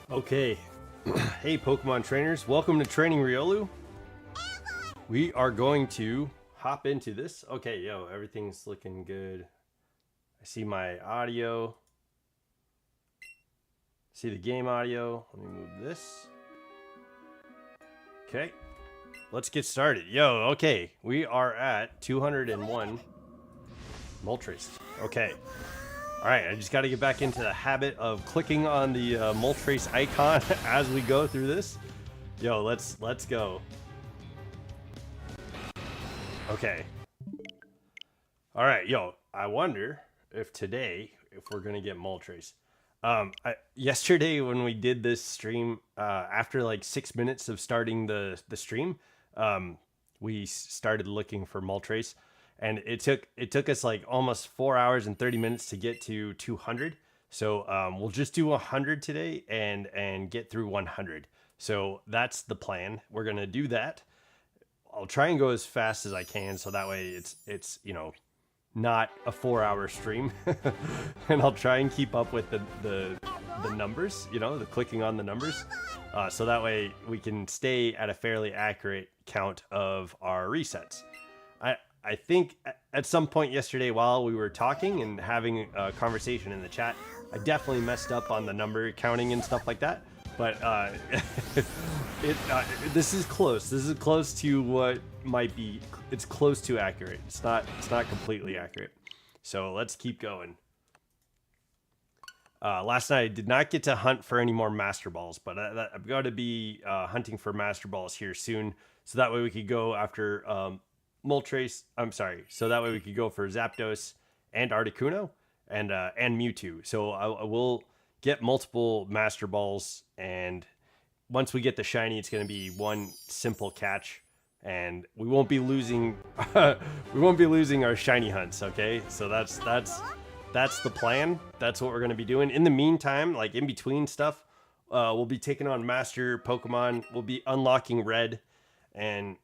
Okay. Hey, Pokemon trainers. Welcome to Training Riolu. We are going to hop into this. Okay, yo, everything's looking good. I see my audio. See the game audio. Let me move this. Okay. Let's get started. Yo, okay. We are at 201 Moltres. Okay. All right, I just got to get back into the habit of clicking on the Moltres icon as we go through this. Yo, let's go. Okay. All right, yo, I wonder if today, if we're gonna get Moltres. Yesterday when we did this stream, after like 6 minutes of starting the stream, we started looking for Moltres. And it took us like almost 4 hours and 30 minutes to get to 200. So we'll just do 100 today and get through 100. So that's the plan. We're gonna do that. I'll try and go as fast as I can, so that way it's you know, not a 4-hour stream. And I'll try and keep up with the numbers, you know, the clicking on the numbers, so that way we can stay at a fairly accurate count of our resets. I think at some point yesterday while we were talking and having a conversation in the chat, I definitely messed up on the number counting and stuff like that. But this is close. This is close to what might be. It's close to accurate. It's not completely accurate. So let's keep going. Last night I did not get to hunt for any more Master Balls, but I'm going to be hunting for Master Balls here soon, so that way we could go after Moltres. I'm sorry. So that way we could go for Zapdos and Articuno and Mewtwo. So I will get multiple Master Balls, and once we get the shiny, it's going to be one simple catch, and we won't be losing our shiny hunts. Okay, so that's the plan. That's what we're going to be doing. In the meantime, like in between stuff, we'll be taking on Master Pokemon. We'll be unlocking Red, and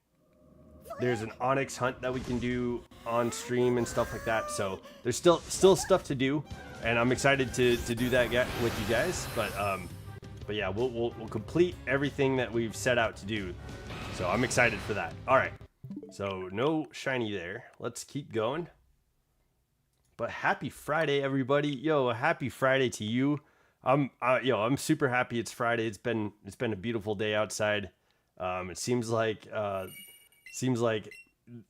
there's an Onyx hunt that we can do on stream and stuff like that. So there's still stuff to do, and I'm excited to do that with you guys. But yeah, we'll complete everything that we've set out to do. So I'm excited for that. All right. So no shiny there. Let's keep going. But happy Friday, everybody. Yo, happy Friday to you. I'm super happy it's Friday. It's been a beautiful day outside. It seems like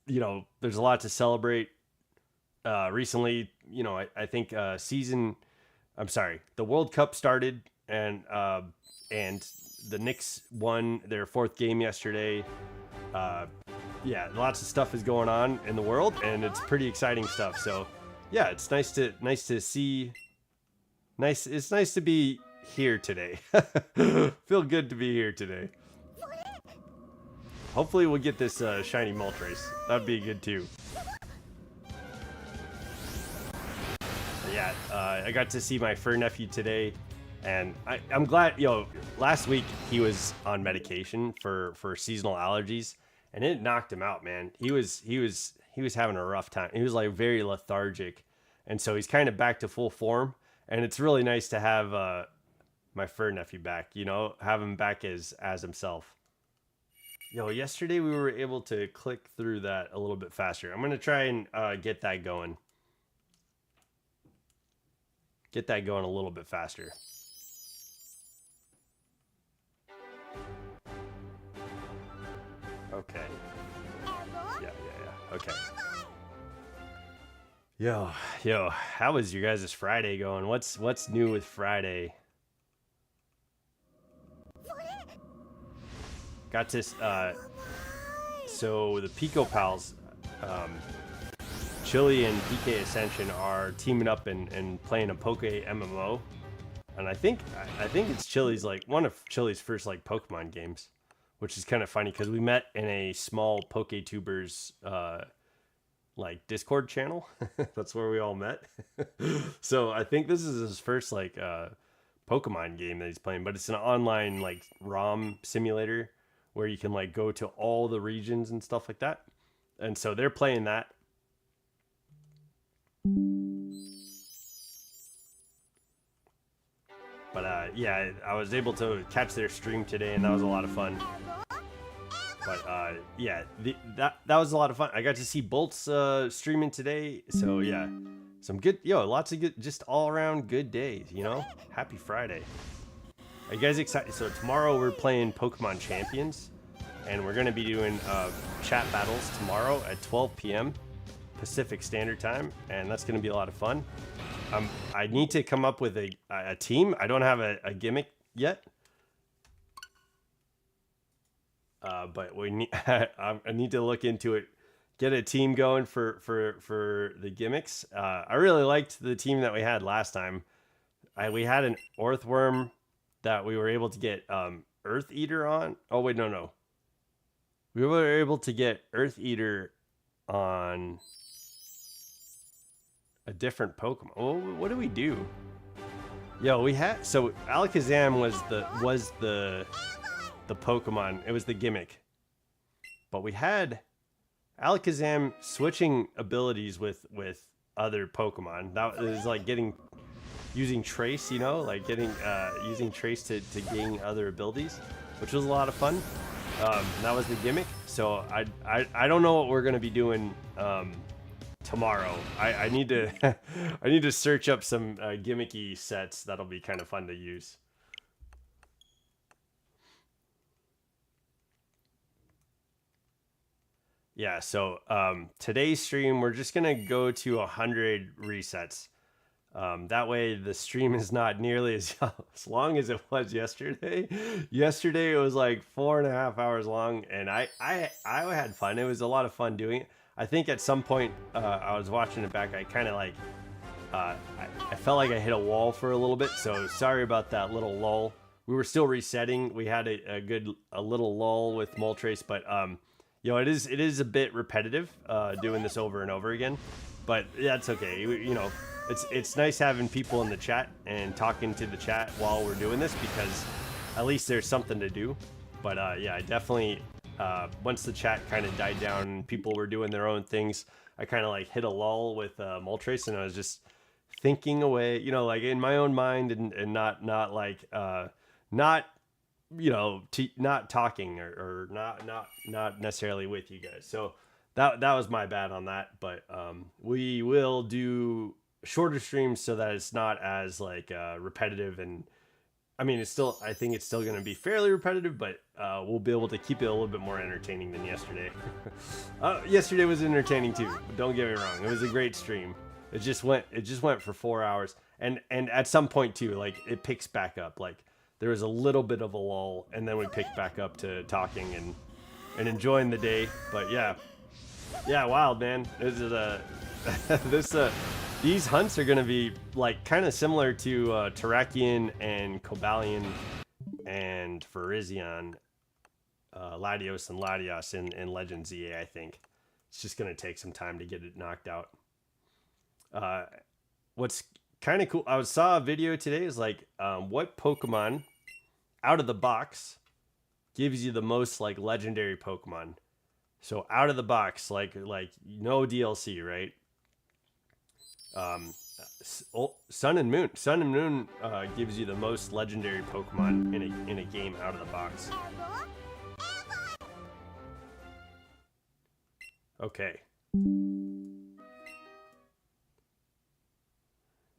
you know, there's a lot to celebrate. Recently, you know, I think the World Cup started, and the Knicks won their 4th game yesterday. Yeah, lots of stuff is going on in the world, and it's pretty exciting stuff. So yeah, it's nice to see. It's nice to be here today. Feel good to be here today. Hopefully we'll get this shiny Moltres. That'd be good too. Yeah, I got to see my fur nephew today, and I'm glad. Last week he was on medication for seasonal allergies, and it knocked him out, man. He was having a rough time. He was like very lethargic, and so he's kind of back to full form. And it's really nice to have my fur nephew back. You know, have him back as himself. Yo, yesterday we were able to click through that a little bit faster. I'm going to try and get that going. Get that going a little bit faster. Okay. Yeah. Okay. Yo, how was your guys' Friday going? What's new with Friday? Got this, so the Pico Pals, Chili and PK Ascension are teaming up and playing a Poke MMO. And I think it's Chili's, like, one of Chili's first, like, Pokemon games, which is kind of funny because we met in a small PokeTubers, like, Discord channel. That's where we all met. So I think this is his first, like, Pokemon game that he's playing, but it's an online, like, ROM simulator where you can like go to all the regions and stuff like that. And so they're playing that. But yeah, I was able to catch their stream today, and that was a lot of fun. But yeah, that was a lot of fun. I got to see Bolt's streaming today, so yeah, some good, lots of good, just all around good days. You know, happy Friday. Are you guys excited? So tomorrow we're playing Pokemon Champions, and we're gonna be doing chat battles tomorrow at 12 p.m. Pacific Standard Time, and that's gonna be a lot of fun. I need to come up with a team. I don't have a gimmick yet. But we need I need to look into it, get a team going for the gimmicks. I really liked the team that we had last time. We had an Earthworm that we were able to get Earth Eater on. Oh wait, no. We were able to get Earth Eater on a different Pokemon. Oh, what do we do? Yo, we had, so Alakazam was the Pokemon. It was the gimmick. But we had Alakazam switching abilities with other Pokemon. That is like using Trace, you know, like using Trace to gain other abilities, which was a lot of fun. That was the gimmick. So I don't know what we're gonna be doing tomorrow. I need to I need to search up some gimmicky sets that'll be kind of fun to use. Yeah, so today's stream, we're just going to go to 100 resets. That way the stream is not nearly as long as it was yesterday. Yesterday it was like 4.5 hours long, and I had fun. It was a lot of fun doing it. I think at some point I was watching it back, I kind of like, I felt like I hit a wall for a little bit, so sorry about that little lull. We were still resetting. We had a little lull with Moltres, but it is a bit repetitive doing this over and over again, but that's okay. You know, it's nice having people in the chat and talking to the chat while we're doing this, because at least there's something to do. But yeah, I definitely once the chat kind of died down and people were doing their own things, I kind of like hit a lull with Moltres, and I was just thinking away, you know, like in my own mind, and not like not, you know, not talking or not necessarily with you guys. So that was my bad on that. But we will do shorter streams so that it's not as like repetitive, and I mean, I think it's still going to be fairly repetitive, but we'll be able to keep it a little bit more entertaining than yesterday. Yesterday was entertaining too, but don't get me wrong, it was a great stream. It just went for 4 hours, and at some point too, like it picks back up. Like there was a little bit of a lull, and then we picked back up to talking and enjoying the day. But yeah, wild, man. This is these hunts are gonna be like kind of similar to Terrakion and Cobalion and Virizion, Latios and Latios in Legends EA. I think it's just gonna take some time to get it knocked out. What's kind of cool, I saw a video today, is like what Pokemon out of the box gives you the most like legendary Pokemon. So out of the box, like no DLC, right? Sun and Moon gives you the most legendary Pokemon in a game out of the box. Okay.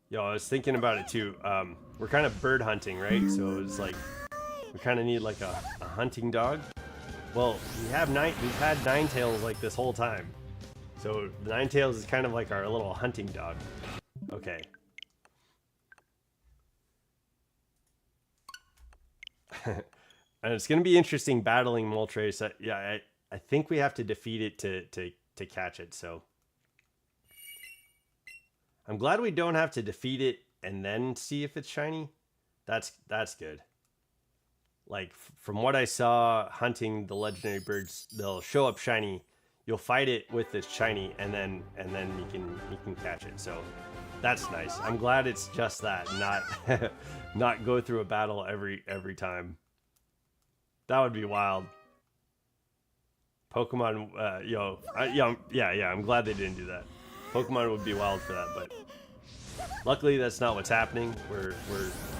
Yo, I was thinking about it too. We're kind of bird hunting, right? So it's like we kind of need like a hunting dog. Well, we've had Ninetales like this whole time. So Ninetales is kind of like our little hunting dog. Okay. And it's gonna be interesting battling Moltres. Yeah, I think we have to defeat it to catch it. So I'm glad we don't have to defeat it and then see if it's shiny. That's good. Like from what I saw hunting the legendary birds, they'll show up shiny. You'll fight it with this shiny, and then you can catch it. So that's nice. I'm glad it's just that, not go through a battle every time. That would be wild. Pokemon, yeah, I'm glad they didn't do that. Pokemon would be wild for that, but luckily that's not what's happening. We're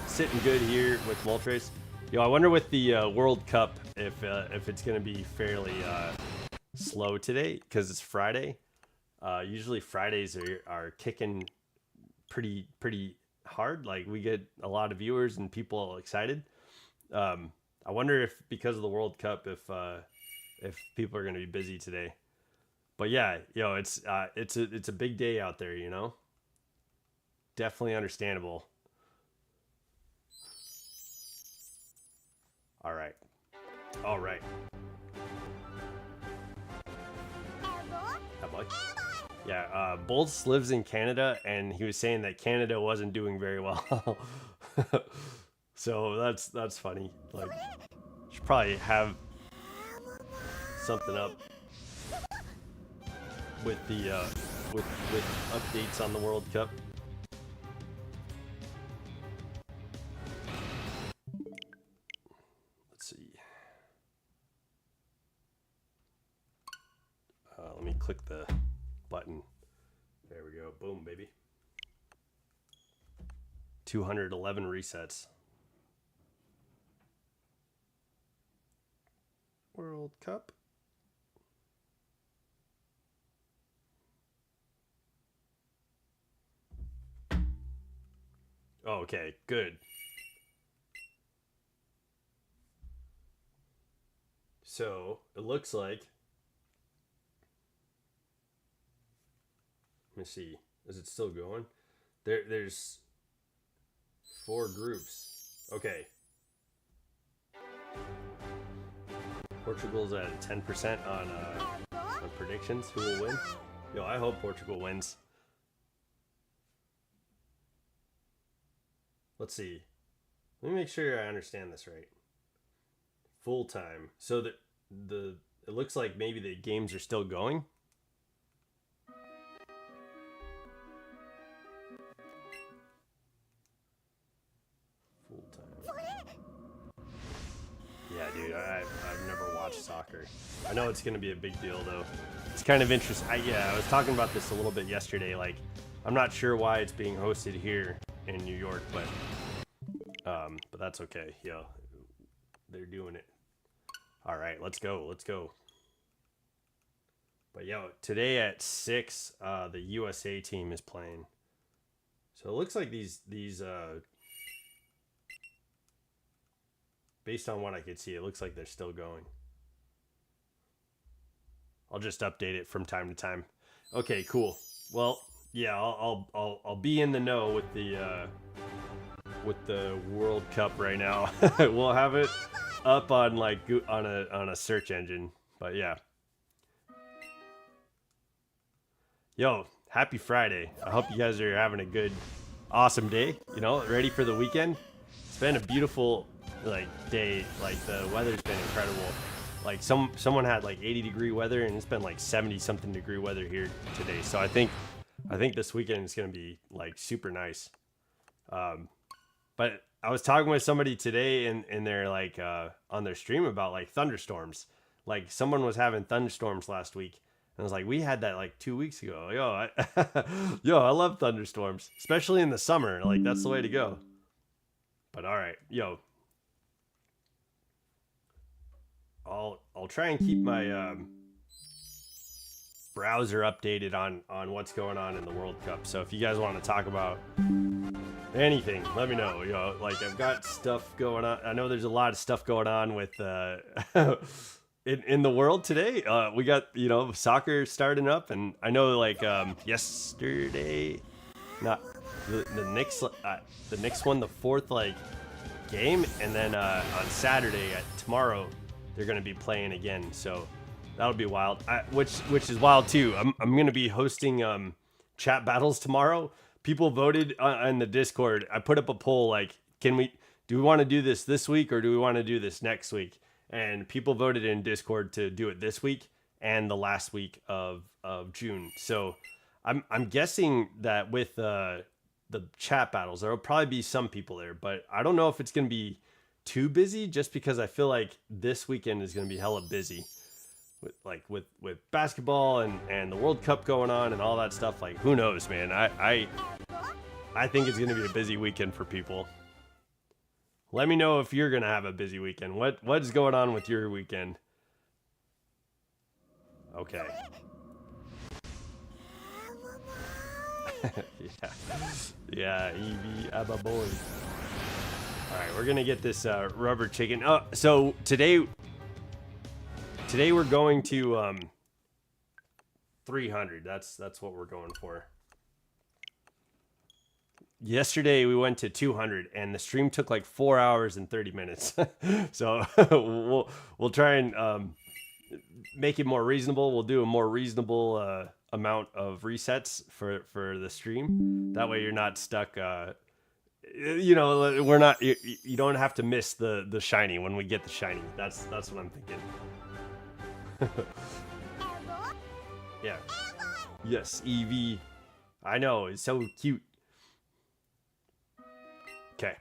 sitting good here with Moltres. Yo, I wonder with the World Cup if it's gonna be fairly slow today because it's Friday. Usually Fridays are kicking pretty hard. Like we get a lot of viewers and people excited. I wonder if because of the World Cup if people are gonna be busy today. But yeah, yo, it's a big day out there, you know. Definitely understandable. All right. That boy. Yeah, Bolts lives in Canada, and he was saying that Canada wasn't doing very well. So that's funny. Like, should probably have something up with the with updates on the World Cup. Let's see. Let me click the button. There we go. Boom, baby. 211 resets. World Cup. Oh, okay, good. So it looks like, let me see, is it still going? There's 4 groups. Okay. Portugal's at 10% on predictions. Who will win? Yo, I hope Portugal wins. Let's see. Let me make sure I understand this right. Full time. So it looks like maybe the games are still going. Full time. Yeah, dude, I've never watched soccer. I know it's gonna be a big deal though. It's kind of interesting. I was talking about this a little bit yesterday. Like, I'm not sure why it's being hosted here in New York, but that's okay. Yeah, they're doing it. All right, let's go. But yo, today at 6, the USA team is playing. So it looks like these based on what I could see, it looks like they're still going. I'll just update it from time to time. Okay, cool. Well, yeah, I'll be in the know with the World Cup right now. We'll have it up on like on a search engine. But yeah. Yo, happy Friday. I hope you guys are having a good, awesome day. You know, ready for the weekend. It's been a beautiful day. Like the weather's been incredible. Like someone had like 80-degree weather, and it's been like 70-something degree weather here today. So I think this weekend is gonna be like super nice. But I was talking with somebody today, and they're like on their stream about like thunderstorms. Like someone was having thunderstorms last week, and I was like, we had that like 2 weeks ago. Yo, I love thunderstorms, especially in the summer. Like that's the way to go. But all right, yo. I'll try and keep my browser updated on what's going on in the World Cup. So if you guys want to talk about anything, let me know. You know, like I've got stuff going on. I know there's a lot of stuff going on with in the world today. We got, you know, soccer starting up, and I know like yesterday, not the Knicks won the 4th like game, and then on Saturday tomorrow they're going to be playing again, so that'll be wild. Which is wild too. I'm going to be hosting chat battles tomorrow. People voted in the Discord. I put up a poll like, do we want to do this week, or do we want to do this next week? And people voted in Discord to do it this week and the last week of June. So I'm guessing that with the chat battles, there will probably be some people there, but I don't know if it's going to be too busy, just because I feel like this weekend is going to be hella busy with basketball and the World Cup going on and all that stuff. Like, who knows, man? I think it's going to be a busy weekend for people. Let me know if you're going to have a busy weekend. What's going on with your weekend? Okay. Yeah, Eevee, Abba boy. All right, we're going to get this rubber chicken. Oh, so today we're going to 300. That's what we're going for. Yesterday we went to 200 and the stream took like 4 hours and 30 minutes. So we'll try and make it more reasonable. We'll do a more reasonable amount of resets for the stream. That way you're not stuck. You know, we're not. You don't have to miss the shiny when we get the shiny. That's what I'm thinking. Yeah. Yes, Eevee. I know, it's so cute. Okay.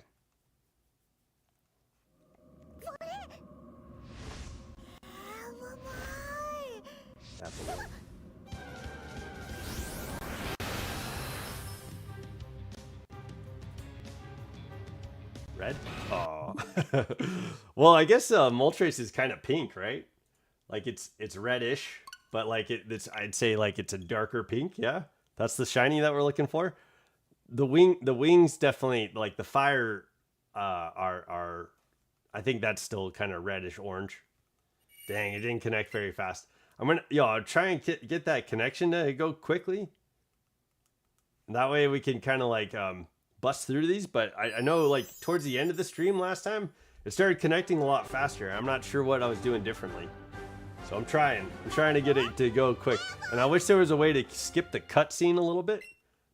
Apple. Red? Oh. Well, I guess Moltres is kind of pink, right? Like it's reddish, but like it's I'd say like it's a darker pink. Yeah, that's the shiny that we're looking for. The wings definitely, like the fire are I think that's still kind of reddish orange. Dang, it didn't connect very fast. I'll try and get that connection to go quickly. That way we can kind of like bust through these. But I know like towards the end of the stream last time, it started connecting a lot faster. I'm not sure what I was doing differently. So I'm trying to get it to go quick. And I wish there was a way to skip the cutscene a little bit.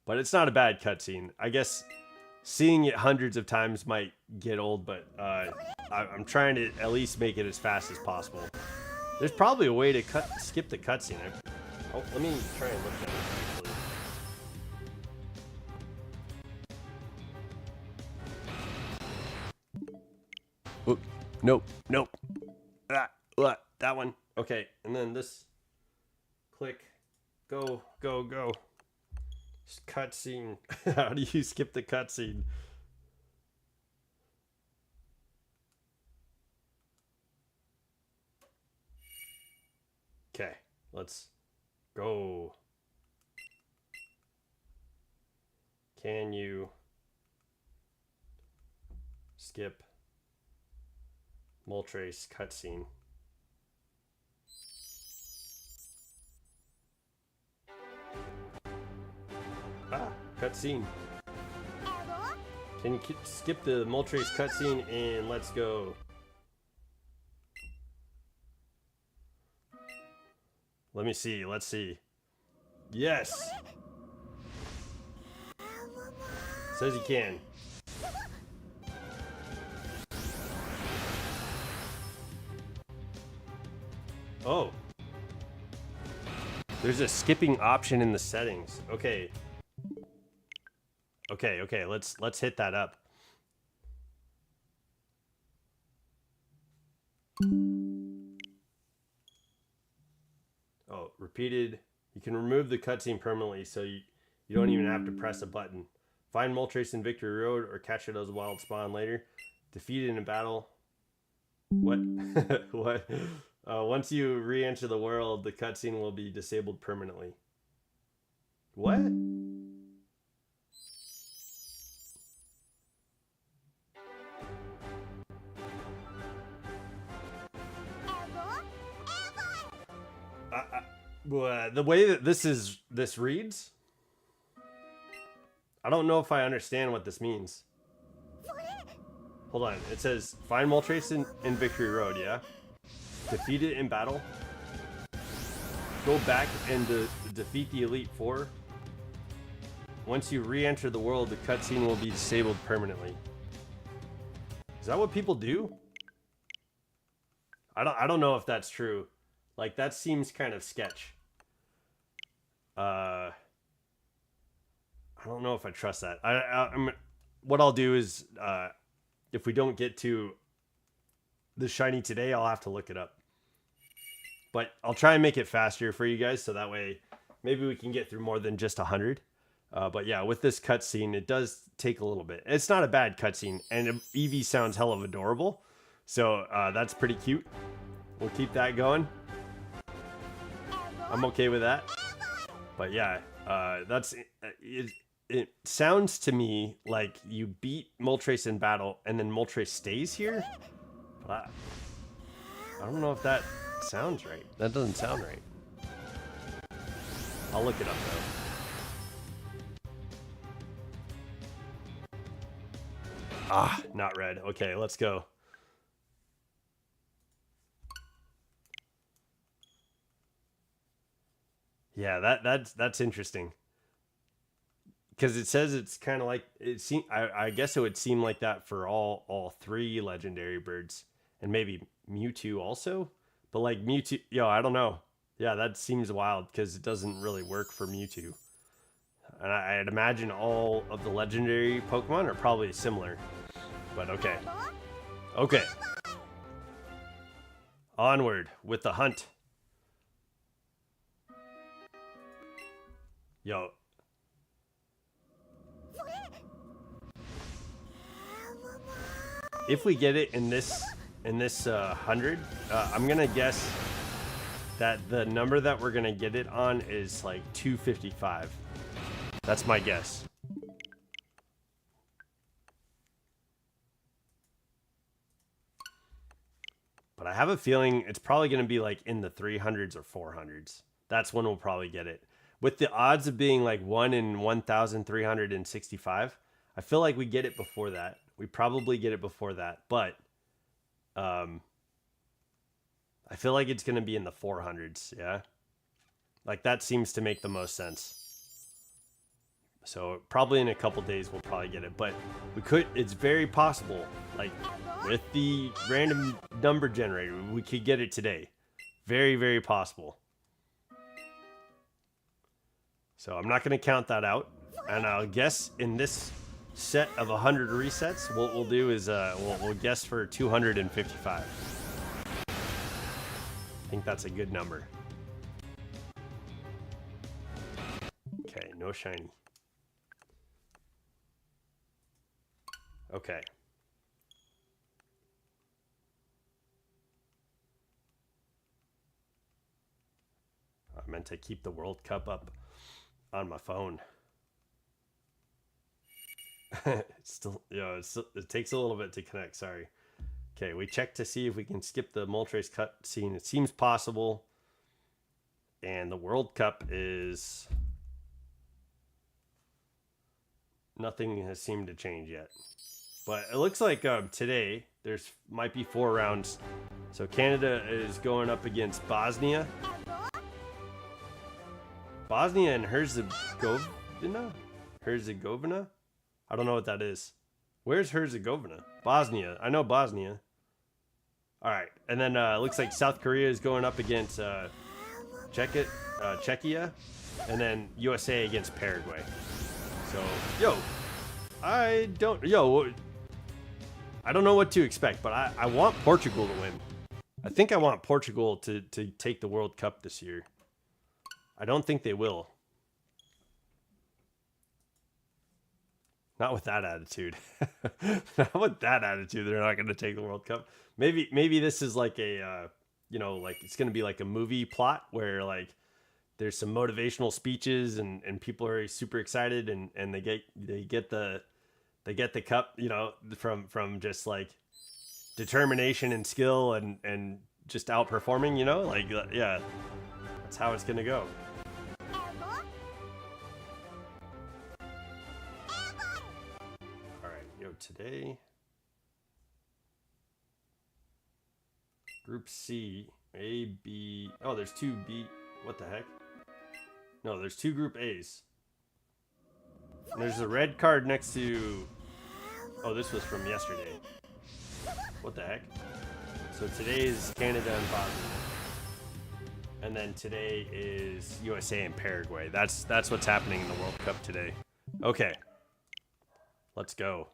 But it's not a bad cutscene. I guess seeing it hundreds of times might get old, but I'm trying to at least make it as fast as possible. There's probably a way to skip the cutscene. Oh, let me try and look at it. Oh, nope. That one. Okay, and then this. Click. Go. Cutscene. How do you skip the cutscene? Okay, let's go. Can you skip Moltres cutscene? Cutscene. Can you skip the Moltres cutscene and let's go? Let me see. Let's see. Yes. Says you can. Oh. There's a skipping option in the settings. Okay. Okay, let's hit that up. Oh, repeated. You can remove the cutscene permanently, so you don't even have to press a button. Find Moltres in Victory Road or catch it as a wild spawn later. Defeat it in a battle. What? What? Once you re-enter the world, the cutscene will be disabled permanently. What? The way that this reads, I don't know if I understand what this means. Hold on. It says find Moltres in Victory Road, yeah? Defeat it in battle. Go back and defeat the Elite Four. Once you re-enter the world, the cutscene will be disabled permanently. Is that what people do? I don't know if that's true. Like, that seems kind of sketch. I don't know if I trust that. What I'll do is, if we don't get to the shiny today, I'll have to look it up. But I'll try and make it faster for you guys, so that way maybe we can get through more than just 100. But yeah, with this cutscene, it does take a little bit. It's not a bad cutscene, and Eevee sounds hell of adorable, so that's pretty cute. We'll keep that going. I'm okay with that. But yeah, that's it. It sounds to me like you beat Moltres in battle, and then Moltres stays here. But I don't know if that sounds right. That doesn't sound right. I'll look it up though. Ah, not red. Okay, let's go. Yeah, that's interesting. Because it says it's kind of like it seem. I guess it would seem like that for all three legendary birds, and maybe Mewtwo also. But like Mewtwo, yo, I don't know. Yeah, that seems wild because it doesn't really work for Mewtwo. And I'd imagine all of the legendary Pokemon are probably similar. But okay. Okay. Onward with the hunt. Yo. If we get it in this 100, I'm gonna guess that the number that we're gonna get it on is like 255. That's my guess. But I have a feeling it's probably gonna be like in the 300s or 400s. That's when we'll probably get it. With the odds of being like 1 in 1,365, I feel like we get it before that. We probably get it before that, but I feel like it's going to be in the 400s, yeah? Like that seems to make the most sense. So probably in a couple days we'll probably get it, but it's very possible, like with the random number generator, we could get it today. Very, very possible. So I'm not going to count that out, and I'll guess in this set of 100 resets, what we'll do is we'll guess for 255. I think that's a good number. Okay, no shiny. Okay. I meant to keep the World Cup up on my phone. It takes a little bit to connect. Sorry. Okay, we checked to see if we can skip the Moltres cut scene. It seems possible. And the World Cup is... Nothing has seemed to change yet. But it looks like today there's might be 4 rounds. So Canada is going up against Bosnia. Bosnia and Herzegovina? Herzegovina? I don't know what that is. Where's Herzegovina? Bosnia. I know Bosnia. All right. And then it looks like South Korea is going up against Czechia. And then USA against Paraguay. So, I don't know what to expect, but I want Portugal to win. I think I want Portugal to take the World Cup this year. I don't think they will. Not with that attitude. Not with that attitude. They're not going to take the World Cup. Maybe this is like a, like it's going to be like a movie plot where like there's some motivational speeches and people are super excited and they get the cup, from just like determination and skill and just outperforming, yeah, that's how it's going to go. Today, Group C, A, B. Oh, there's 2 B. What the heck? No, there's 2 Group A's. And there's a red card next to... Oh, this was from yesterday. What the heck? So today is Canada and Bosnia. And then today is USA and Paraguay. That's what's happening in the World Cup today. Okay. Let's go.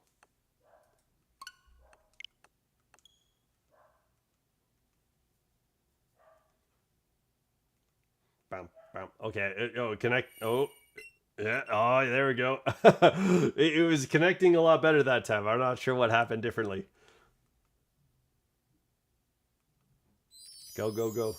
Bam, bam. Okay. Can I? Oh, Yeah. Oh, there we go. It was connecting a lot better that time. I'm not sure what happened differently. Go, go, go.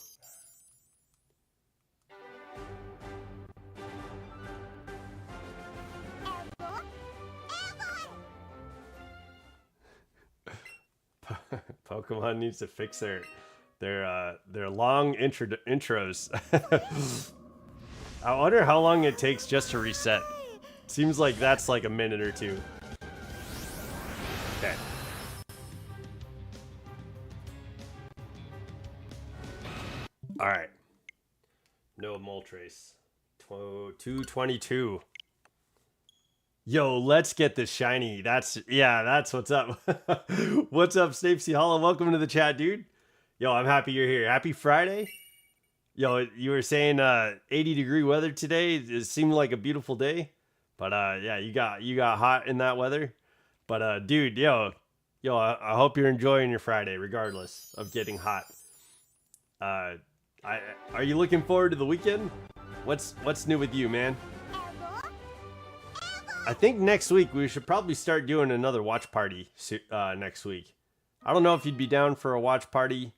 Pokemon needs to fix their long intros. I wonder how long it takes just to reset. Seems like that's like a minute or two. Okay. All right. No Moltres. 222. Yo, let's get this shiny. That's what's up. What's up, Stapesy Hollow? Welcome to the chat, dude. Yo, I'm happy you're here. Happy Friday. Yo, you were saying 80-degree weather today. It seemed like a beautiful day. But yeah, you got hot in that weather. But dude, I hope you're enjoying your Friday regardless of getting hot. Are you looking forward to the weekend? What's new with you, man? I think next week we should probably start doing another watch party next week. I don't know if you'd be down for a watch party,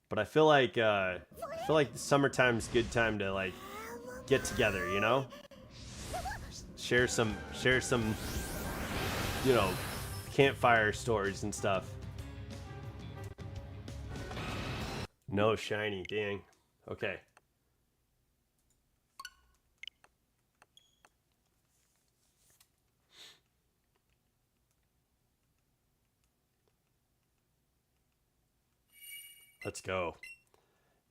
but I feel like the summertime's a good time to like get together, you know? Share some campfire stories and stuff. No shiny, dang. Okay. Let's go.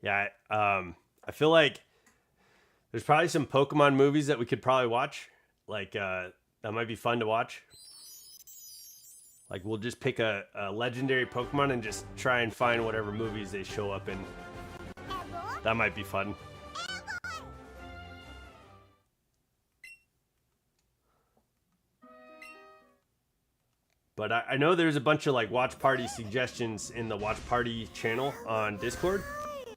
Yeah, I feel like there's probably some Pokemon movies that we could probably watch. Like, that might be fun to watch. Like, we'll just pick a legendary Pokemon and just try and find whatever movies they show up in. That might be fun. But I know there's a bunch of like watch party suggestions in the watch party channel on Discord.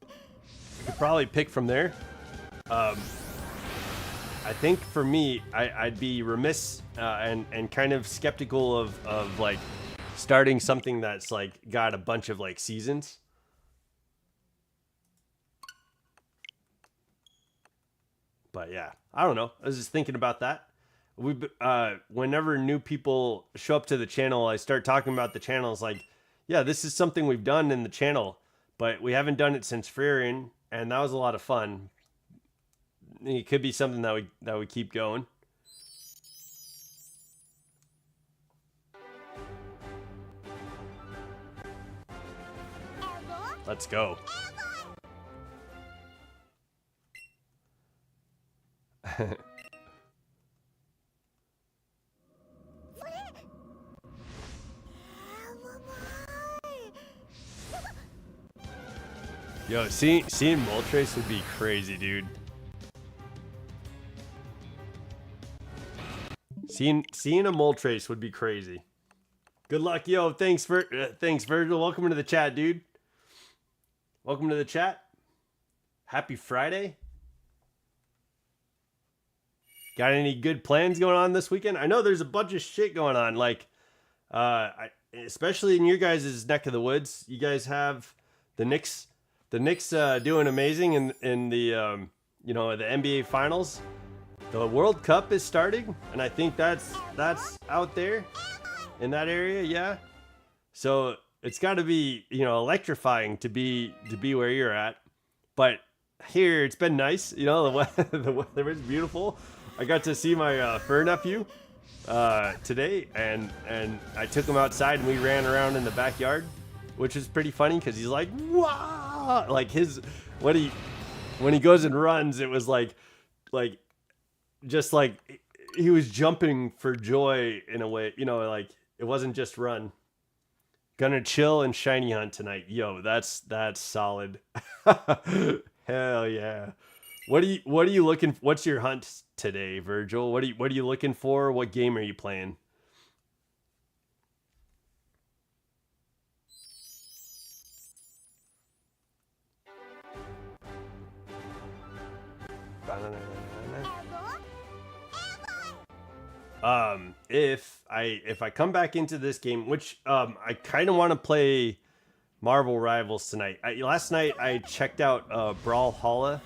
You could probably pick from there. I think for me, I'd be remiss and kind of skeptical of like starting something that's like got a bunch of like seasons. But yeah, I don't know. I was just thinking about that. Whenever new people show up to the channel, I start talking about the channel. It's like, yeah, this is something we've done in the channel, but we haven't done it since Freerin, and that was a lot of fun. It could be something that we keep going. Let's go. Yo, seeing Moltres would be crazy, dude. Seeing a Moltres would be crazy. Good luck, yo. Thanks, Virgil. Welcome to the chat, dude. Welcome to the chat. Happy Friday. Got any good plans going on this weekend? I know there's a bunch of shit going on, like, especially in your guys' neck of the woods. You guys have the Knicks doing amazing in the the NBA Finals. The World Cup is starting, and I think that's out there in that area, yeah. So it's got to be electrifying to be where you're at. But here it's been nice, the weather was beautiful. I got to see my fur nephew today, and I took him outside and we ran around in the backyard, which is pretty funny because he's like, wow, like when he goes and runs, it was like just like he was jumping for joy in a way, like it wasn't just run. Gonna chill and shiny hunt tonight. Yo, that's solid. Hell yeah. What are you looking? What's your hunt today, Virgil? What are you looking for? What game are you playing? If I come back into this game, which I kind of want to play Marvel Rivals tonight. Last night I checked out Brawlhalla.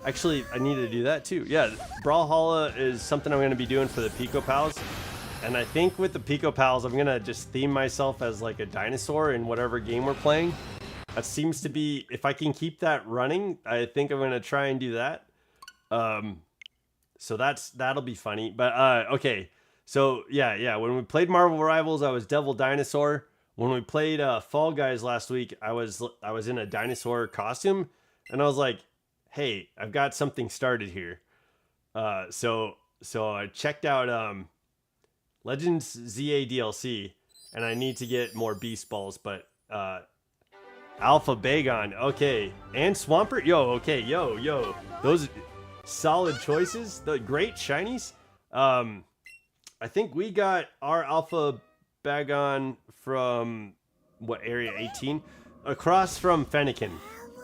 Actually, I need to do that too. Yeah, Brawlhalla is something I'm going to be doing for the Pico Pals. And I think with the Pico Pals, I'm going to just theme myself as like a dinosaur in whatever game we're playing. That seems to be, if I can keep that running, I think I'm going to try and do that. So that'll be funny. But okay. So yeah. When we played Marvel Rivals, I was Devil Dinosaur. When we played Fall Guys last week, I was in a dinosaur costume, and I was like, "Hey, I've got something started here." So I checked out Legends ZA DLC, and I need to get more Beast Balls, but Alpha Bagon, okay, and Swampert, yo, those solid choices, the great shinies. I think we got our Alpha Bagon from what area? 18, across from Fennekin.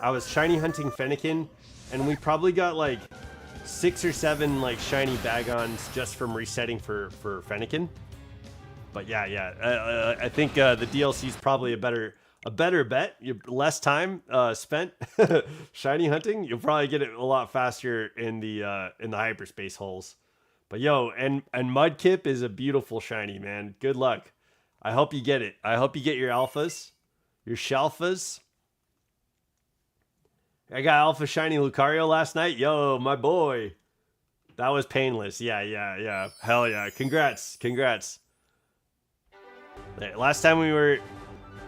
I was shiny hunting Fennekin, and we probably got like 6 or 7 like shiny Bagons just from resetting for Fennekin. But yeah, I think the DLC is probably a better bet. Less time spent shiny hunting. You'll probably get it a lot faster in the hyperspace holes. But yo, and Mudkip is a beautiful shiny, man. Good luck. I hope you get it. I hope you get your alphas, your shalfas. I got Alpha Shiny Lucario last night. Yo, my boy. That was painless. Yeah. Hell yeah. Congrats. Last time we were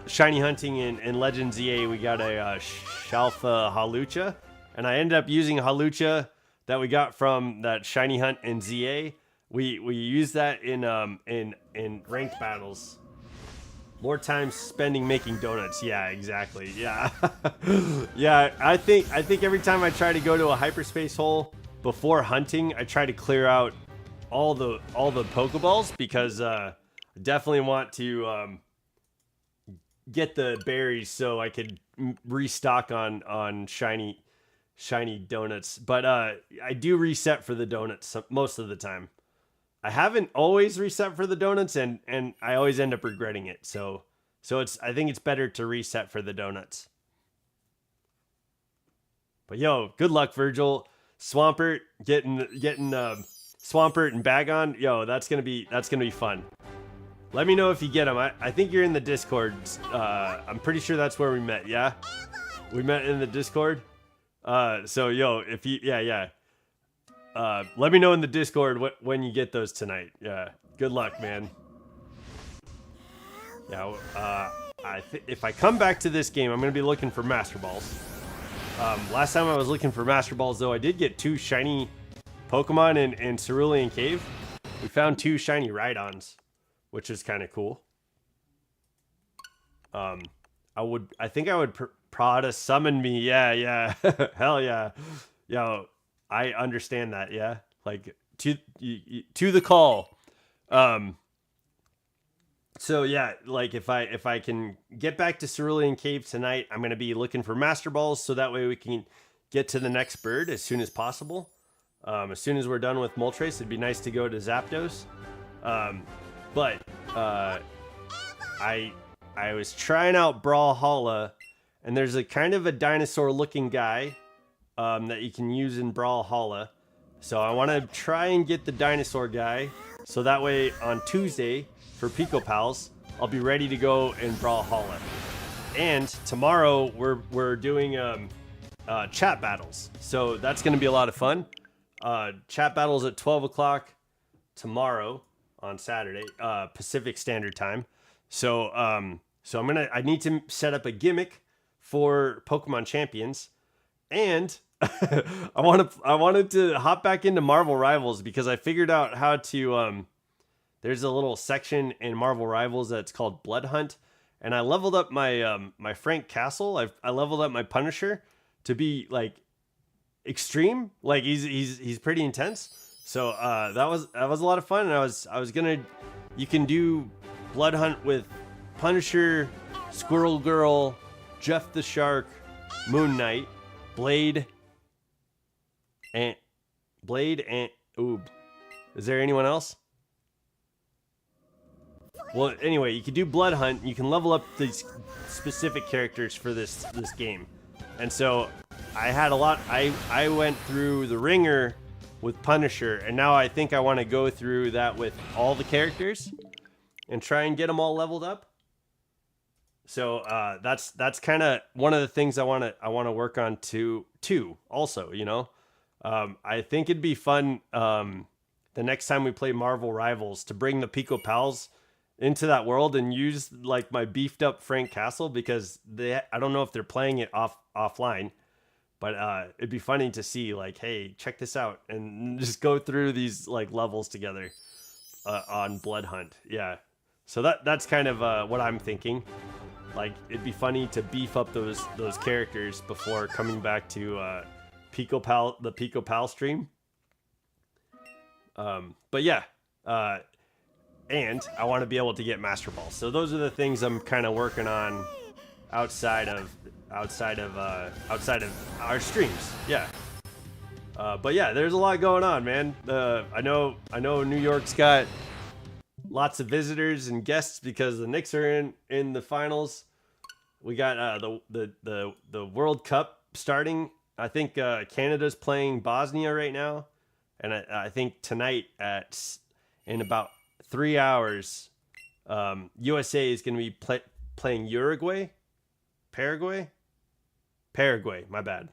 shiny hunting in Legend ZA, we got a Shalfa Halucha. And I ended up using Halucha that we got from that shiny hunt in ZA. We used that in ranked battles. More time spending making donuts. Yeah, exactly. Yeah. Yeah, I think every time I try to go to a hyperspace hole before hunting, I try to clear out all the Pokeballs, because I definitely want to get the berries so I could restock on shiny donuts. But I do reset for the donuts most of the time. I haven't always reset for the donuts, and I always end up regretting it. So I think it's better to reset for the donuts. But yo, good luck, Virgil. Swampert, getting Swampert and Bagon. Yo, that's gonna be fun. Let me know if you get them. I think you're in the Discord. I'm pretty sure that's where we met. Yeah, we met in the Discord. So yo, if you let me know in the Discord when you get those tonight. Yeah, good luck, man. Yeah, if I come back to this game, I'm gonna be looking for Master Balls. Last time I was looking for Master Balls, though, I did get 2 shiny Pokemon in Cerulean Cave. We found 2 shiny Rhydons, which is kind of cool. I think I would Prada summon me. Yeah. Hell yeah. Yo, I understand that. Yeah, like to the call. So yeah, like if I can get back to Cerulean Cave tonight, I'm gonna be looking for Master Balls, so that way we can get to the next bird as soon as possible. As soon as we're done with Moltres, it'd be nice to go to Zapdos. But I was trying out Brawlhalla, and there's a kind of a dinosaur-looking guy that you can use in Brawlhalla. So I want to try and get the dinosaur guy, so that way on Tuesday for Pico Pals, I'll be ready to go in Brawlhalla. And tomorrow we're doing chat battles, so that's going to be a lot of fun. Chat battles at 12 o'clock tomorrow on Saturday, Pacific Standard Time. So I need to set up a gimmick for Pokemon Champions, and I wanted to hop back into Marvel Rivals because I figured out how to there's a little section in Marvel Rivals that's called Blood Hunt, and I leveled up my my Frank Castle. I leveled up my Punisher to be like extreme, like he's pretty intense. So that was a lot of fun, and I was gonna, you can do Blood Hunt with Punisher, Squirrel Girl, Jeff the Shark, Moon Knight, Blade, and ooh, is there anyone else? Well, anyway, you can do Blood Hunt. You can level up these specific characters for this game. And so I had a lot. I went through the ringer with Punisher, and now I think I want to go through that with all the characters and try and get them all leveled up. So that's kind of one of the things I want to work on too. Also, you know, I think it'd be fun the next time we play Marvel Rivals to bring the Pico Pals into that world and use like my beefed up Frank Castle, because I don't know if they're playing it offline, but it'd be funny to see like, hey, check this out, and just go through these like levels together on Blood Hunt. Yeah, so that's kind of what I'm thinking. Like, it'd be funny to beef up those characters before coming back to the Pico Pal stream. But yeah, and I want to be able to get Master Balls. So those are the things I'm kind of working on outside of our streams. Yeah. But yeah, there's a lot going on, man. I know New York's got lots of visitors and guests because the Knicks are in the finals. We got the World Cup starting. I think Canada's playing Bosnia right now, and I think tonight in about 3 hours, USA is going to be playing Uruguay, Paraguay. My bad.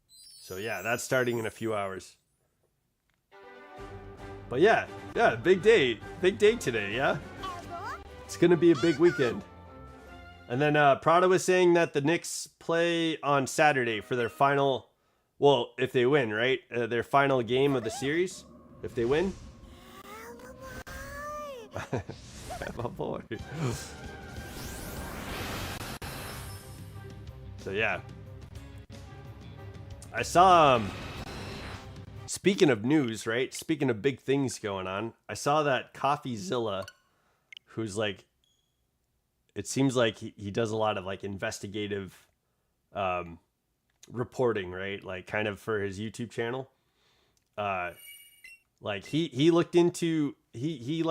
So yeah, that's starting in a few hours. But yeah, big day today. Yeah, it's going to be a big weekend. And then Prada was saying that the Knicks play on Saturday for their final, well, if they win, right? Their final game of the series, if they win. My boy. So yeah. I saw, speaking of news, right? Speaking of big things going on, I saw that CoffeeZilla, who's like, it seems like he does a lot of like investigative reporting, right? Like kind of for his YouTube channel. Like he looked into, he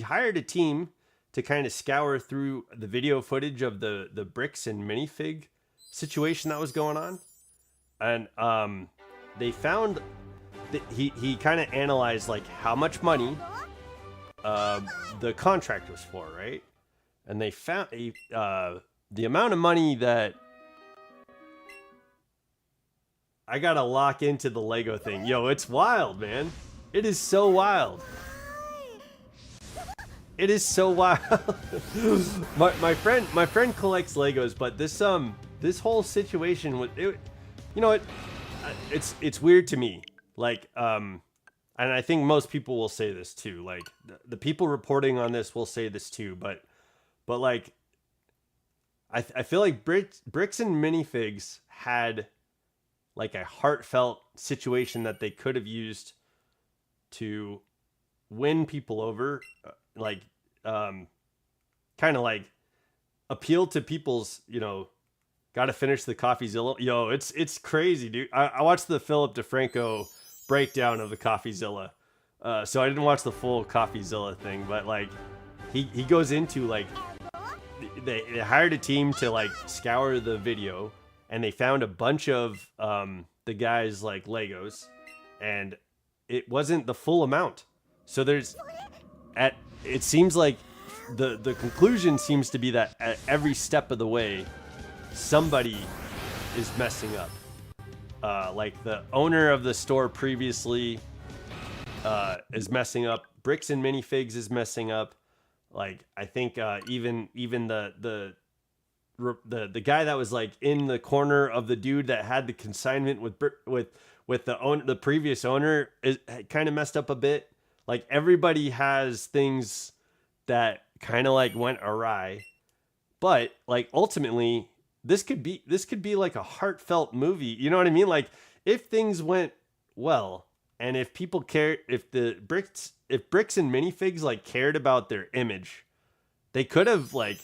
hired a team to kind of scour through the video footage of the bricks and minifig situation that was going on. And they found that he kind of analyzed like how much money the contract was for, right? And they found the amount of money that I gotta lock into the Lego thing. Yo, it's wild, man. It is so wild. It is so wild. my friend collects Legos, but this whole situation with it, you know what? It's weird to me. Like and I think most people will say this too. Like the people reporting on this will say this too, but like, I feel like bricks and minifigs had like a heartfelt situation that they could have used to win people over, like kind of like appeal to people's, you know, got to finish the CoffeeZilla. Yo, it's crazy, dude. I watched the Philip DeFranco breakdown of the CoffeeZilla, so I didn't watch the full CoffeeZilla thing, but like he goes into like. They hired a team to like scour the video, and they found a bunch of the guys like Legos, and it wasn't the full amount. So it seems like the conclusion seems to be that at every step of the way, somebody is messing up. Like the owner of the store previously is messing up. Bricks and Minifigs is messing up. Like I think even the guy that was like in the corner of the dude that had the consignment with the previous owner is kind of messed up a bit. Like everybody has things that kind of like went awry, but like ultimately this could be like a heartfelt movie. You know what I mean? Like if things went well, and if people care, if bricks and minifigs like cared about their image, they could have like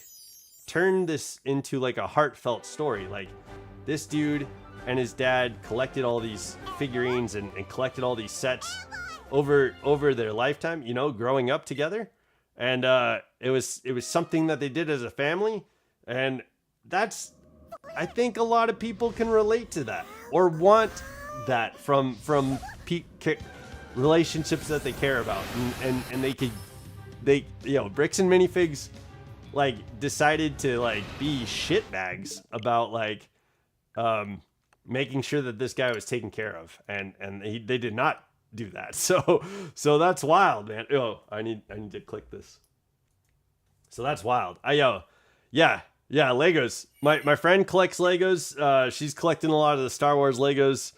turned this into like a heartfelt story. Like this dude and his dad collected all these figurines and collected all these sets over their lifetime, you know, growing up together. and it was something that they did as a family, and that's, I think a lot of people can relate to that or want that from relationships that they care about, and they Bricks and Minifigs like decided to like be shitbags about like making sure that this guy was taken care of, and they did not do that. So that's wild, man. Oh, I need to click this. So that's wild. Yeah, Legos. My friend collects Legos. She's collecting a lot of the Star Wars Legos,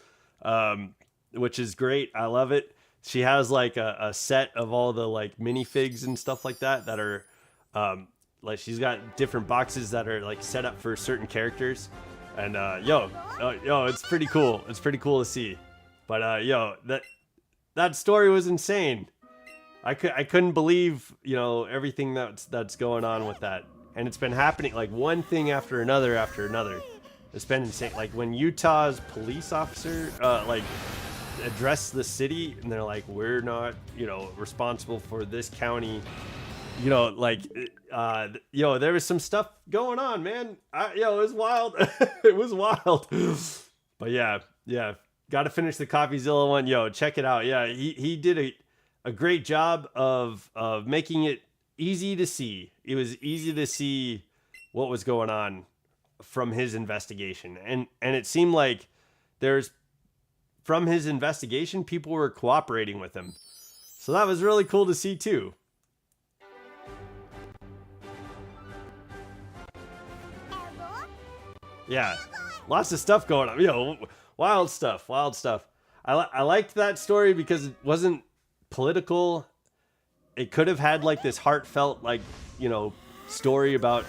which is great. I love it. She has like a set of all the like minifigs and stuff like that are like, she's got different boxes that are like set up for certain characters, and it's pretty cool. It's pretty cool to see. But that story was insane. I couldn't believe everything that's going on with that, and it's been happening like one thing after another after another. It's been insane. Like when Utah's police officer like addressed the city, and they're like, we're not responsible for this county. There was some stuff going on, man. It was wild. It was wild. But yeah, got to finish the CoffeeZilla one. Check it out. Yeah, he did a great job of making it easy to see. It was easy to see what was going on from his investigation, and it seemed like from his investigation, people were cooperating with him. So that was really cool to see too. Yeah, lots of stuff going on. Wild stuff. I liked that story because it wasn't political. It could have had like this heartfelt story about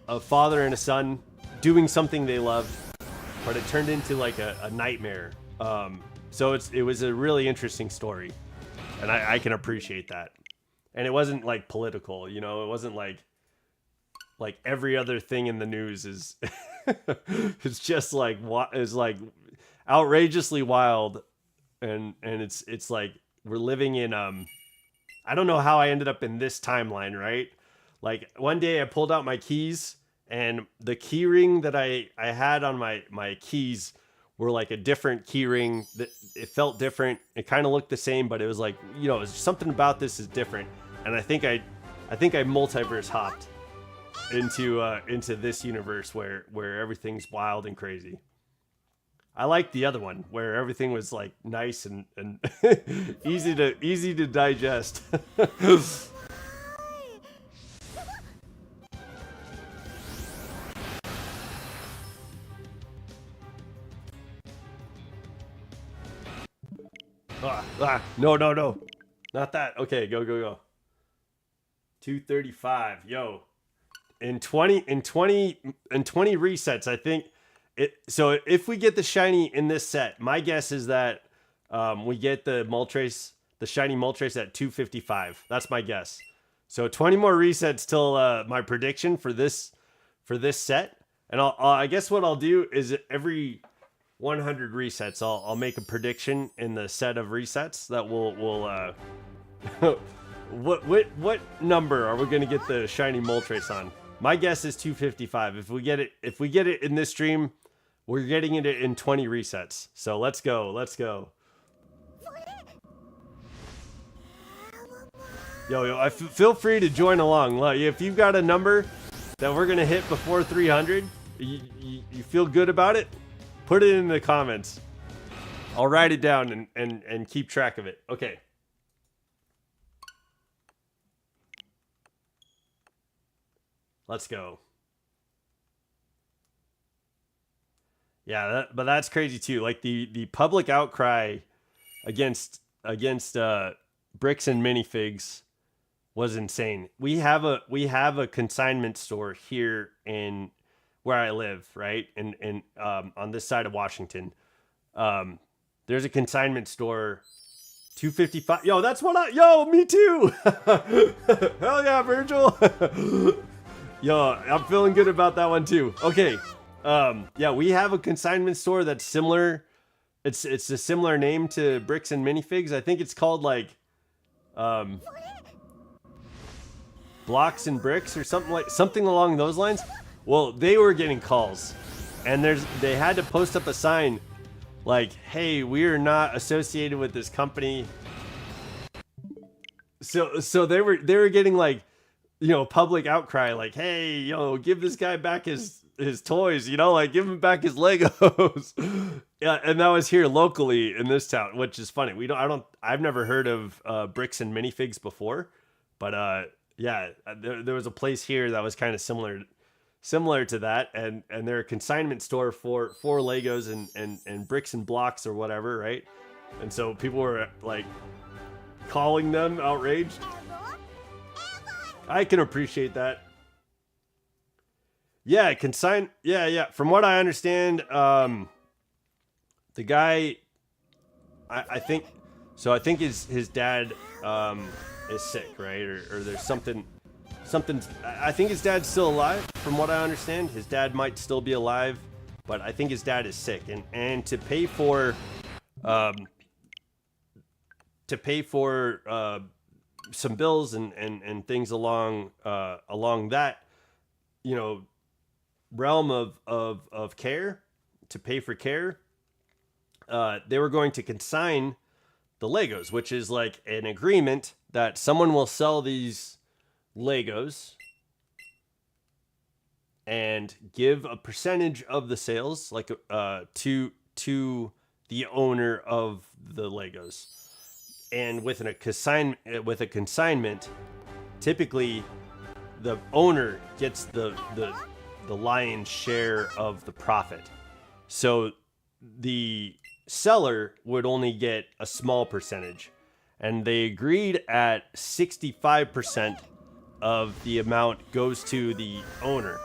a father and a son doing something they loved, but it turned into like a nightmare. So it was a really interesting story, and I can appreciate that. And it wasn't like political, it wasn't like every other thing in the news is it's just like outrageously wild, and it's like we're living in I don't know how I ended up in this timeline, right? Like one day I pulled out my keys, and the key ring that I had on my keys were like a different key ring. That it felt different. It kind of looked the same, but it was like, something about this is different. And I think I multiverse hopped into this universe where everyth's wild and crazy. I like the other one where everything was like nice and easy to digest. No, not that. Okay, go. 235. In 20 resets, I think it. So if we get the shiny in this set, my guess is that we get the Shiny Moltres at 255. That's my guess. So 20 more resets till my prediction for this set. And I guess what I'll do is every 100 resets, I'll make a prediction in the set of resets that will what number are we going to get the Shiny Moltres on? My guess is 255. If we get it in this stream, we're getting it in 20 resets. So let's go. Yo, feel free to join along. If you've got a number that we're going to hit before 300, you feel good about it, put it in the comments. I'll write it down and keep track of it. Okay. Let's go. Yeah, but that's crazy too. Like the public outcry against Bricks and Minifigs was insane. We have a consignment store here in where I live, right? And on this side of Washington. There's a consignment store. 255. Yo, that's what me too. Hell yeah, Virgil. Yo, I'm feeling good about that one too. Okay. Yeah, we have a consignment store that's similar. It's a similar name to Bricks and Minifigs. I think it's called like blocks and bricks or something along those lines. Well, they were getting calls, and they had to post up a sign like, "Hey, we are not associated with this company." So they were getting like, public outcry, like, "Hey, give this guy back his toys, like give him back his Legos." Yeah, and that was here locally in this town, which is funny. I've never heard of bricks and minifigs before, but yeah, there was a place here that was kind of similar to that, and they're a consignment store for Legos and bricks and blocks or whatever, right? And so people were like calling them outraged. I can appreciate that. Yeah, yeah. From what I understand, the guy, I think his dad is sick, right? Or there's something. I think his dad's still alive. From what I understand, his dad might still be alive, but I think his dad is sick, and to pay for some bills and things along that, realm of care, to pay for care, they were going to consign the Legos, which is like an agreement that someone will sell these Legos and give a percentage of the sales, like to the owner of the Legos. And with a consignment, typically the owner gets the lion's share of the profit. So the seller would only get a small percentage, and they agreed at 65% of the amount goes to the owner.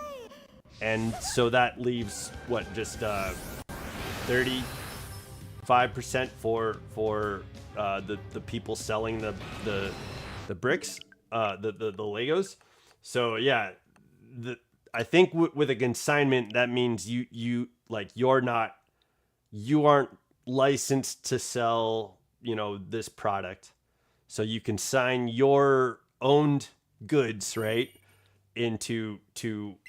And so that leaves just 35% for the people selling the bricks, the Legos. So yeah, I think with a consignment, that means you aren't licensed to sell this product, so you consign your owned goods, right,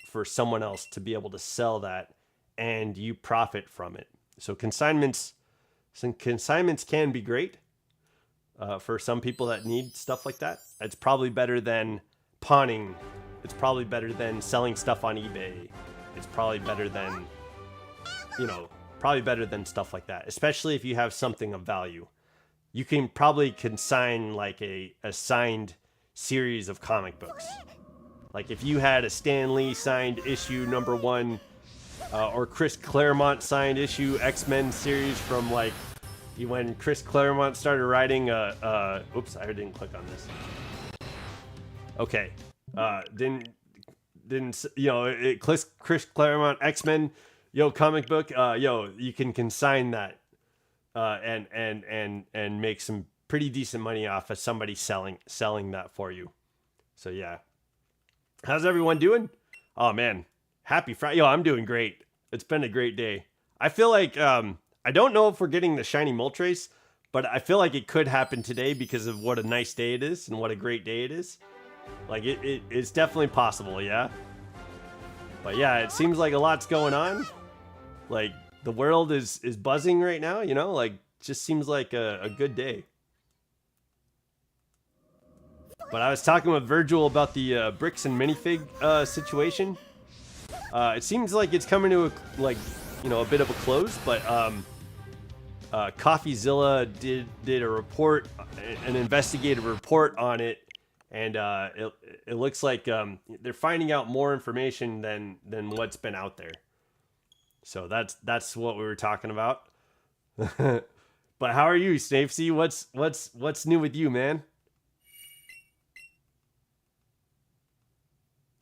for someone else to be able to sell that, and you profit from it. So consignments can be great for some people that need stuff like that. It's probably better than pawning. It's probably better than selling stuff on eBay. It's probably better than stuff like that, especially if you have something of value. You can probably consign like a signed series of comic books. Like if you had a Stan Lee signed issue #1 or Chris Claremont signed issue X-Men series from like when Chris Claremont started writing oops, I didn't click on this. Okay. Chris Claremont X-Men comic book, you can consign that and make some pretty decent money off of somebody selling that for you. So yeah. How's everyone doing? Oh man, happy Friday. I'm doing great. It's been a great day. I feel like I don't know if we're getting the Shiny Moltres, but I feel like it could happen today because of what a nice day it is and what a great day it is. Like it's definitely possible, yeah. But yeah, it seems like a lot's going on. Like the world is buzzing right now, like just seems like a good day. But I was talking with Virgil about the bricks and minifig situation. It seems like it's coming to a bit of a close, but CoffeeZilla did a report, an investigative report on it, and it looks like they're finding out more information than what's been out there. So that's what we were talking about. But how are you, Snapesy? What's new with you, man?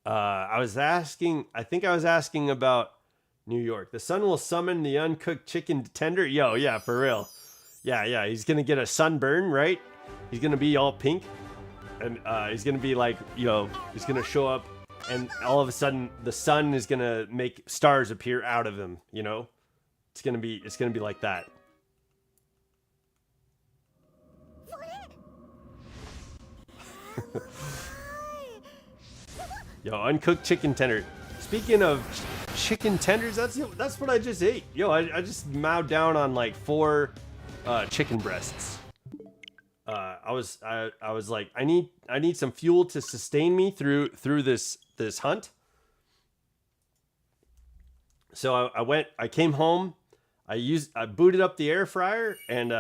I think I was asking about New York. The sun will summon the uncooked chicken tender. Yo, yeah, for real. Yeah. He's gonna get a sunburn, right? He's gonna be all pink, and he's gonna be like, he's gonna show up, and all of a sudden the sun is gonna make stars appear out of him. It's gonna be like that. Yo, uncooked chicken tender. Speaking of chicken tenders, that's what I just ate. Yo, I just mowed down on like 4 chicken breasts. I was like, I need some fuel to sustain me through this hunt. So I came home, I booted up the air fryer and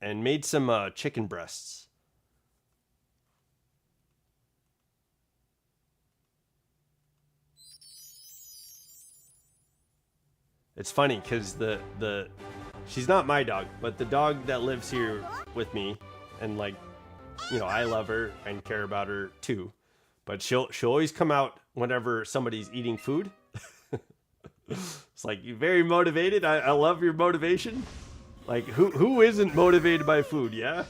made some chicken breasts. It's funny because she's not my dog, but the dog that lives here with me, and like, you know, I love her and care about her too, but she'll always come out whenever somebody's eating food. It's like, you're very motivated. I love your motivation. Like, who isn't motivated by food? Yeah.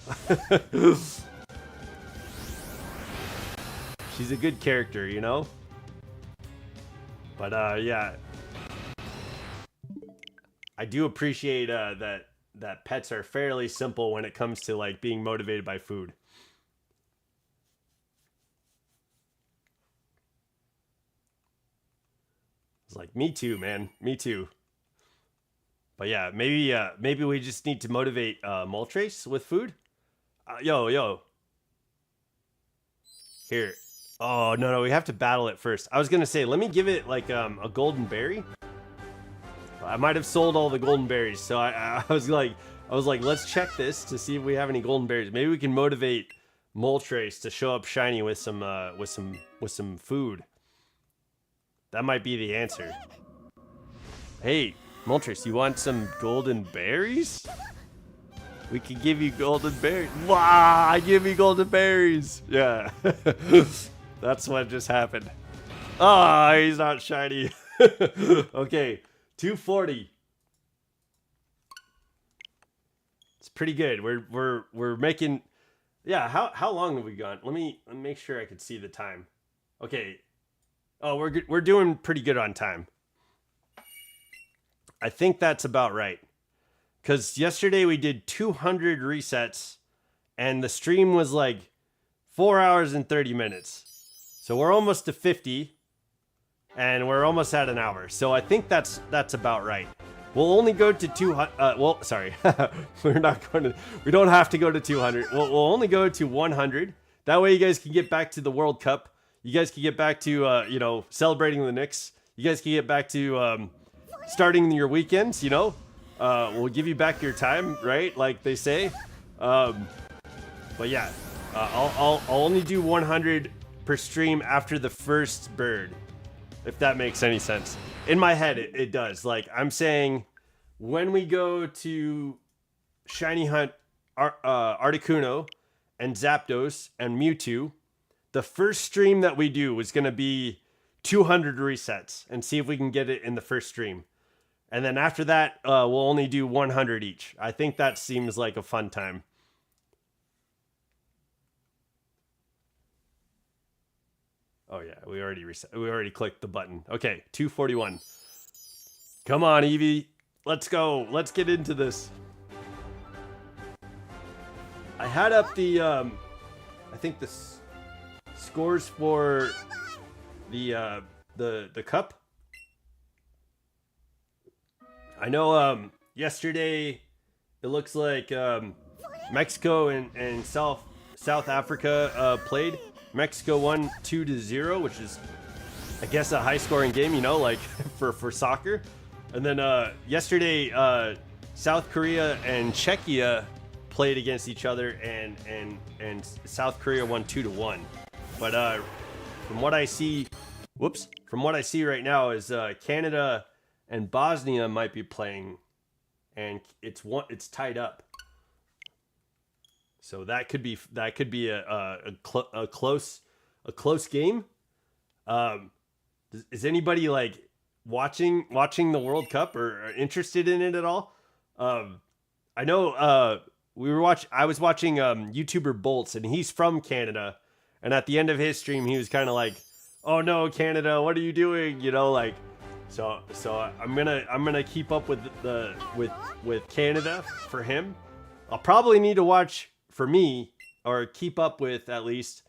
She's a good character, you know. But yeah. I do appreciate that pets are fairly simple when it comes to like being motivated by food. It's like, me too, man. Me too. But yeah, maybe we just need to motivate Moltres with food. Yo. Here. Oh, no, we have to battle it first. I was gonna say, let me give it like a golden berry. I might have sold all the golden berries, so I was like, let's check this to see if we have any golden berries. Maybe we can motivate Moltres to show up shiny with some food. That might be the answer. Hey, Moltres, you want some golden berries? We can give you golden berries. Wow, I give you golden berries. Yeah, that's what just happened. Ah, oh, he's not shiny. Okay. 240. It's pretty good. We're making. Yeah. How long have we gone? Let me make sure I can see the time. Okay. Oh, we're doing pretty good on time. I think that's about right. Because yesterday we did 200 resets, and the stream was like 4 hours and 30 minutes. So we're almost to 50. And we're almost at an hour, so I think that's about right. We'll only go to 200. Well, sorry, we don't have to go to 200. We'll only go to 100. That way, you guys can get back to the World Cup. You guys can get back to you know, celebrating the Knicks. You guys can get back to starting your weekends. You know, we'll give you back your time, right? Like they say. But yeah, I'll only do 100 per stream after the first bird. If that makes any sense. In my head, it does. Like, I'm saying, when we go to Shiny Hunt Articuno and Zapdos and Mewtwo, the first stream that we do is going to be 200 resets and see if we can get it in the first stream. And then after that, we'll only do 100 each. I think that seems like a fun time. Oh yeah, we already clicked the button. Okay, 241. Come on, Eevee. Let's go. Let's get into this. I had up the I think the scores for the cup. I know yesterday it looks like Mexico and South Africa played. Mexico won 2-0, which is, I guess, a high-scoring game, you know, like for soccer. And then yesterday, South Korea and Czechia played against each other, and South Korea won 2-1. But from what I see right now is Canada and Bosnia might be playing, and it's tied up. So that could be a close game. Is anybody like watching the World Cup or interested in it at all? I know I was watching YouTuber Bolts, and he's from Canada, and at the end of his stream he was kind of like, "Oh no, Canada, what are you doing?" You know, like, so I'm gonna keep up with with Canada for him. I'll probably need to watch, for me, or keep up with at least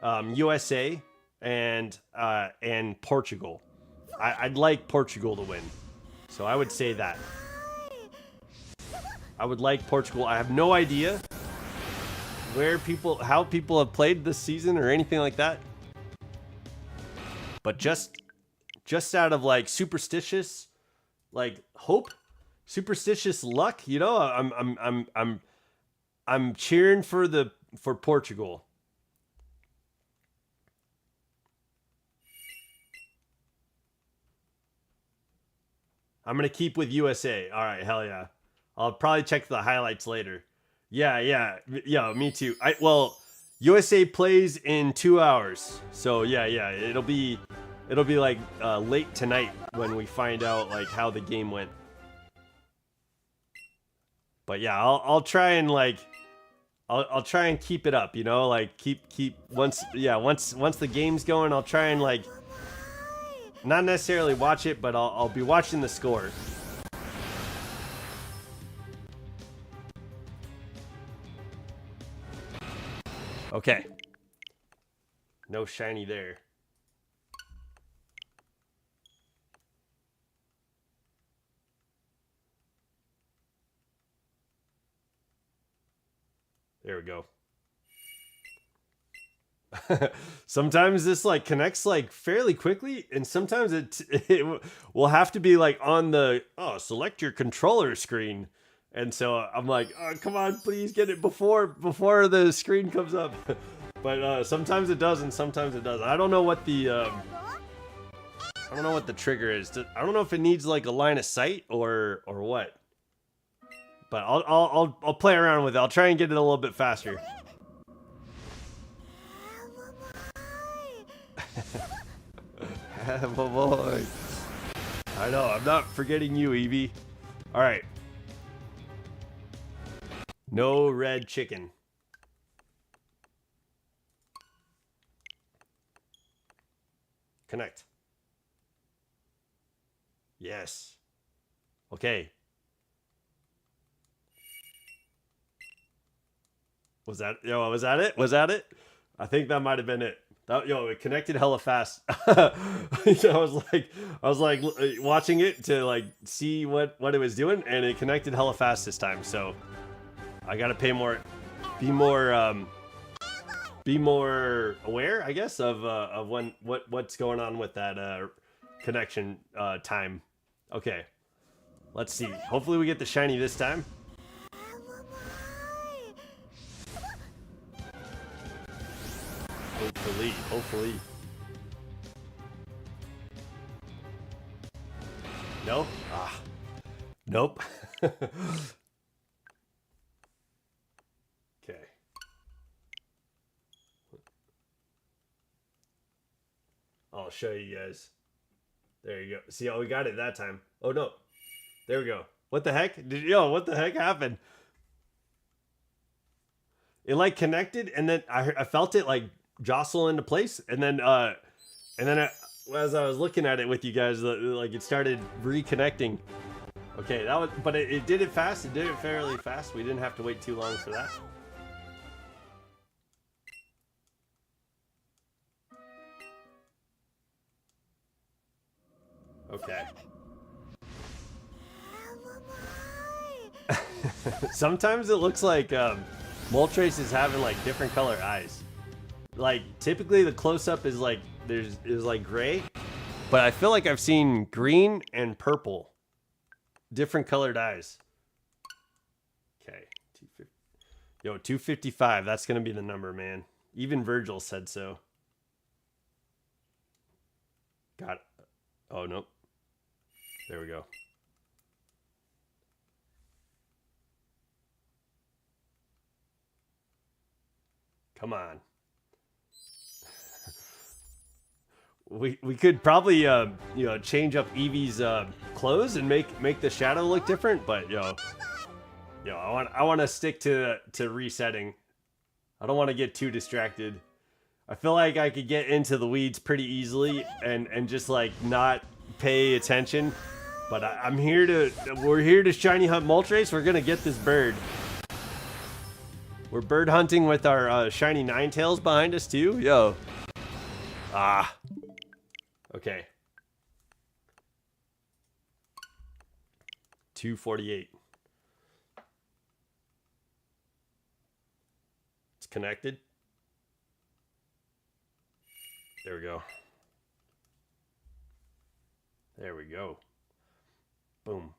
USA and Portugal. I'd like Portugal to win, so I would say that. I would like Portugal. I have no idea how people have played this season or anything like that, but just out of like superstitious, like hope, superstitious luck, you know, I'm cheering for Portugal. I'm gonna keep with USA. All right, hell yeah. I'll probably check the highlights later. Yeah, me too. Well, USA plays in 2 hours, so yeah, it'll be like late tonight when we find out like how the game went. But yeah, I'll try and like I'll try and keep it up, you know, like keep once the game's going, I'll try and like not necessarily watch it, but I'll be watching the score. Okay. No shiny there. There we go. Sometimes this like connects like fairly quickly, and sometimes it will have to be like on the select your controller screen. And so I'm like, oh, come on, please get it before the screen comes up. But sometimes it does, and sometimes it doesn't. I don't know what the trigger is. I don't know if it needs like a line of sight or what. But I'll play around with it. I'll try and get it a little bit faster. Have a boy. I know. I'm not forgetting you, Eevee. All right. No red chicken. Connect. Yes. Okay. Was that it? Was that it? I think that might have been it. It connected hella fast. I was like watching it to like see what it was doing, and it connected hella fast this time. So I gotta be more aware, I guess, of what's going on with that connection time. Okay, let's see. Hopefully we get the shiny this time. Hopefully. No? Nope. Okay. I'll show you guys. There you go. See, we got it that time. Oh no. There we go. What the heck? What the heck happened? It like connected, and then I felt it like jostle into place, and then as I was looking at it with you guys, like it started reconnecting. Okay, but it did it fast. It did it fairly fast. We didn't have to wait too long for that. Okay. Sometimes it looks like Moltres is having like different color eyes. Like typically the close-up is like is like gray, but I feel like I've seen green and purple, different colored eyes. Okay, 255. That's gonna be the number, man. Even Virgil said so. Got it. Oh nope. There we go. Come on. We could probably change up Eevee's clothes and make the shadow look different, but I want to stick to resetting. I don't want to get too distracted. I feel like I could get into the weeds pretty easily and just like not pay attention. But we're here to shiny hunt Moltres. We're gonna get this bird. We're bird hunting with our shiny Ninetales behind us too. Ah. Okay. 248. It's connected. There we go. There we go. Boom.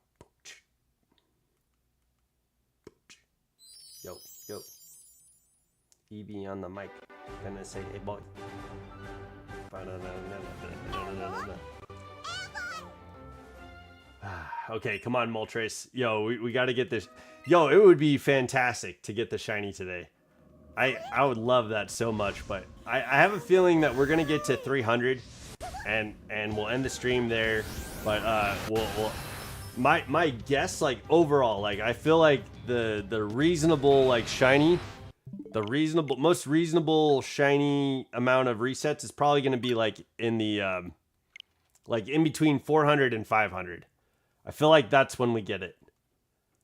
Yo, yo. Eevee on the mic. Gonna say, hey boy. Okay, come on, Moltres. Yo, we got to get this. Yo, it would be fantastic to get the shiny today. I would love that so much, but I have a feeling that we're gonna get to 300, and we'll end the stream there. But we'll my guess, like overall, like I feel like the reasonable like shiny, the most reasonable shiny amount of resets is probably gonna be like in the like in between 400 and 500. I feel like that's when we get it.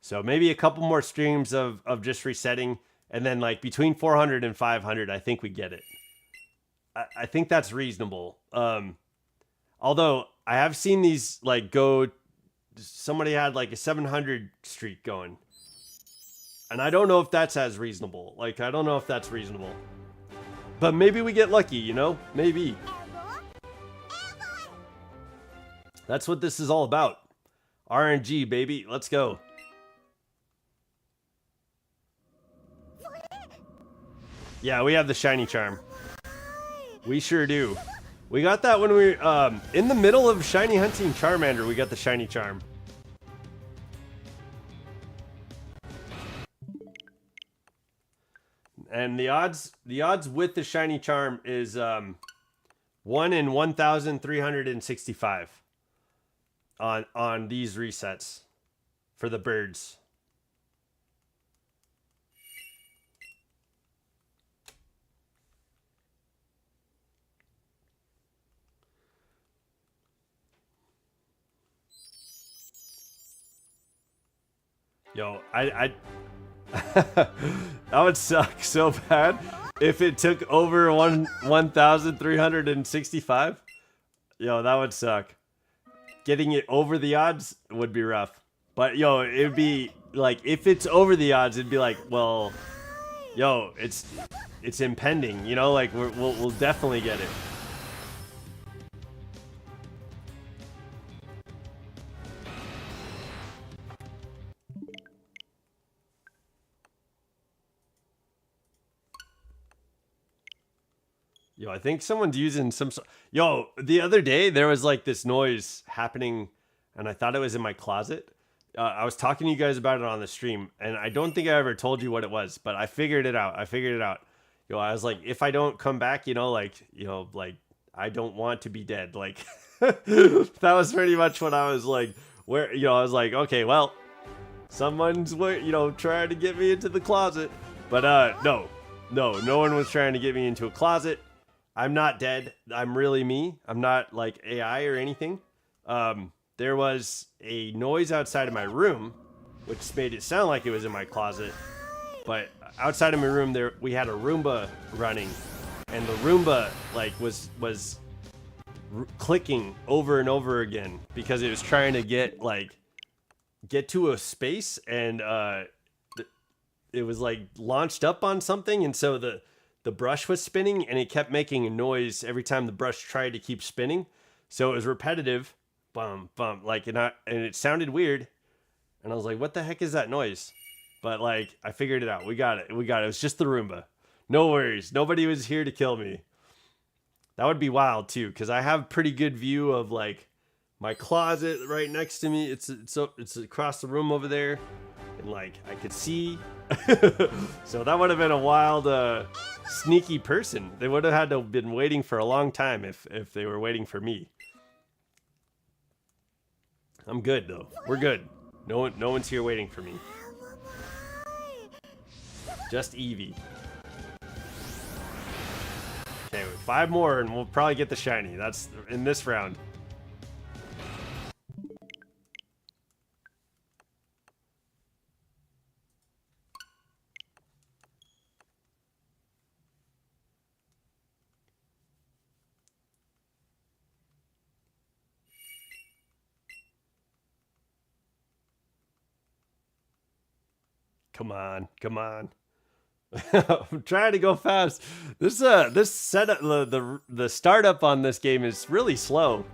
So maybe a couple more streams of just resetting. And then like between 400 and 500, I think we get it. I think that's reasonable. Although I have seen these like go, somebody had like a 700 streak going. And I don't know if that's as reasonable. Like, I don't know if that's reasonable. But maybe we get lucky, you know? Maybe. That's what this is all about. RNG, baby. Let's go. Yeah, we have the shiny charm. We sure do. We got that when we in the middle of shiny hunting Charmander, we got the shiny charm. And the odds with the shiny charm is 1 in 1,365 on these resets for the birds. Yo, I that would suck so bad if it took over 1,365. Yo, that would suck. Getting it over the odds would be rough. But yo, it'd be like if it's over the odds, it'd be like, well, yo, it's impending, you know, like we'll definitely get it. Yo, I think someone's using some. Yo, the other day there was like this noise happening, and I thought it was in my closet. I was talking to you guys about it on the stream, and I don't think I ever told you what it was, but I figured it out. Yo, I was like, if I don't come back, like I don't want to be dead. Like that was pretty much what I was like. Where I was like, okay, well, someone's trying to get me into the closet, but no one was trying to get me into a closet. I'm not dead. I'm really me. I'm not like AI or anything. There was a noise outside of my room, which made it sound like it was in my closet. But outside of my room, we had a Roomba running, and the Roomba like was clicking over and over again because it was trying to get to a space, and it was like launched up on something, and so the brush was spinning, and it kept making a noise every time the brush tried to keep spinning. So it was repetitive, bum bum, like, and it sounded weird, and I was like, what the heck is that noise? But like, I figured it out. We got it. It was just the Roomba. No worries. Nobody was here to kill me. That would be wild too, because I have pretty good view of like my closet right next to me. It's across the room over there, and like I could see. So that would have been a wild sneaky person. They would have had to have been waiting for a long time if they were waiting for me. I'm good though. We're good. No one's here waiting for me. Just Eevee. Okay, 5 more and we'll probably get the shiny. That's in this round. Come on, come on. I'm trying to go fast. This setup, the startup on this game is really slow.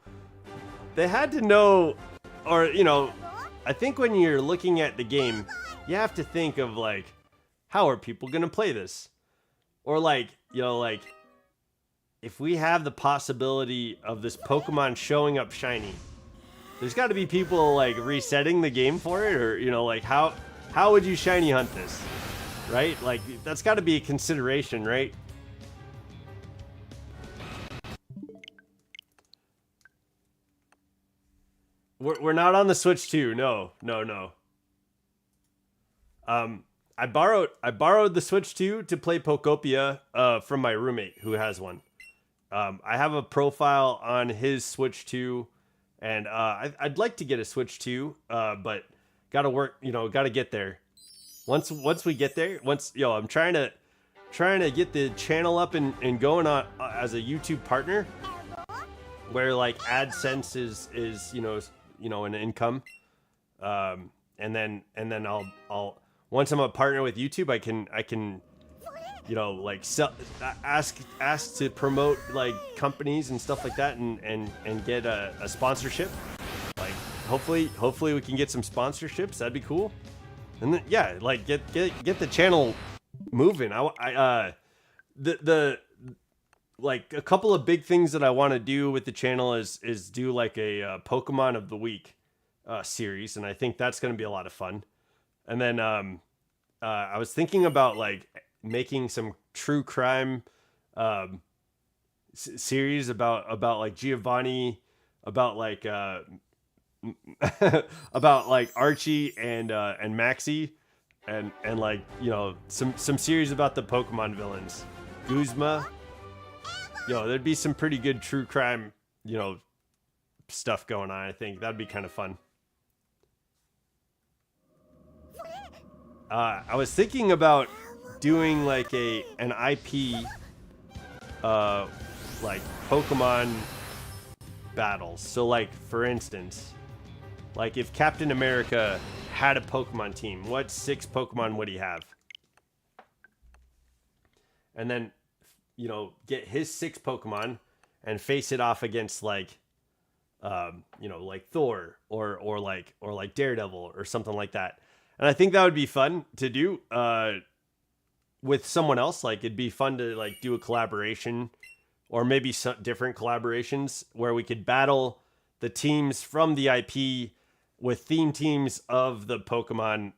They had to know, or you know, I think when you're looking at the game, you have to think of like, how are people gonna play this? Or like, you know, like if we have the possibility of this Pokemon showing up shiny, there's got to be people like resetting the game for it, or you know, like how would you shiny hunt this, right? Like that's got to be a consideration, right? We're not on the Switch 2. No. I borrowed the Switch 2 to play Pokopia from my roommate who has one. I have a profile on his Switch 2, and I'd like to get a Switch 2, but gotta work, you know, gotta get there. Once we get there, I'm trying to get the channel up and going on as a YouTube partner, where like AdSense is you know an income, and then I'll once I'm a partner with YouTube, I can you know, like ask to promote like companies and stuff like that, and get a sponsorship. Like hopefully we can get some sponsorships. That'd be cool. And then, yeah, like get the channel moving. The like a couple of big things that I want to do with the channel is do like a Pokemon of the Week series, and I think that's going to be a lot of fun. And then I was thinking about like making some true crime series about like Giovanni, about like about like Archie and Maxie, and like, you know, some series about the Pokemon villains, Guzma. You know, there'd be some pretty good true crime, you know, stuff going on. I think that'd be kind of fun. I was thinking about doing like an IP, like Pokemon battles. So like, for instance, like if Captain America had a Pokemon team, what 6 Pokemon would he have? And then, you know, get his 6 Pokemon and face it off against like, you know, like Thor or like Daredevil or something like that. And I think that would be fun to do with someone else. Like it'd be fun to like do a collaboration, or maybe some different collaborations where we could battle the teams from the IP with theme teams of the Pokemon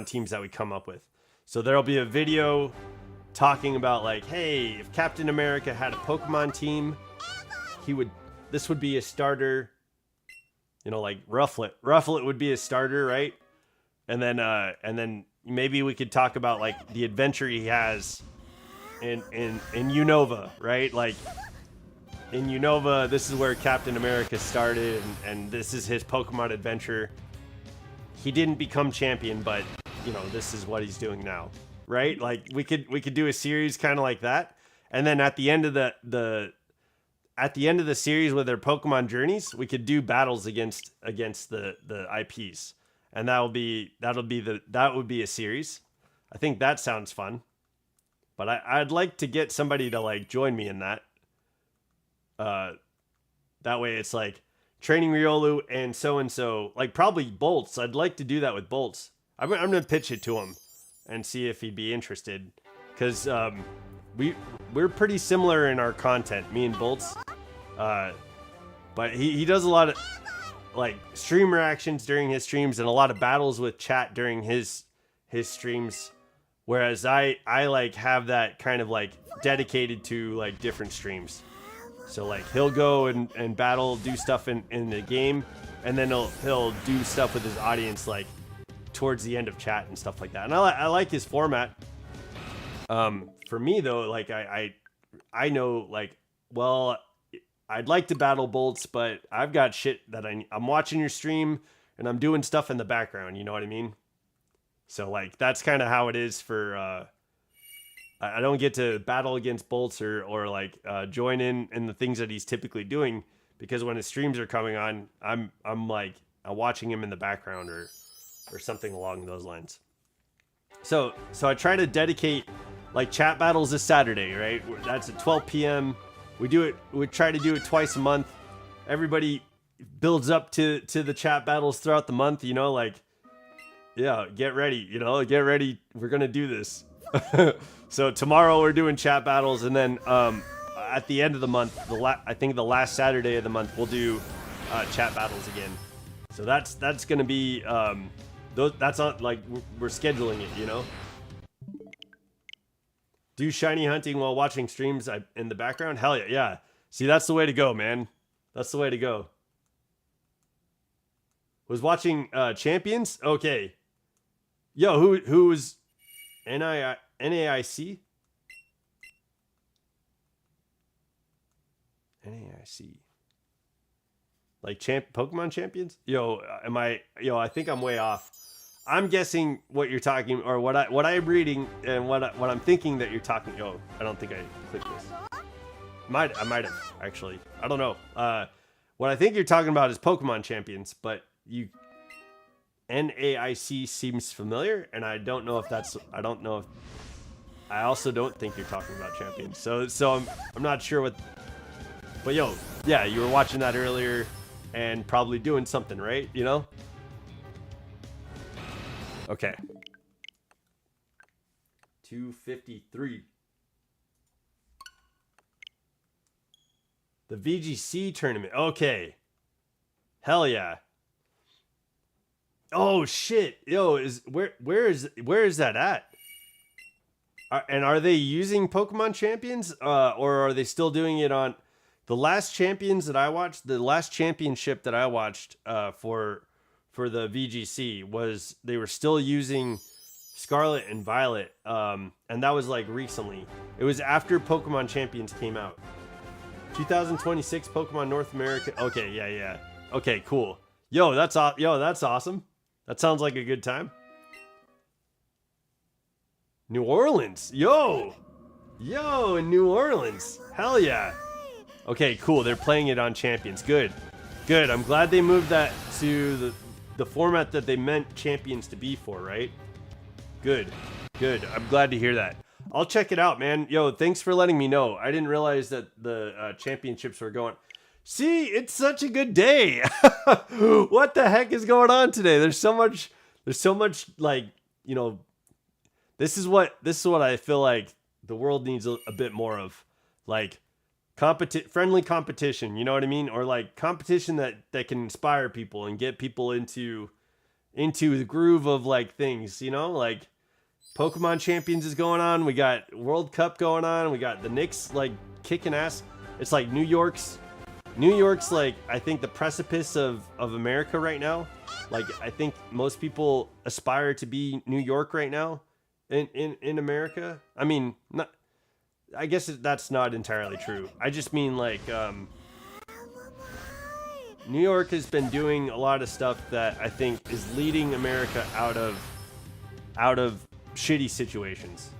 teams that we come up with. So there'll be a video talking about like, hey, if Captain America had a Pokemon team, this would be a starter. You know, like Rufflet would be a starter, right? And then maybe we could talk about like the adventure he has in Unova, right? Like in Unova, this is where Captain America started, and this is his Pokemon adventure. He didn't become champion, but you know, this is what he's doing now, right? Like we could do a series kind of like that, and then at the end of the series with their Pokemon journeys, we could do battles against the IPs, and that would be a series. I think that sounds fun, but I'd like to get somebody to like join me in that. That way it's like training Riolu and so, like probably Bolts. I'd like to do that with Bolts. I'm gonna pitch it to him and see if he'd be interested, because we're pretty similar in our content, me and Bolts. But he does a lot of like stream reactions during his streams and a lot of battles with chat during his streams, whereas I like have that kind of like dedicated to like different streams. So like he'll go and battle, do stuff in the game, and then he'll do stuff with his audience like towards the end of chat and stuff like that. And I like his format. For me though, like I know like, well, I'd like to battle Bolts, but I've got shit that I'm watching your stream and I'm doing stuff in the background. You know what I mean? So like, that's kind of how it is for, I don't get to battle against Bolts or like, join in the things that he's typically doing, because when his streams are coming on, I'm like watching him in the background or something along those lines. So I try to dedicate like chat battles this Saturday, right? That's at 12 p.m. We try to do it twice a month. Everybody builds up to the chat battles throughout the month, you know, like, yeah, get ready, you know, get ready. We're going to do this. So tomorrow we're doing chat battles, and then at the end of the month, I think the last Saturday of the month, we'll do chat battles again. So that's going to be that's not like we're scheduling it, you know. Do shiny hunting while watching streams in the background? Hell yeah, yeah. See, that's the way to go, man. That's the way to go. Was watching Champions? Okay. Yo, who was NAIC? NAIC. Like Pokemon Champions? I think I'm way off. I'm guessing what you're talking, or what I'm reading, and what I'm thinking that you're talking. Yo, I don't think I clicked this. I might have actually. I don't know. What I think you're talking about is Pokemon Champions, but NAIC seems familiar, and I don't know if that's. I don't know if. I also don't think you're talking about Champions. So I'm not sure what. But yo, yeah, you were watching that earlier, and probably doing something, right? You know. Okay. 253. The VGC tournament. Okay. Hell yeah. Oh shit. Yo, where is that at? And are they using Pokemon Champions? Or are they still doing it on the last Champions that I watched? The last championship that I watched for the VGC was they were still using Scarlet and Violet, and that was like recently. It was after Pokemon Champions came out. 2026 Pokemon North America. Okay, yeah. Okay, cool. Yo, that's awesome. That sounds like a good time. New Orleans. Yo, in New Orleans. Hell yeah. Okay, cool. They're playing it on Champions. Good. I'm glad they moved that to the format that they meant Champions to be for, right? Good. I'm glad to hear that. I'll check it out, man. Yo, thanks for letting me know. I didn't realize that the championships were going. See, it's such a good day. What the heck is going on today? There's so much like, you know, this is what I feel like the world needs a bit more of, like friendly competition, you know what I mean? Or like competition that can inspire people and get people into the groove of like things, you know, like Pokemon Champions is going on. We got World Cup going on. We got the Knicks like kicking ass. It's like New York's like, I think the precipice of America right now. Like, I think most people aspire to be New York right now in America. I mean, I guess that's not entirely true. I just mean like, New York has been doing a lot of stuff that I think is leading America out of shitty situations.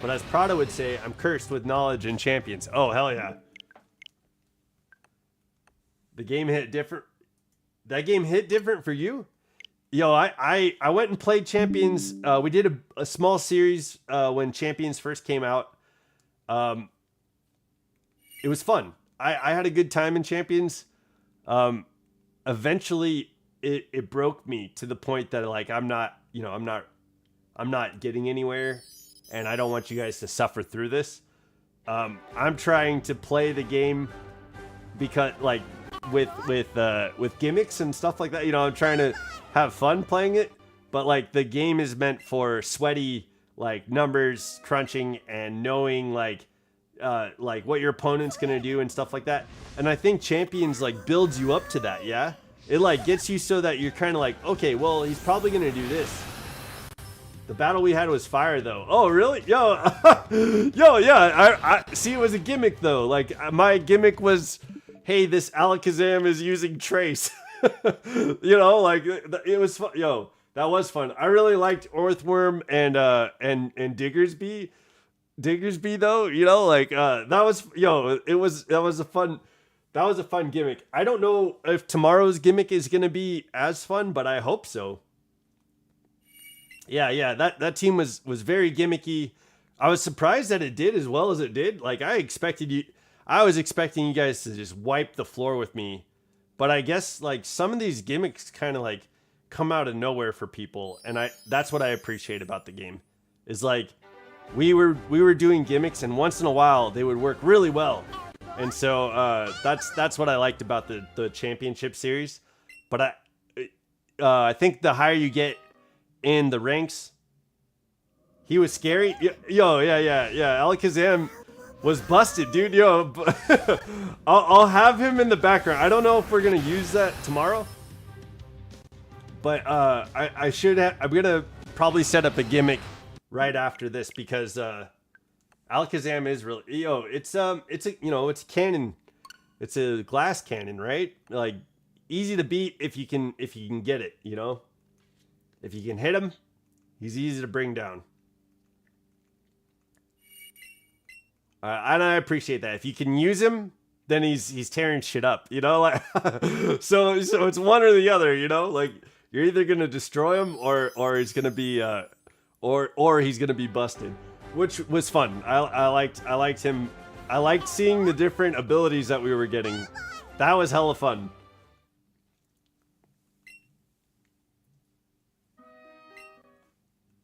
But as Prada would say, I'm cursed with knowledge and champions. Oh, hell yeah. The game hit different. That game hit different for you? Yo, I went and played Champions. We did a small series when Champions first came out. It was fun. I had a good time in Champions. Eventually it broke me to the point that like I'm not getting anywhere, and I don't want you guys to suffer through this. I'm trying to play the game because like with gimmicks and stuff like that. You know, I'm trying to have fun playing it, but like the game is meant for sweaty like numbers crunching and knowing like what your opponent's gonna do and stuff like that. And I think Champions like builds you up to that. Yeah, it like gets you so that you're kind of like, okay, well, he's probably gonna do this. The battle we had was fire though. Oh really? Yo, yeah. I see. It was a gimmick though. Like my gimmick was, hey, this Alakazam is using Trace. You know, like it was fun. Yo, that was fun. I really liked Orthworm and Diggersby. Diggersby though, you know, like that was a fun gimmick. I don't know if tomorrow's gimmick is gonna be as fun, but I hope so. Yeah. That team was very gimmicky. I was surprised that it did as well as it did. Like I was expecting you guys to just wipe the floor with me. But I guess like some of these gimmicks kind of like come out of nowhere for people, and that's what I appreciate about the game. Is like we were doing gimmicks, and once in a while they would work really well. And so that's what I liked about the championship series. But I think the higher you get in the ranks, he was scary. Yo, yeah. Alakazam was busted, dude. Yo, I'll have him in the background. I don't know if we're gonna use that tomorrow, but I should have. I'm gonna probably set up a gimmick right after this because Alakazam is really it's a it's a cannon. It's a glass cannon, right? Like easy to beat if you can get it, you know? If you can hit him, he's easy to bring down. And I appreciate that. If you can use him, then he's tearing shit up, you know? Like so it's one or the other, you know? Like you're either going to destroy him or he's going to be or he's going to be busted. Which was fun. I liked him. I liked seeing the different abilities that we were getting. That was hella fun.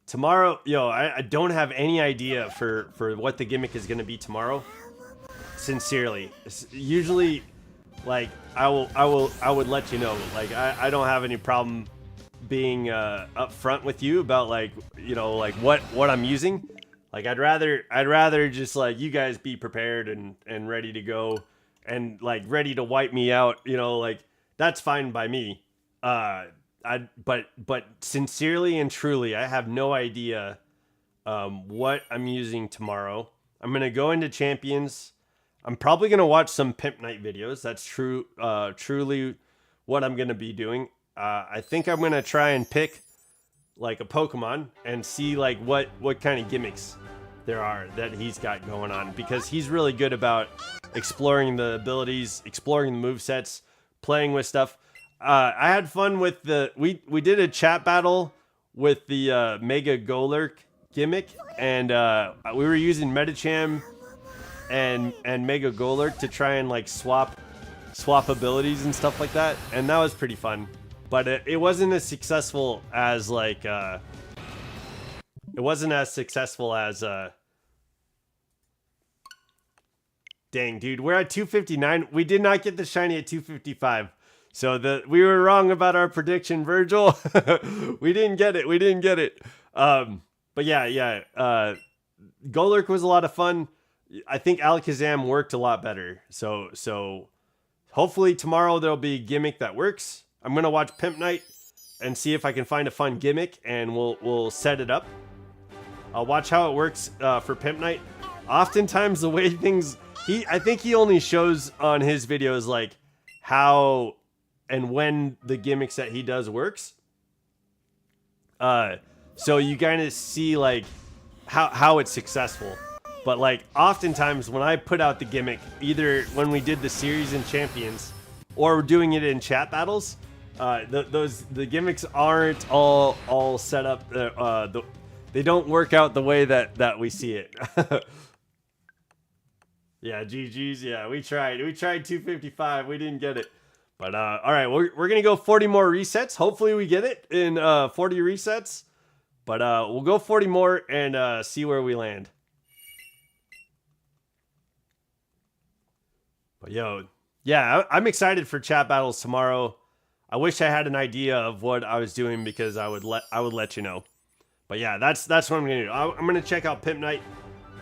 Tomorrow, I don't have any idea for what the gimmick is going to be tomorrow. Sincerely, usually, like I would let you know. Like I don't have any problem being upfront with you about like like what I'm using. Like I'd rather just like you guys be prepared and ready to go and like ready to wipe me out, like that's fine by me. But sincerely and truly, I have no idea what I'm using tomorrow. I'm going to go into Champions. I'm probably going to watch some Pimp Night videos. That's truly what I'm going to be doing. I think I'm going to try and pick like a Pokemon and see like what kind of gimmicks there are that he's got going on, because he's really good about exploring the abilities, exploring the movesets, playing with stuff. I had fun with we did a chat battle with the Mega Golurk gimmick, and we were using Medicham and Mega Golurk to try and like swap abilities and stuff like that, and that was pretty fun. But it wasn't as successful as like dang, dude, we're at 259. We did not get the shiny at 255. So we were wrong about our prediction, Virgil. We didn't get it. But yeah. Golurk was a lot of fun. I think Alakazam worked a lot better. So hopefully tomorrow there'll be a gimmick that works. I'm gonna watch Pimp Night and see if I can find a fun gimmick, and we'll set it up. I'll watch how it works for Pimp Night. Oftentimes the way things I think he only shows on his videos like how and when the gimmicks that he does works. So you kind of see like how it's successful. But like oftentimes when I put out the gimmick, either when we did the series in Champions or doing it in chat battles, the gimmicks aren't all set up. They don't work out the way that we see it. Yeah, GG's. Yeah, we tried 255. We didn't get it. But all right, we're gonna go 40 more resets. Hopefully we get it in 40 resets. But we'll go 40 more and see where we land. But yeah, I'm excited for chat battles tomorrow. I wish I had an idea of what I was doing, because I would let you know. But yeah, that's what I'm gonna do. I'm gonna check out Pimp Night.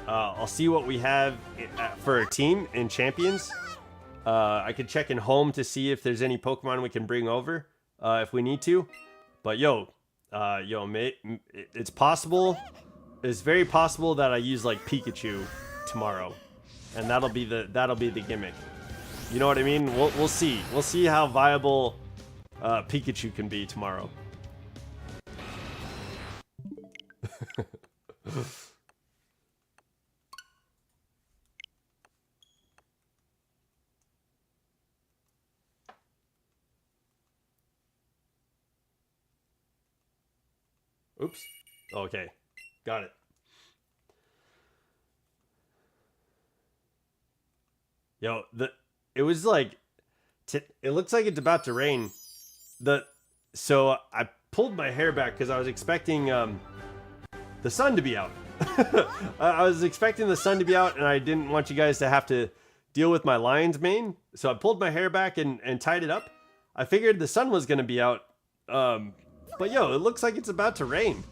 I'll see what we have for a team in Champions. I could check in home to see if there's any Pokemon we can bring over if we need to. But it's possible. It's very possible that I use like Pikachu tomorrow, and that'll be the gimmick. You know what I mean? We'll see. We'll see how viable Pikachu can be tomorrow. Oops. Okay, got it. Yo, it was like, it looks like it's about to rain. So I pulled my hair back because I was expecting the sun to be out. I was expecting the sun to be out, and I didn't want you guys to have to deal with my lion's mane. So I pulled my hair back and tied it up. I figured the sun was going to be out. But yo, it looks like it's about to rain.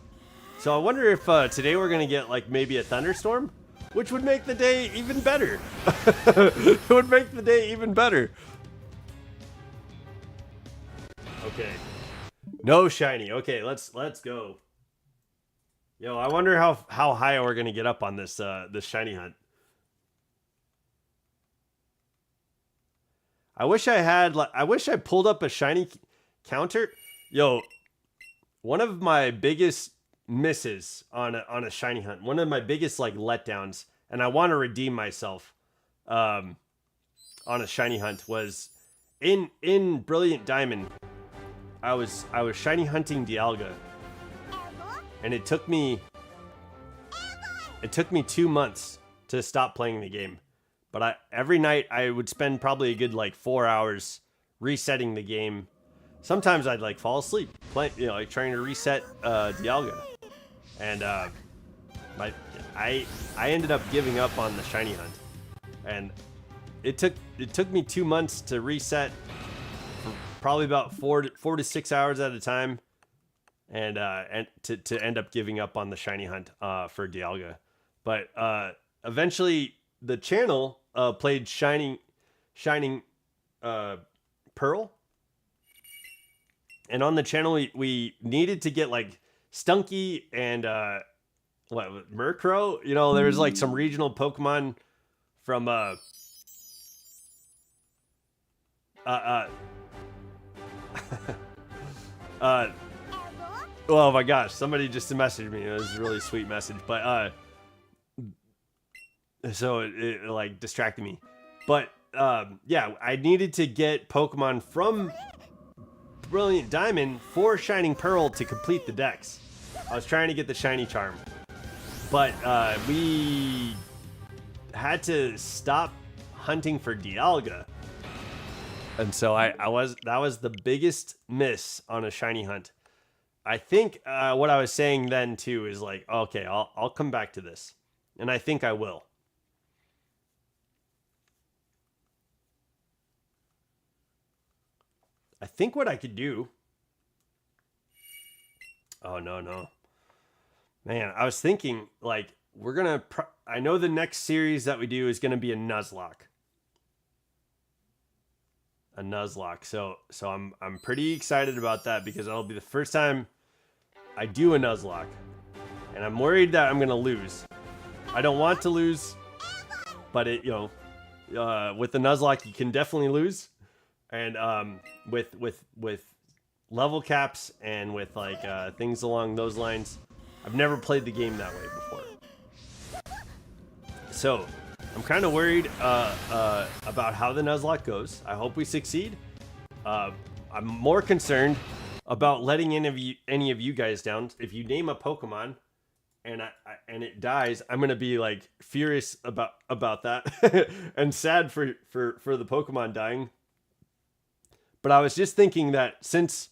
So I wonder if today we're going to get like maybe a thunderstorm, which would make the day even better. It would make the day even better. Okay. No shiny. Okay, let's go. Yo, I wonder how high we're gonna get up on this this shiny hunt. I wish I pulled up a shiny counter. Yo, one of my biggest misses on a shiny hunt, one of my biggest like letdowns, and I want to redeem myself on a shiny hunt was in Brilliant Diamond. I was shiny hunting Dialga, and it took me 2 months to stop playing the game. But every night I would spend probably a good like 4 hours resetting the game. Sometimes I'd like fall asleep playing, like trying to reset Dialga, and I ended up giving up on the shiny hunt, and it took me 2 months to reset. Probably about 4 to 6 hours at a time, and to end up giving up on the shiny hunt for Dialga. But eventually the channel played Shining Pearl, and on the channel we needed to get like Stunky and Murkrow. There was like some regional Pokemon from oh my gosh, somebody just messaged me. It was a really sweet message, but so it like distracted me. But yeah, I needed to get Pokemon from Brilliant Diamond for Shining Pearl to complete the dex. I was trying to get the shiny charm, but we had to stop hunting for Dialga. And so that was the biggest miss on a shiny hunt. I think what I was saying then too is like, okay, I'll come back to this, and I think I will. I think what I could do. Oh no, man! I was thinking like we're gonna. I know the next series that we do is gonna be a Nuzlocke. A Nuzlocke. So I'm pretty excited about that because that'll be the first time I do a Nuzlocke, and I'm worried that I'm gonna lose. I don't want to lose, but with the Nuzlocke you can definitely lose, and with level caps and with like things along those lines, I've never played the game that way before. So I'm kind of worried about how the Nuzlocke goes. I hope we succeed. I'm more concerned about letting any of you guys down. If you name a Pokemon and it dies, I'm gonna be like furious about that and sad for the Pokemon dying. But I was just thinking that since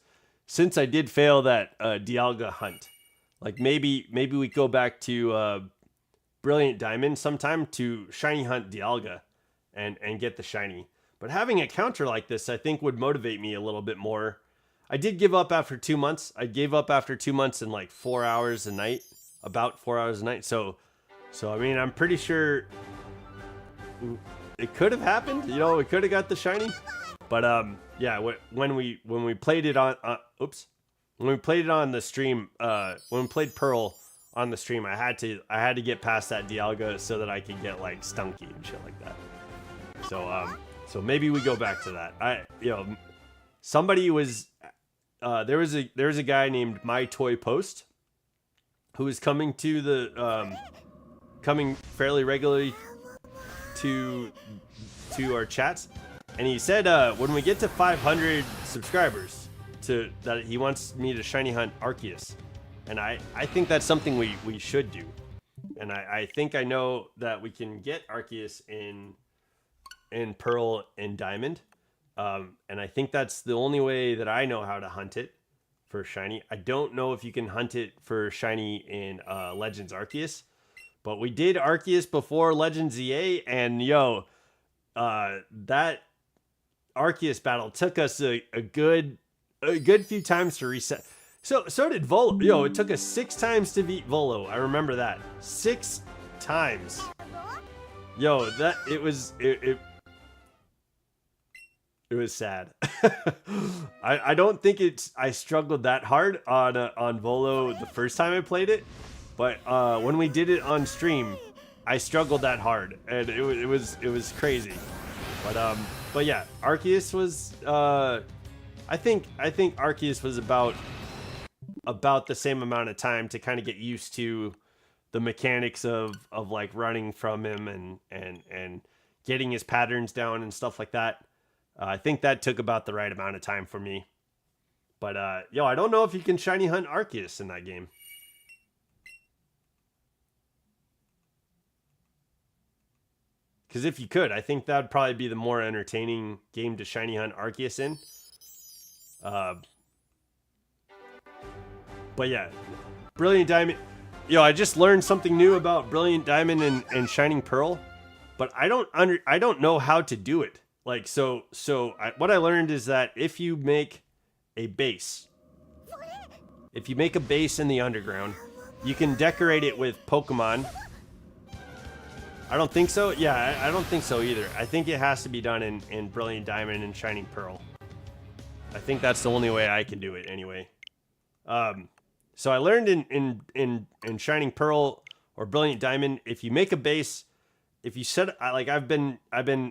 I did fail that Dialga hunt, like maybe we go back to Brilliant Diamond sometime to shiny hunt Dialga and get the shiny. But having a counter like this, I think, would motivate me a little bit more. I did give up after 2 months. I gave up after 2 months in like 4 hours a night, about 4 hours a night. So I mean, I'm pretty sure it could have happened. We could have got the shiny. But yeah, when we played it on when we played it on the stream, when we played Pearl on the stream, I had to get past that Dialga so that I could get like Stunky and shit like that. So maybe we go back to that. Somebody was there was a guy named My Toy Post who was coming to the coming fairly regularly to our chats, and he said when we get to 500 subscribers that he wants me to shiny hunt Arceus. And I think that's something we should do. And I think I know that we can get Arceus in Pearl and Diamond. And I think that's the only way that I know how to hunt it for Shiny. I don't know if you can hunt it for Shiny in Legends Arceus. But we did Arceus before Legends EA. And yo, that Arceus battle took us a good few times to reset. So did Volo. Yo, it took us 6 times to beat Volo. I remember that. 6 times. Yo, that it was sad. I don't think I struggled that hard on Volo the first time I played it, but when we did it on stream, I struggled that hard, and it was crazy. But yeah, Arceus was I think Arceus was about the same amount of time to kind of get used to the mechanics of like running from him and getting his patterns down and stuff like that. I think that took about the right amount of time for me. But yo, I don't know if you can shiny hunt Arceus in that game. Because if you could, I think that'd probably be the more entertaining game to shiny hunt Arceus in. But yeah, Brilliant Diamond. Yo, I just learned something new about Brilliant Diamond and Shining Pearl, but I don't know how to do it. Like, what I learned is that if you make a base in the underground, you can decorate it with Pokemon. I don't think so. Yeah, I don't think so either. I think it has to be done in Brilliant Diamond and Shining Pearl. I think that's the only way I can do it anyway. So I learned in Shining Pearl or Brilliant Diamond, if you make a base, if you set like I've been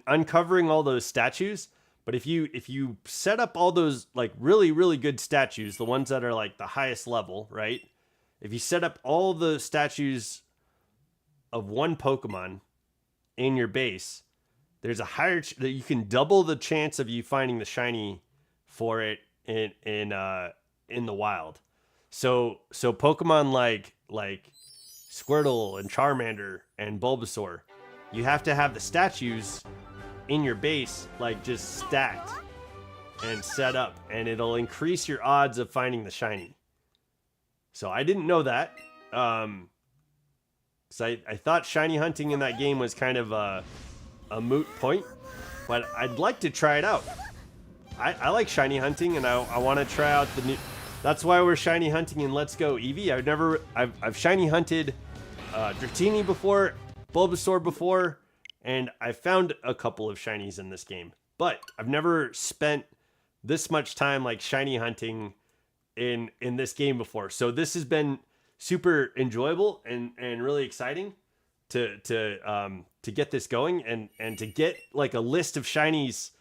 uncovering all those statues, but if you set up all those like really good statues, the ones that are like the highest level, right? If you set up all the statues of one Pokemon in your base, there's a higher that you can double the chance of you finding the shiny for it in the wild. So Pokemon like Squirtle and Charmander and Bulbasaur, you have to have the statues in your base like just stacked and set up, and it'll increase your odds of finding the shiny. So I didn't know that. So I thought shiny hunting in that game was kind of a moot point, but I'd like to try it out. I like shiny hunting, and I want to try out the new. That's why we're shiny hunting in Let's Go Eevee. I've shiny hunted Dratini before, Bulbasaur before, and I found a couple of shinies in this game, but I've never spent this much time like shiny hunting in this game before. So this has been super enjoyable and really exciting to get this going and to get like a list of shinies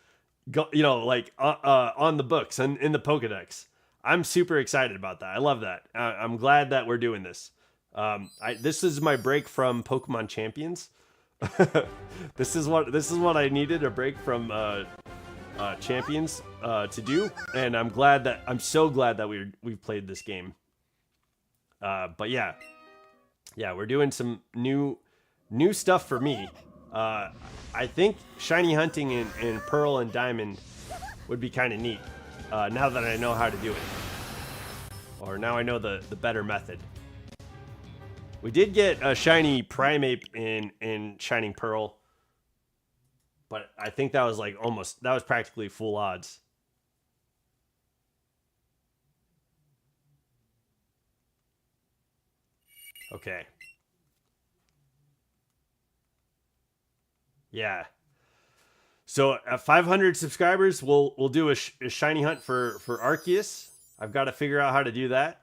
on the books and in the Pokedex. I'm super excited about that. I love that. I'm glad that we're doing this. This is my break from Pokemon Champions. This is what I needed, a break from Champions to do, and I'm so glad that we've played this game. But yeah, we're doing some new stuff for me. I think shiny hunting in Pearl and Diamond would be kind of neat. Now that I know how to do it, or now I know the better method. We did get a shiny Primeape in Shining Pearl, but I think that was that was practically full odds. Okay. Yeah. So at 500 subscribers, we'll do a shiny hunt for Arceus. I've got to figure out how to do that.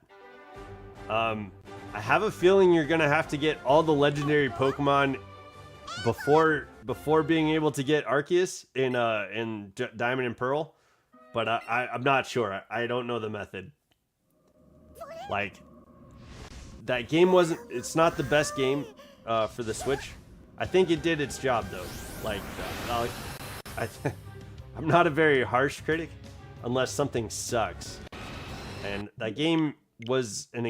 I have a feeling you're gonna have to get all the legendary Pokemon before being able to get Arceus in Diamond and Pearl, but I'm not sure. I don't know the method. Like, that game it's not the best game for the Switch. I think it did its job though. Like, I'm not a very harsh critic unless something sucks, and that game was an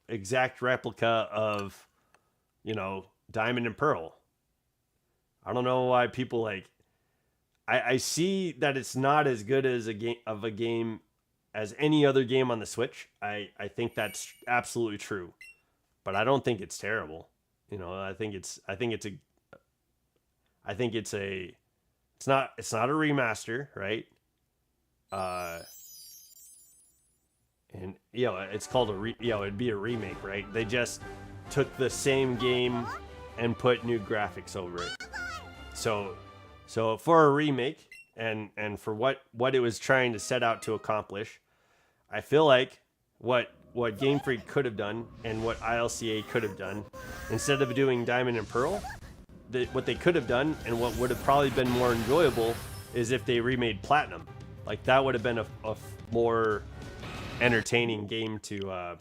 exact replica of, Diamond and Pearl. I don't know why people like. I see that it's not as good as a game as any other game on the Switch. I think that's absolutely true, but I don't think it's terrible. I think it's not a remaster, right? And it's called it'd be a remake, right? They just took the same game and put new graphics over it. So for a remake and for what it was trying to set out to accomplish, I feel like what Game Freak could have done and what ILCA could have done, instead of doing Diamond and Pearl, what they could have done and what would have probably been more enjoyable is if they remade Platinum. Like that would have been a more entertaining game to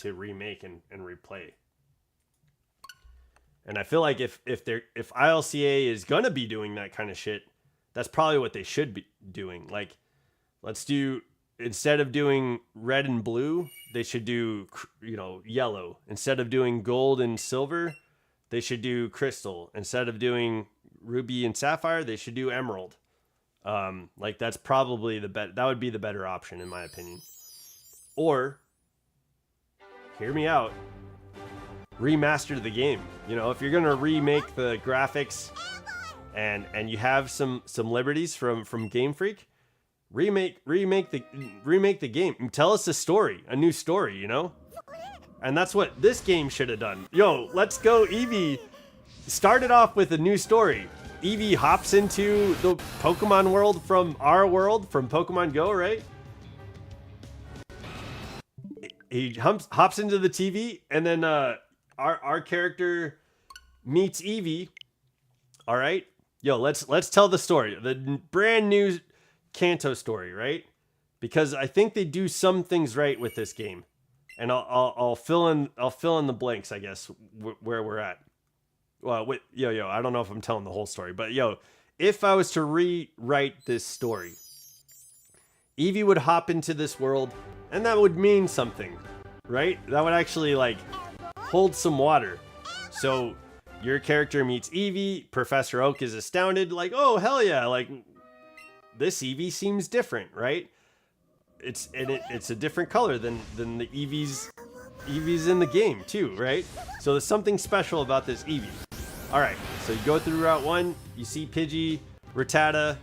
remake and replay. And I feel like if ILCA is gonna be doing that kind of shit, that's probably what they should be doing. Like, instead of doing red and blue, they should do yellow. Instead of doing gold and silver, they should do crystal. Instead of doing ruby and sapphire, they should do emerald. Like that's probably that would be the better option in my opinion. Or, hear me out, remaster the game. If you're gonna remake the graphics and you have some liberties from Game Freak, remake the game. Tell us a story, a new story, And that's what this game should have done. Let's go. Eevee started off with a new story. Eevee hops into the Pokemon world from our world, from Pokemon Go, right? He hops into the TV, and then our character meets Eevee. All right, let's tell the story, the brand new Kanto story, right? Because I think they do some things right with this game, and I'll fill in the blanks, I guess, where we're at. Well, I don't know if I'm telling the whole story, but if I was to rewrite this story, Eevee would hop into this world, and that would mean something, right? That would actually hold some water. So your character meets Eevee. Professor Oak is astounded, like, oh hell yeah, like this Eevee seems different, right? It's a different color than the Eevees in the game too, right? So there's something special about this Eevee. All right, so you go through Route 1, you see Pidgey, Rattata.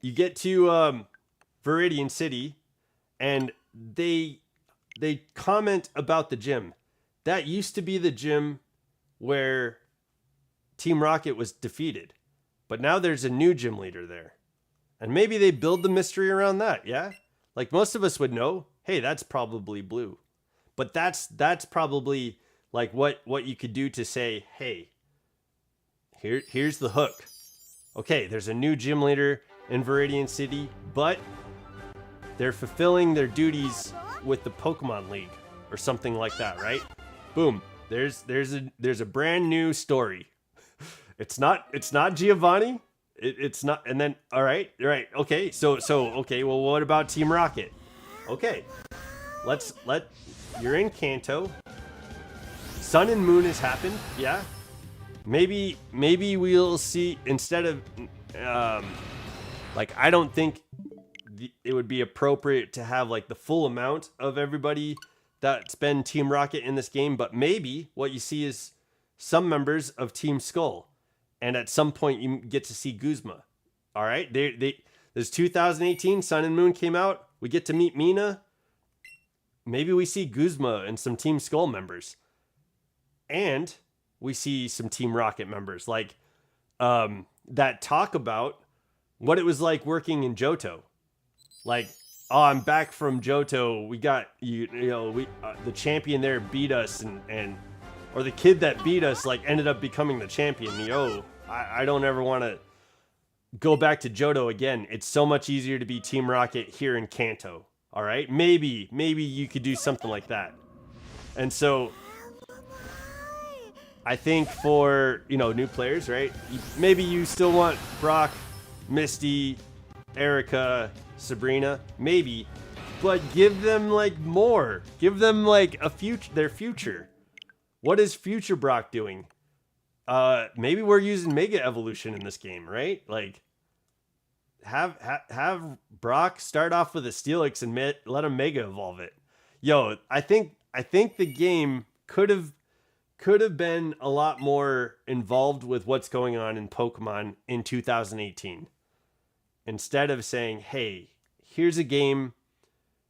You get to Viridian City, and they comment about the gym. That used to be the gym where Team Rocket was defeated, but now there's a new gym leader there. And maybe they build the mystery around that, yeah? Like most of us would know, hey, that's probably blue. But that's probably like what you could do to say, hey, here's the hook. Okay, there's a new gym leader in Viridian City, but they're fulfilling their duties with the Pokemon League or something like that, right? Boom. There's a brand new story. It's not Giovanni. It's not. And then all right. Okay. So okay. Well, what about Team Rocket? Okay. You're in Kanto. Sun and Moon has happened. Yeah. Maybe we'll see, instead of I don't think it would be appropriate to have the full amount of everybody that's been Team Rocket in this game, but maybe what you see is some members of Team Skull, and at some point you get to see Guzma. All right, there's 2018, Sun and Moon came out. We get to meet Mina. Maybe we see Guzma and some Team Skull members, and we see some Team Rocket members, that talk about what it was like working in Johto. Oh, I'm back from Johto. We got the champion there beat us, or the kid that beat us ended up becoming the champion. I don't ever want to go back to Johto again. It's so much easier to be Team Rocket here in Kanto. All right, maybe you could do something like that. And so I think for new players, right? Maybe you still want Brock, Misty, Erica, Sabrina, maybe, give them like more. Give them like a future, their future. What is future Brock doing? Maybe we're using Mega Evolution in this game, right? Like, have Brock start off with a Steelix and let him Mega Evolve it. Yo, I think the game could have been a lot more involved with what's going on in Pokemon in 2018. Instead of saying, hey, here's a game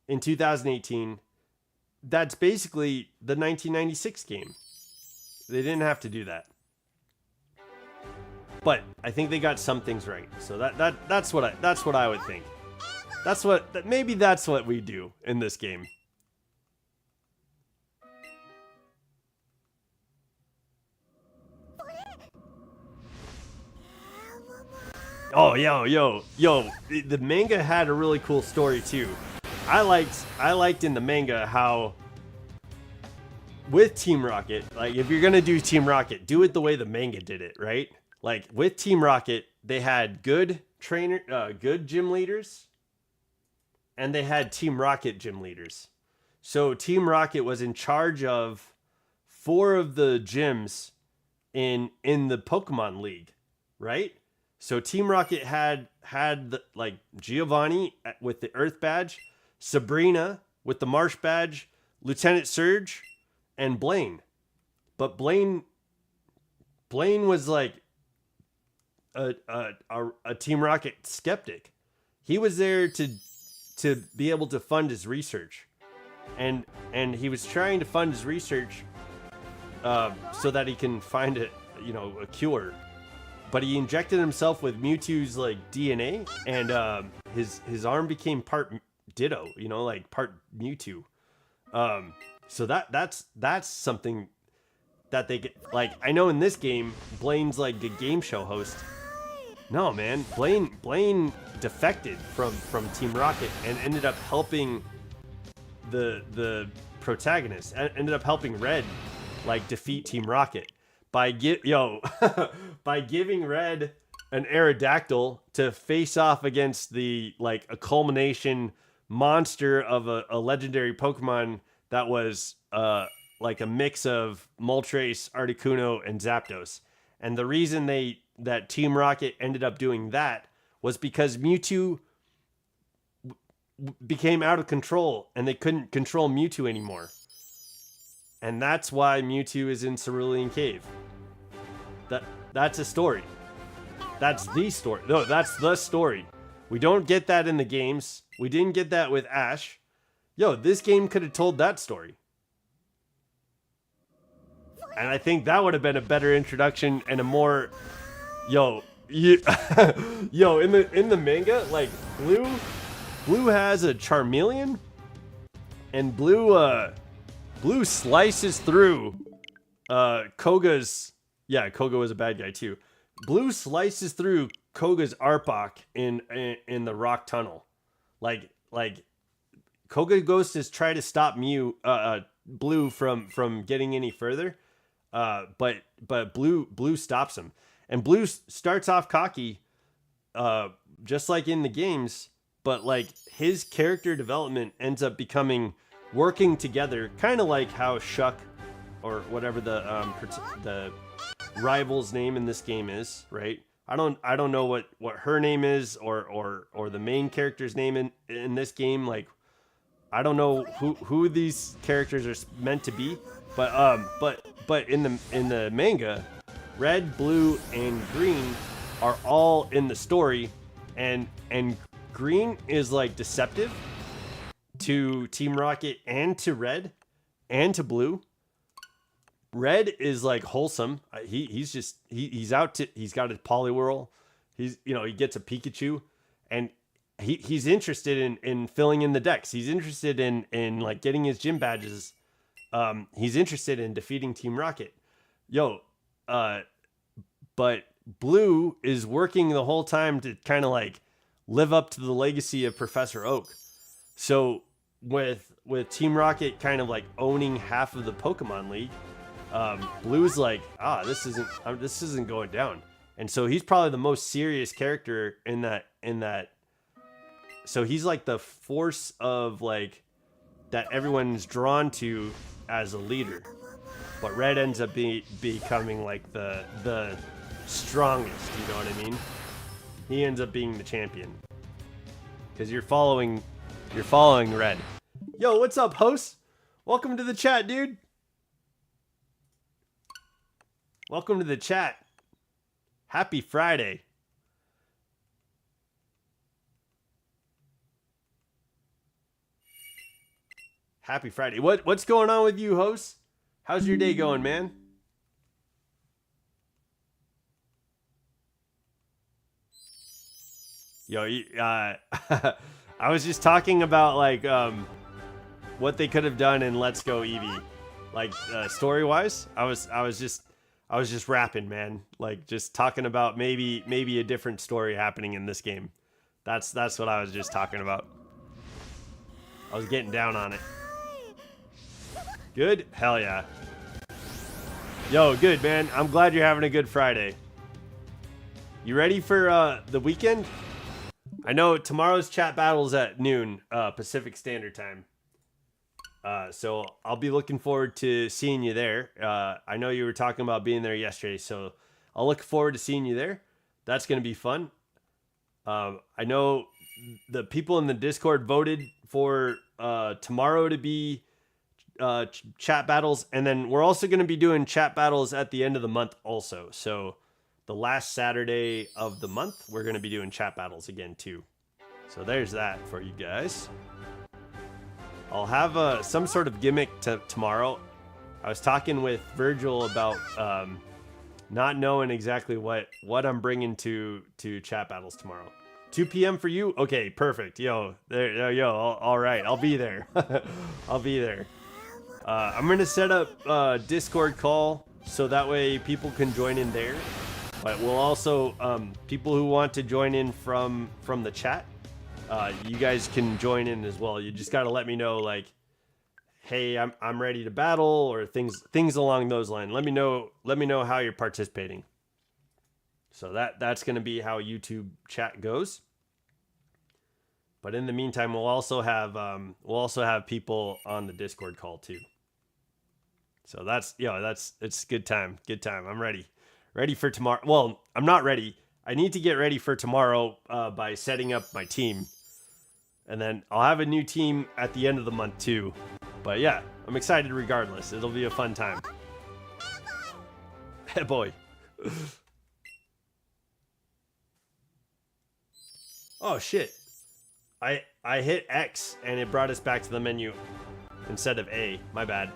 in 2018 that's basically the 1996 game. They didn't have to do that. But I think they got some things right. So that's what I would think. Maybe that's what we do in this game. Oh, yo, the manga had a really cool story too. I liked in the manga how with Team Rocket, like if you're gonna do Team Rocket, do it the way the manga did it, right? Like with Team Rocket, they had good gym leaders, and they had Team Rocket gym leaders. So Team Rocket was in charge of 4 of the gyms in the Pokemon League, right? So Team Rocket had like Giovanni with the Earth badge, Sabrina with the Marsh badge, Lieutenant Surge, and Blaine. But Blaine was like a Team Rocket skeptic. He was there to be able to fund his research, and he was trying to fund his research so that he can find a cure. But he injected himself with Mewtwo's like DNA, and his arm became part Ditto, like part Mewtwo. So that's something that they get. Like, I know in this game, Blaine's like a game show host. No, man, Blaine defected from Team Rocket and ended up helping the protagonist. Ended up helping Red like defeat Team Rocket by giving Red an Aerodactyl to face off against a culmination monster of a legendary Pokemon that was like a mix of Moltres, Articuno, and Zapdos. And the reason that Team Rocket ended up doing that was because Mewtwo became out of control and they couldn't control Mewtwo anymore. And that's why Mewtwo is in Cerulean Cave. That's a story. That's the story. No, that's the story. We don't get that in the games. We didn't get that with Ash. Yo, this game could have told that story. And I think that would have been a better introduction and a more... in the manga, like, Blue has a Charmeleon, and Blue slices through Koga's... Yeah, Koga was a bad guy too. Blue slices through Koga's Arbok in the rock tunnel. Like Koga goes to try to stop Blue from getting any further. But Blue stops him. And Blue starts off cocky, just like in the games, but like his character development ends up becoming working together, kind of like how Shuck or whatever the rival's name in this game is, right? I don't know what her name is or the main character's name in this game. Like, I don't know who these characters are meant to be, but in the manga, Red, Blue, and Green are all in the story, and Green is like deceptive to Team Rocket and to Red and to Blue. Red is like wholesome. He's got a Poliwhirl. He gets a Pikachu, and he's interested in filling in the decks. He's interested in like getting his gym badges. He's interested in defeating Team Rocket. But Blue is working the whole time to kind of like live up to the legacy of Professor Oak. So with Team Rocket kind of like owning half of the Pokemon League, Blue's like, this isn't going down. And so he's probably the most serious character in that so he's like the force of like that everyone's drawn to as a leader. But red ends up becoming like the strongest, you know what I mean? He ends up being the champion. Because you're following red. Yo, what's up, host? Welcome to the chat, dude. Welcome to the chat. Happy Friday. Happy Friday. What's going on with you, host? How's your day going, man? Yo, I was just talking about like what they could have done in Let's Go Eevee, like story wise. I was just rapping, man. Like just talking about maybe a different story happening in this game. That's what I was just talking about. I was getting down on it. Good? Hell yeah. Yo, good, man. I'm glad you're having a good Friday. You ready for the weekend? I know tomorrow's chat battle's at noon Pacific Standard Time. So I'll be looking forward to seeing you there. I know you were talking about being there yesterday, so I'll look forward to seeing you there. That's going to be fun. I know the people in the Discord voted for tomorrow to be chat battles, and then we're also going to be doing chat battles at the end of the month also. So the last Saturday of the month, we're going to be doing chat battles again too. So there's that for you guys. I'll have some sort of gimmick tomorrow. I was talking with Virgil about not knowing exactly what I'm bringing to chat battles tomorrow. 2 p.m. for you? Okay, perfect. Yo, all right. I'll be there. I'll be there. I'm going to set up a Discord call so that way people can join in there. But we'll also, people who want to join in from the chat, you guys can join in as well. You just got to let me know, like, hey, I'm ready to battle, or things along those lines. Let me know how you're participating. So that's going to be how YouTube chat goes. But in the meantime, we'll also have people on the Discord call too. So it's good time. Good time. I'm ready. Ready for tomorrow. Well, I'm not ready. I need to get ready for tomorrow by setting up my team. And then I'll have a new team at the end of the month too. But yeah, I'm excited regardless. It'll be a fun time. Hey boy. Oh shit. I hit X and it brought us back to the menu instead of A. My bad.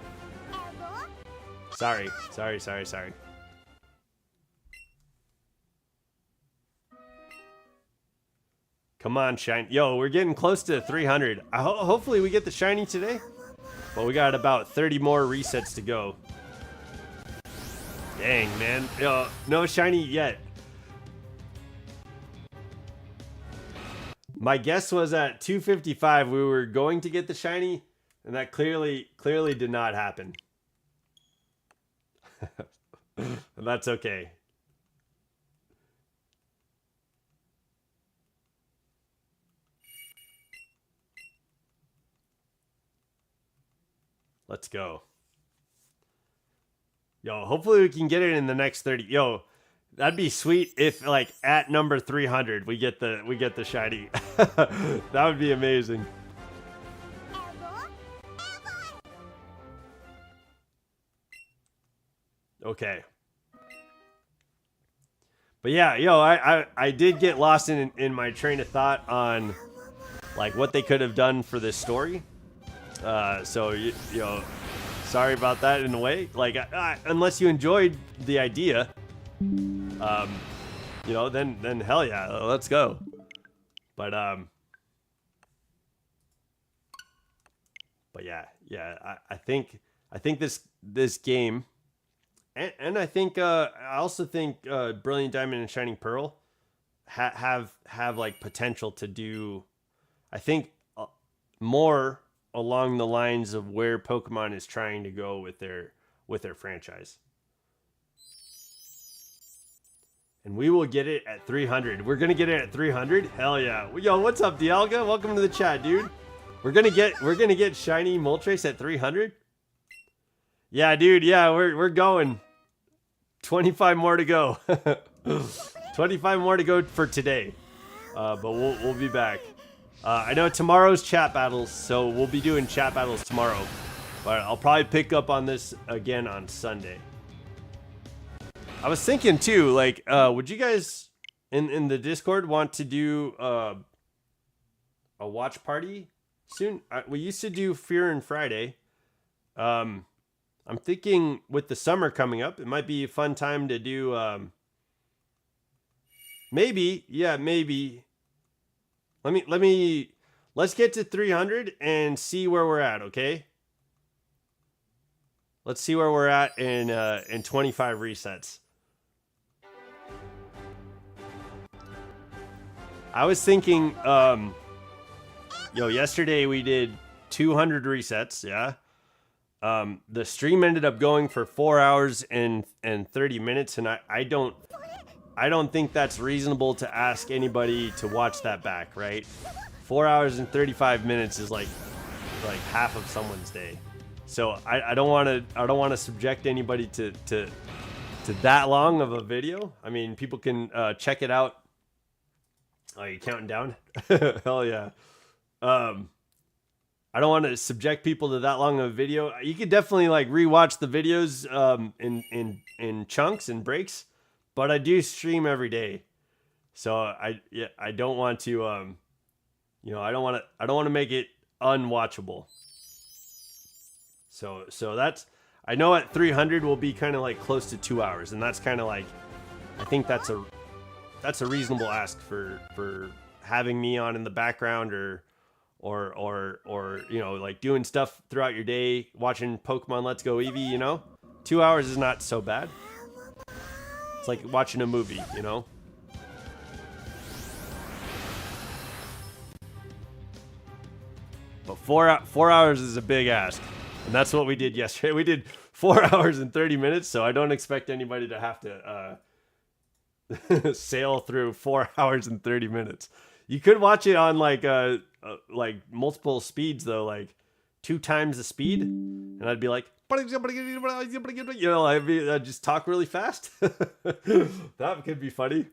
Sorry. Come on, Shiny. Yo, we're getting close to 300. Hopefully we get the Shiny today. But we got about 30 more resets to go. Dang, man. Yo, no Shiny yet. My guess was at 255 we were going to get the Shiny, and that clearly did not happen. That's okay. Let's go. Yo, hopefully we can get it in the next 30. Yo, that'd be sweet if like at number 300 we get the Shiny. That would be amazing. Okay. But yeah, yo, I did get lost in my train of thought on like what they could have done for this story. So you know, sorry about that in a way. Like, unless you enjoyed the idea, you know, then hell yeah, let's go. But yeah, I think this game, and I think I also think Brilliant Diamond and Shining Pearl have like potential to do, I think, more along the lines of where Pokemon is trying to go with their franchise. And we will get it at 300. We're gonna get it at 300. Hell yeah! Yo, what's up, Dialga? Welcome to the chat, dude. We're gonna get Shiny Moltres at 300. Yeah, dude. Yeah, we're going. 25 more to go. 25 more to go for today. But we'll be back. I know tomorrow's chat battles, so we'll be doing chat battles tomorrow. But I'll probably pick up on this again on Sunday. I was thinking too, like, would you guys in the Discord want to do a watch party soon? We used to do Fear and Friday. I'm thinking with the summer coming up, it might be a fun time to do. Maybe. Let's get to 300 and see where we're at. Okay. Let's see where we're at in 25 resets. I was thinking, yesterday we did 200 resets, yeah. The stream ended up going for 4 hours and 30 minutes, and I don't think that's reasonable to ask anybody to watch that back, right? 4 hours and 35 minutes is like half of someone's day. So I don't want to subject anybody to that long of a video. I mean, people can check it out. Oh, you counting down? Hell yeah. I don't want to subject people to that long of a video. You could definitely like rewatch the videos in chunks and breaks, but I do stream every day. So I don't want to I don't want to make it unwatchable. So that's, I know at 300 will be kind of like close to 2 hours, and that's kind of like, I think that's a reasonable ask for having me on in the background or like doing stuff throughout your day, watching Pokemon Let's Go Eevee, 2 hours is not so bad. It's like watching a movie, But 4 hours is a big ask. And that's what we did yesterday. We did 4 hours and 30 minutes, so I don't expect anybody to have to sail through 4 hours and 30 minutes. You could watch it on like multiple speeds though, like 2 times the speed, and I'd be like, I'd just talk really fast. That could be funny.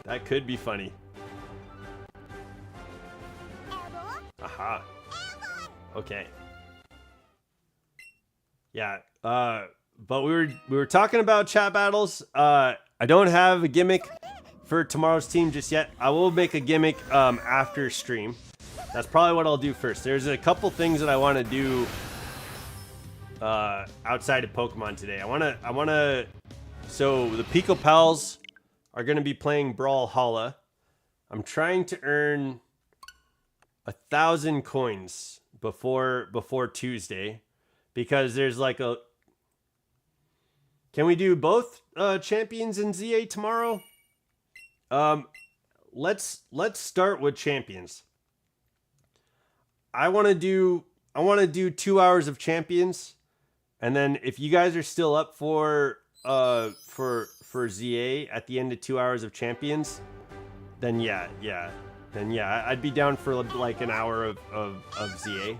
That could be funny. Aha. Okay. Yeah. But we were talking about chat battles. I don't have a gimmick for tomorrow's team just yet. I will make a gimmick after stream. That's probably what I'll do first. There's a couple things that I want to do outside of Pokemon today. I want to. So the Pico Pals are going to be playing Brawlhalla. I'm trying to earn 1,000 coins before Tuesday, because there's like a. Can we do both champions in ZA tomorrow? Let's start with champions. I want to do 2 hours of champions, and then if you guys are still up for ZA at the end of 2 hours of champions, then yeah, I'd be down for like an hour of ZA.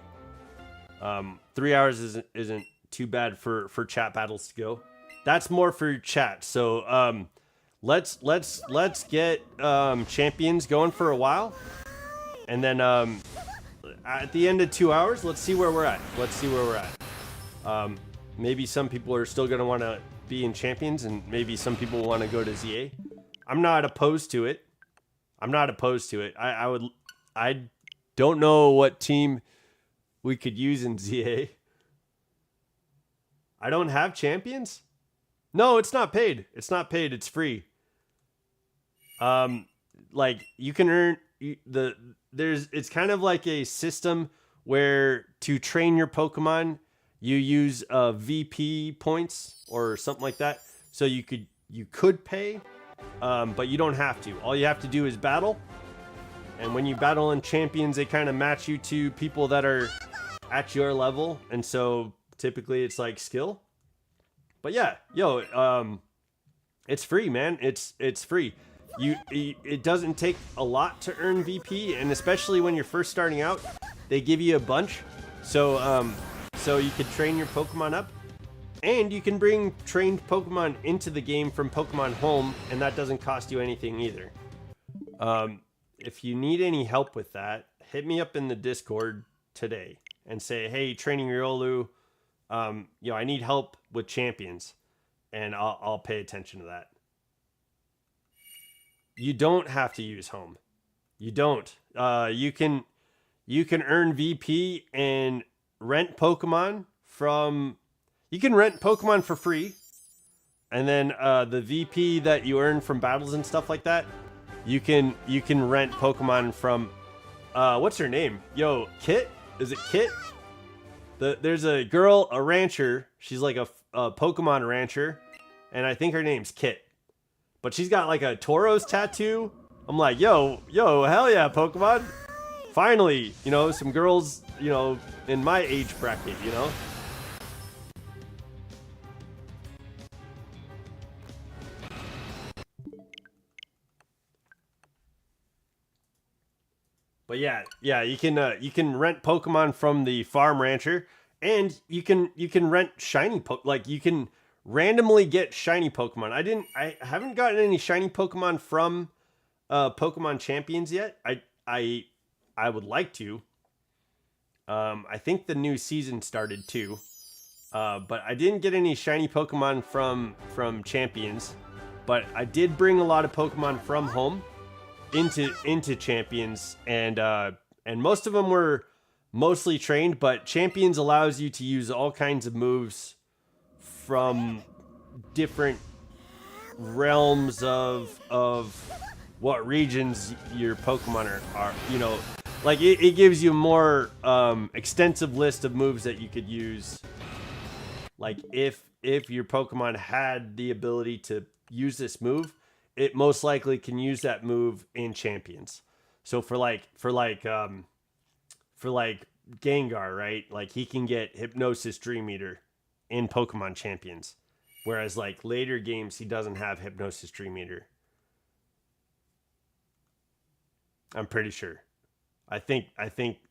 3 hours isn't too bad for chat battles to go. That's more for chat. So let's get champions going for a while, and then at the end of 2 hours, let's see where we're at. Maybe some people are still gonna want to be in champions, and maybe some people want to go to ZA. I'm not opposed to it. I don't know what team we could use in ZA. I don't have champions. No, it's not paid. It's free. Like you can earn it's kind of like a system where to train your Pokemon, you use VP points or something like that. So you could pay, but you don't have to. All you have to do is battle. And when you battle in champions, they kind of match you to people that are at your level, and so typically it's like skill. But yeah, it's free, man. It's free. It doesn't take a lot to earn VP, and especially when you're first starting out, they give you a bunch. So so you can train your Pokemon up, and you can bring trained Pokemon into the game from Pokemon Home, and that doesn't cost you anything either. If you need any help with that, hit me up in the Discord today and say, hey, training Riolu, I need help with champions, and I'll pay attention to that. You don't have to use Home. You don't. You can earn VP and rent Pokemon from. You can rent Pokemon for free, and then the VP that you earn from battles and stuff like that, you can rent Pokemon from. What's her name? Yo, Kit? Is it Kit? There's a girl, a rancher. She's like a Pokemon rancher, and I think her name's Kit. But she's got like a Tauros tattoo. I'm like, yo, hell yeah, Pokemon. Finally, some girls, in my age bracket, But yeah, you can rent Pokemon from the farm rancher, and you can rent shiny you can randomly get shiny Pokemon. I haven't gotten any shiny Pokemon from Pokemon Champions yet. I would like to. I think the new season started too. But I didn't get any shiny Pokemon from Champions, but I did bring a lot of Pokemon from home into Champions, and most of them were mostly trained, but Champions allows you to use all kinds of moves from different realms of what regions your Pokemon are like it gives you a more extensive list of moves that you could use. Like if your Pokemon had the ability to use this move, it most likely can use that move in Champions. So for Gengar, right? Like he can get Hypnosis Dream Eater in Pokemon Champions, whereas like later games he doesn't have Hypnosis Dream Eater. I'm pretty sure. I think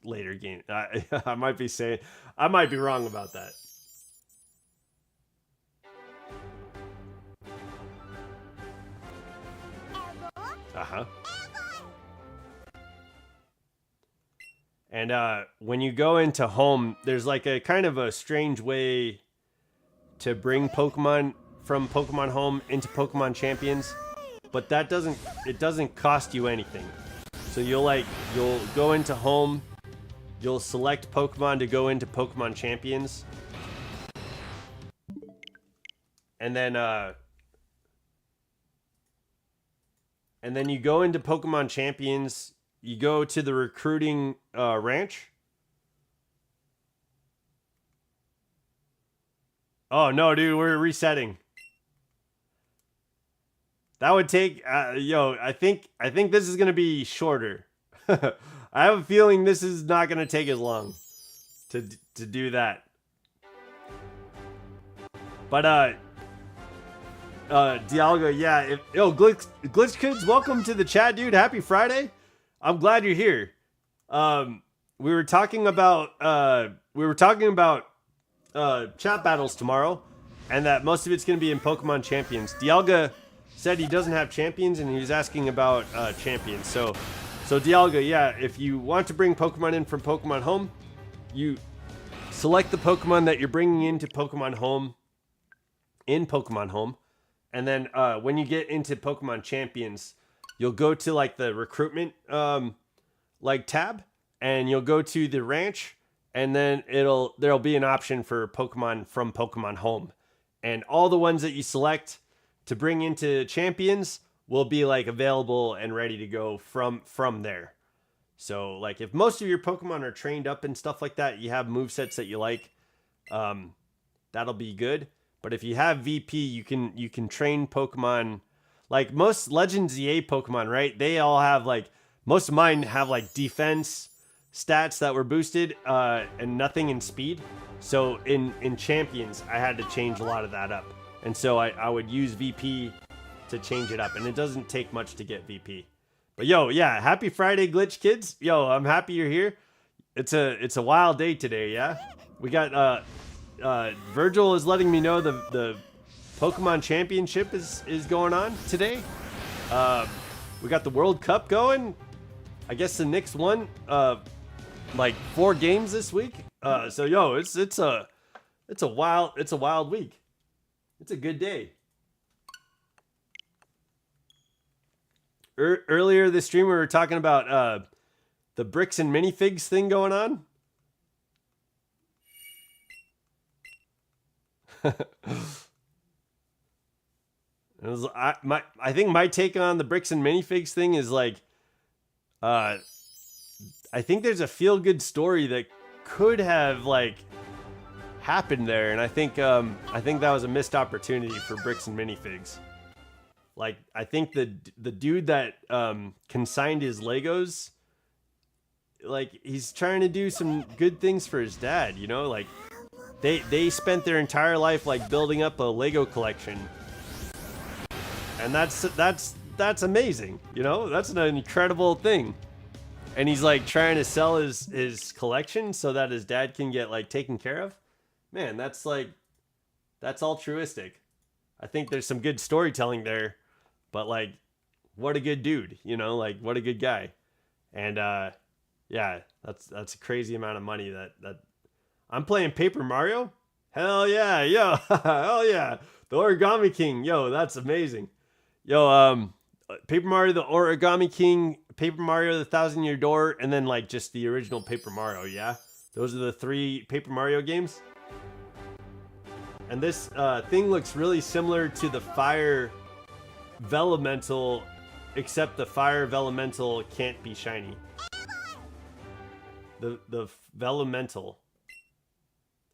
later game. I might be wrong about that. Uh-huh. And when you go into home, there's like a kind of a strange way to bring Pokemon from Pokemon Home into Pokemon Champions, but it doesn't cost you anything. So you'll go into home, you'll select Pokemon to go into Pokemon Champions, and then you go into Pokemon Champions, you go to the recruiting ranch. Oh no, dude, we're resetting. That would take, I think this is going to be shorter. I have a feeling this is not going to take as long to do that. But, Dialga, yeah. Glitch Kids, welcome to the chat, dude. Happy Friday. I'm glad you're here. We were talking about chat battles tomorrow, and that most of it's going to be in Pokemon Champions. Dialga said he doesn't have Champions, and he was asking about Champions. So Dialga, yeah, if you want to bring Pokemon in from Pokemon Home, you select the Pokemon that you're bringing into Pokemon Home in Pokemon Home, and then when you get into Pokemon Champions, you'll go to like the recruitment tab, and you'll go to the ranch, and then there'll be an option for Pokemon from Pokemon Home, and all the ones that you select to bring into Champions will be like available and ready to go from there. So like if most of your Pokemon are trained up and stuff like that, you have movesets that you like, that'll be good. But if you have VP, you can train Pokemon like most Legends EA Pokemon, right? They all have like, most of mine have like defense, stats that were boosted and nothing in speed. So in champions, I had to change a lot of that up. And so I would use VP to change it up. And it doesn't take much to get VP. But yo, yeah, happy Friday, Glitch Kids. Yo, I'm happy you're here. It's a wild day today, yeah? We got Virgil is letting me know the Pokemon Championship is going on today. We got the World Cup going. I guess the Knicks won like 4 games this week. So yo, it's a wild week. It's a good day. Earlier this stream we were talking about the bricks and minifigs thing going on. I think my take on the bricks and minifigs thing is like, I think there's a feel good story that could have like happened there, and I think that was a missed opportunity for bricks and minifigs. Like, I think the dude that consigned his Legos, like, he's trying to do some good things for his dad, you know? Like, they spent their entire life like building up a Lego collection. And that's amazing, you know? That's an incredible thing. And he's like trying to sell his collection so that his dad can get like taken care of. Man, that's altruistic. I think there's some good storytelling there, but like, what a good dude, you know? Like, what a good guy. And yeah, that's a crazy amount of money that I'm playing Paper Mario. Hell yeah, yo, hell yeah, the Origami King, yo, that's amazing. Yo, Paper Mario, the Origami King, Paper Mario, the Thousand Year Door, and then like just the original Paper Mario, yeah? Those are the 3 Paper Mario games. And this thing looks really similar to the Fire Vellumental, except the Fire Vellumental can't be shiny. The Vellumental.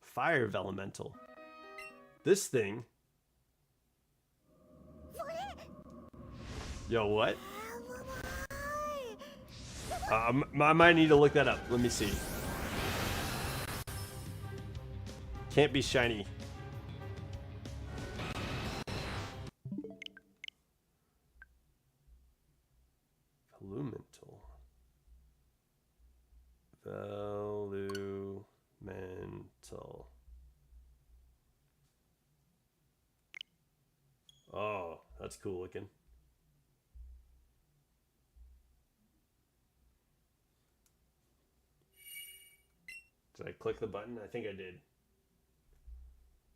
Fire Vellumental. This thing. Yo, what? I might need to look that up. Let me see. Can't be shiny. Vellumental. Vellumental. Oh, that's cool looking. Did I click the button? I think I did.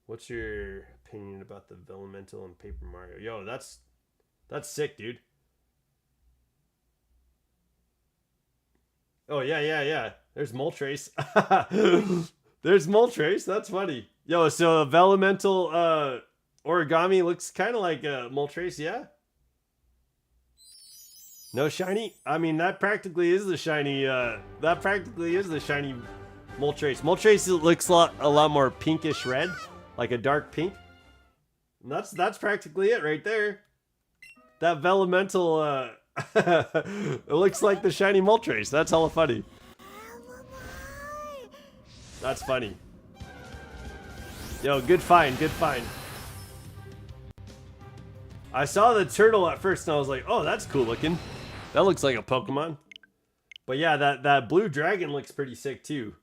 What's your opinion about the Vellumental and Paper Mario? Yo, that's sick, dude. Oh, yeah. There's Moltres. There's Moltres. That's funny. Yo, so Vellumental Origami looks kind of like Moltres, yeah? No shiny? I mean, that practically is the shiny Moltres. Moltres looks a lot more pinkish red, like a dark pink. And that's practically it right there. That Vellumental, it looks like the shiny Moltres. That's hella funny. That's funny. Yo, good find. I saw the turtle at first and I was like, oh, that's cool looking. That looks like a Pokemon. But yeah, that blue dragon looks pretty sick too.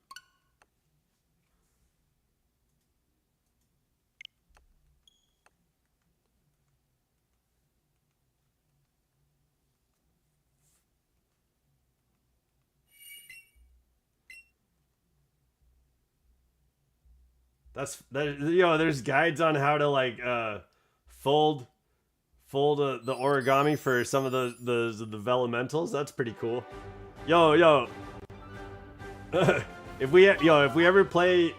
There's guides on how to like fold the origami for some of the Vellumentals. That's pretty cool. Yo. if we ever play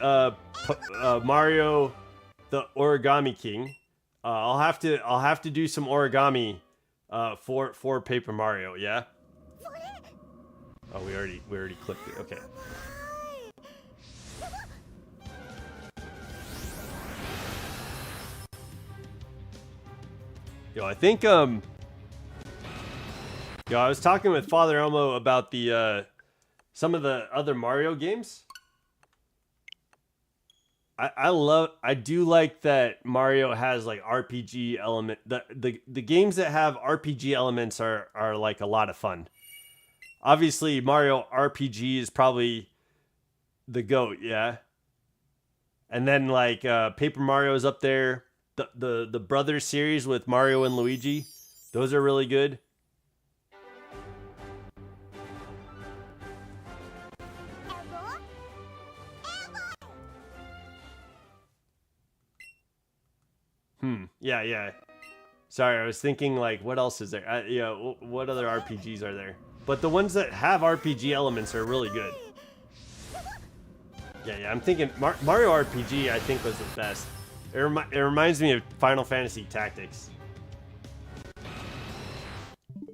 Mario the Origami King, I'll have to do some origami for Paper Mario, yeah? Oh, we already clicked it. Okay. Yo, I think I was talking with Father Elmo about the some of the other Mario games. I do like that Mario has like RPG element. The games that have RPG elements are like a lot of fun. Obviously, Mario RPG is probably the GOAT, yeah. And then like Paper Mario is up there. The Brothers series with Mario and Luigi, those are really good. Yeah, yeah. Sorry, I was thinking like, what else is there? Yeah, what other RPGs are there? But the ones that have RPG elements are really good. Yeah, yeah. I'm thinking Mario RPG. I think was the best. It reminds me of Final Fantasy Tactics.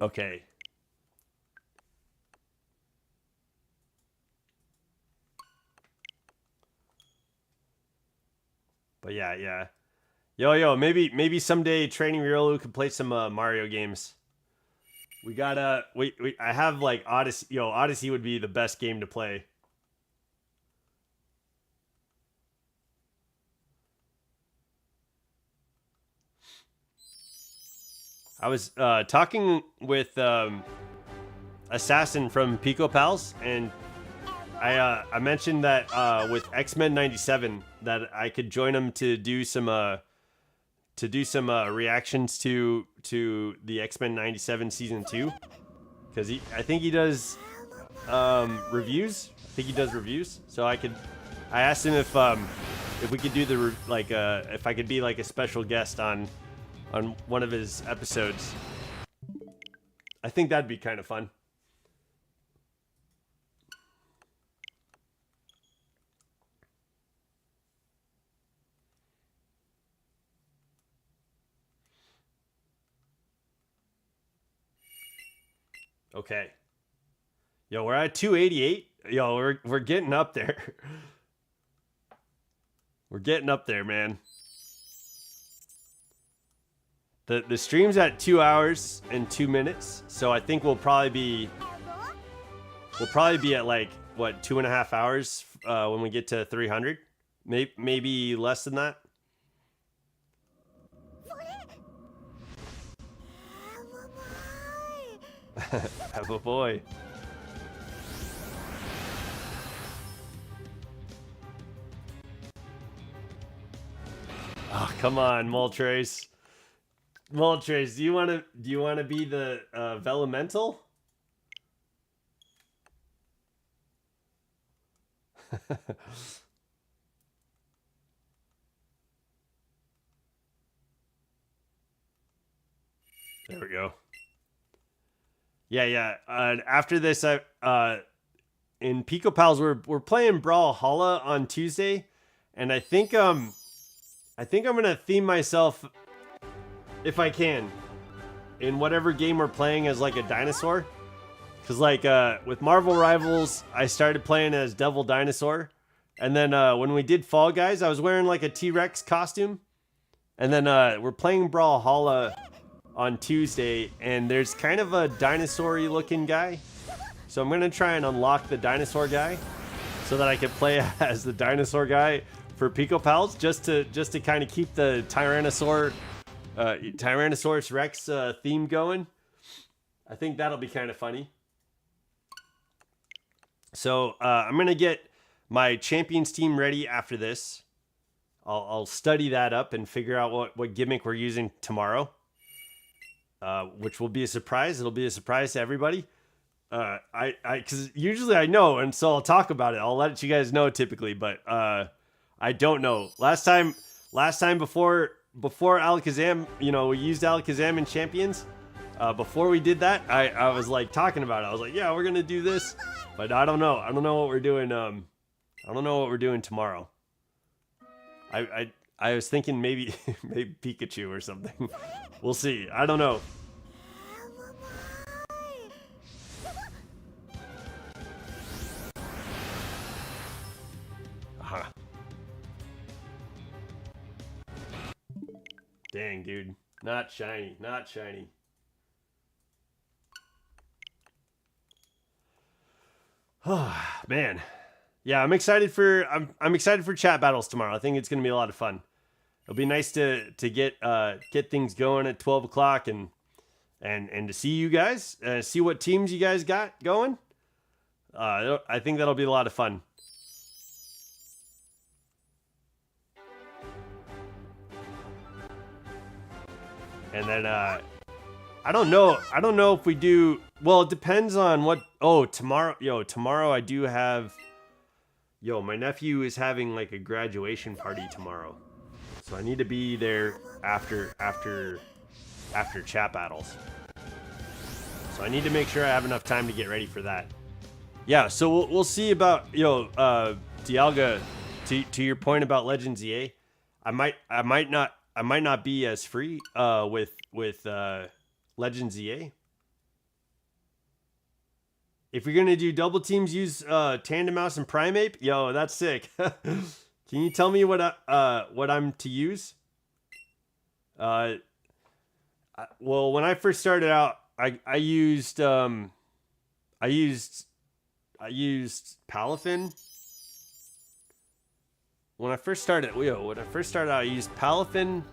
Okay. But yeah, yeah. Yo, maybe someday Training Riolu could play some Mario games. We gotta I have like Odyssey. Yo, Odyssey would be the best game to play. I was talking with Assassin from Pico Pals, and I mentioned that with X-Men '97 that I could join him to do some reactions to the X-Men '97 season 2, because I think he does reviews. I think he does reviews. So I asked him if we could do the if I could be like a special guest on one of his episodes. I think that'd be kind of fun. Okay. Yo, we're at 288. Yo, we're getting up there. We're getting up there, man. The stream's at 2 hours and 2 minutes, so I think we'll probably be at like what 2.5 hours when we get to 300. Maybe less than that. Have a boy. Oh, come on, Moltres. Moltres, do you want to be the Velemental? There we go. Yeah, yeah. After this, in Pico Pals we're playing Brawlhalla on Tuesday, and I think I'm gonna theme myself, if I can, in whatever game we're playing as like a dinosaur. Cause like with Marvel Rivals, I started playing as Devil Dinosaur, and then when we did Fall Guys, I was wearing like a T-Rex costume, and then we're playing Brawlhalla on Tuesday, and there's kind of a dinosaur-y looking guy. So I'm gonna try and unlock the dinosaur guy so that I can play as the dinosaur guy for Pico Pals, just to kind of keep the Tyrannosaurus Rex theme going. I think that'll be kind of funny. So I'm gonna get my champions team ready after this. I'll study that up and figure out what gimmick we're using tomorrow. Which will be a surprise. It'll be a surprise to everybody. Because usually I know, and so I'll talk about it. I'll let you guys know typically, but I don't know. Last time before Alakazam, we used Alakazam in Champions. Before we did that, I was like talking about it. I was like, yeah, we're gonna do this, but I don't know. I don't know what we're doing. I don't know what we're doing tomorrow. I was thinking maybe Pikachu or something. We'll see. I don't know. Dang, dude. Not shiny. Not shiny. Oh, man. Yeah, I'm excited for I'm excited for chat battles tomorrow. I think it's gonna be a lot of fun. It'll be nice to get things going at 12 o'clock and to see you guys, see what teams you guys got going. I think that'll be a lot of fun. And then I don't know if we do. Well, it depends on what. Oh, tomorrow I do have. My nephew is having like a graduation party tomorrow, so I need to be there after chat battles. So I need to make sure I have enough time to get ready for that. Yeah, so we'll see about Dialga. To your point about Legends EA, I might not be as free with Legends EA. If you're gonna do double teams, use Tandem Mouse and Primeape. Yo, that's sick. Can you tell me what I'm to use? Well, when I first started out, I used Palafin. When I first started out, I used Palafin.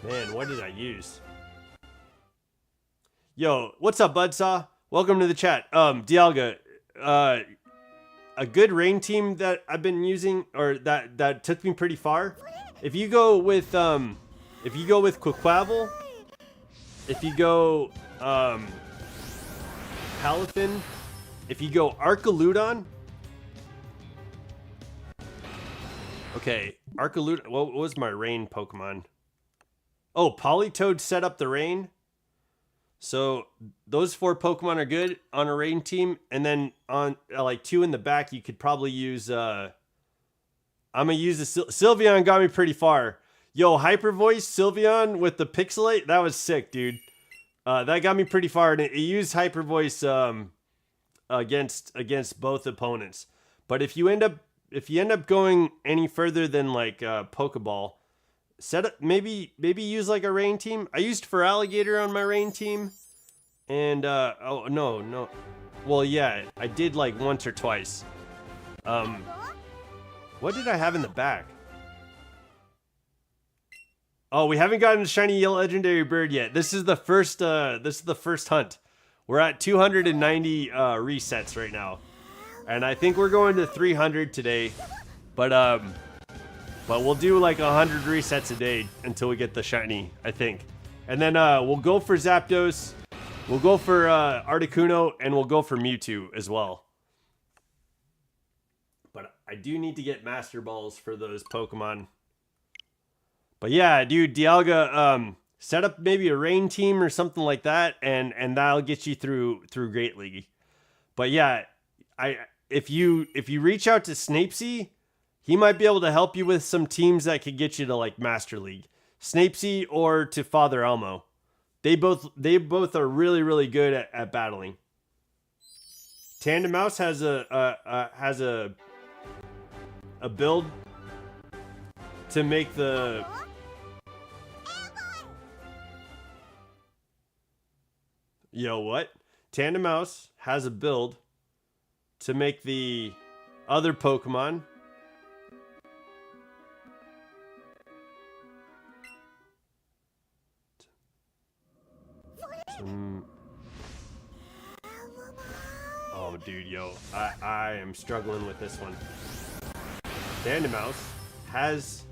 Man, what did I use? Yo, what's up, Budsaw? Welcome to the chat. Dialga, a good rain team that I've been using, or that took me pretty far. If you go with Quaquaval, if you go Palafin, if you go Arcaludon. Okay, Arcaludon. What was my rain Pokemon? Oh, Politoed set up the rain. So those 4 Pokemon are good on a rain team, and then on like 2 in the back, you could probably use. I'm gonna use the Sylveon. Got me pretty far. Yo, Hyper Voice Sylveon with the Pixelate. That was sick, dude. That got me pretty far, and it used Hyper Voice against both opponents. But if you end up going any further than like Pokeball, set up maybe use like a rain team. I used for Alligator on my rain team, and oh no, well yeah, I did like once or twice. What did I have in the back? Oh, we haven't gotten a shiny yellow legendary bird yet. This is the first hunt. We're at 290 resets right now, and I think we're going to 300 today. But we'll do like 100 resets a day until we get the shiny, I think. And then we'll go for Zapdos, we'll go for Articuno, and we'll go for Mewtwo as well. But I do need to get Master Balls for those Pokemon. But yeah, dude, Dialga, set up maybe a rain team or something like that, and that'll get you through Great League. But yeah, if you reach out to Snapesy, he might be able to help you with some teams that could get you to like Master League. Snapesy or to Father Elmo. They both are really, really good at battling. Tandem Mouse has a build to make the Tandem Mouse has a build to make the other Pokemon oh dude, I am struggling with this one. Tandem Mouse has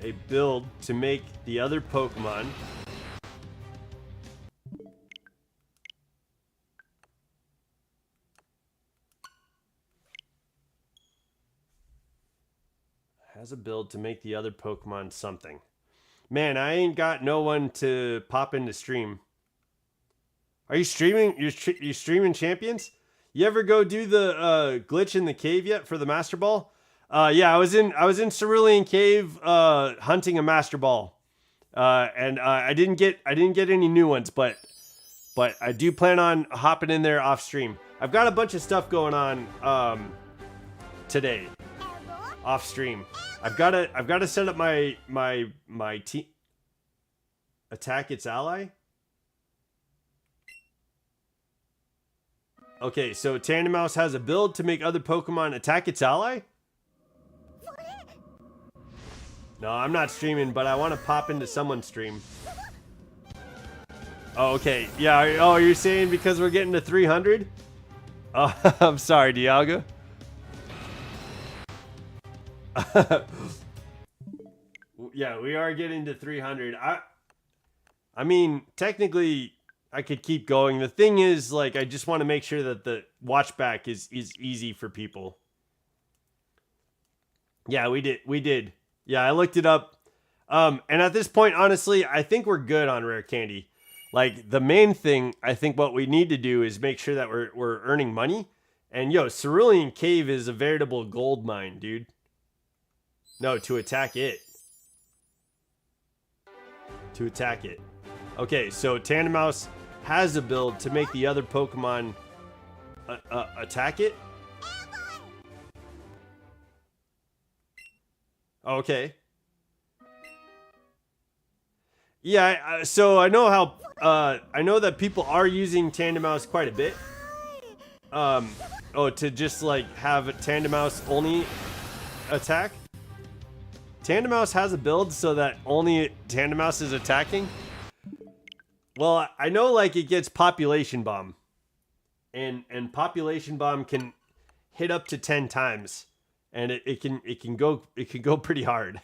a build to make the other Pokemon something. Man, I ain't got no one to pop into stream. Are you streaming? You streaming Champions? You ever go do the glitch in the cave yet for the Master Ball? Yeah, I was in Cerulean Cave hunting a Master Ball, and I didn't get any new ones, but I do plan on hopping in there off stream. I've got a bunch of stuff going on today off stream. I've got to set up my team. Attack its ally. Okay, so Tandemaus has a build to make other Pokemon attack its ally? No, I'm not streaming, but I want to pop into someone's stream. Oh, okay. Yeah, oh, you're saying because we're getting to 300? Oh, I'm sorry, Dialga. Yeah, we are getting to 300. I mean, technically, I could keep going. The thing is, like, I just want to make sure that the watch back is easy for people. Yeah, we did. Yeah, I looked it up. And at this point, honestly, I think we're good on rare candy. Like, the main thing, I think what we need to do is make sure that we're earning money. And, yo, Cerulean Cave is a veritable gold mine, dude. No, to attack it. To attack it. Okay, so Tandemaus has a build to make the other Pokemon attack it. Okay. Yeah, so I know how I know that people are using Tandemaus quite a bit. To just like have Tandemaus only attack. Tandemaus has a build so that only Tandemaus is attacking. Well, I know like it gets Population Bomb. And Population Bomb can hit up to 10 times. And it can go pretty hard.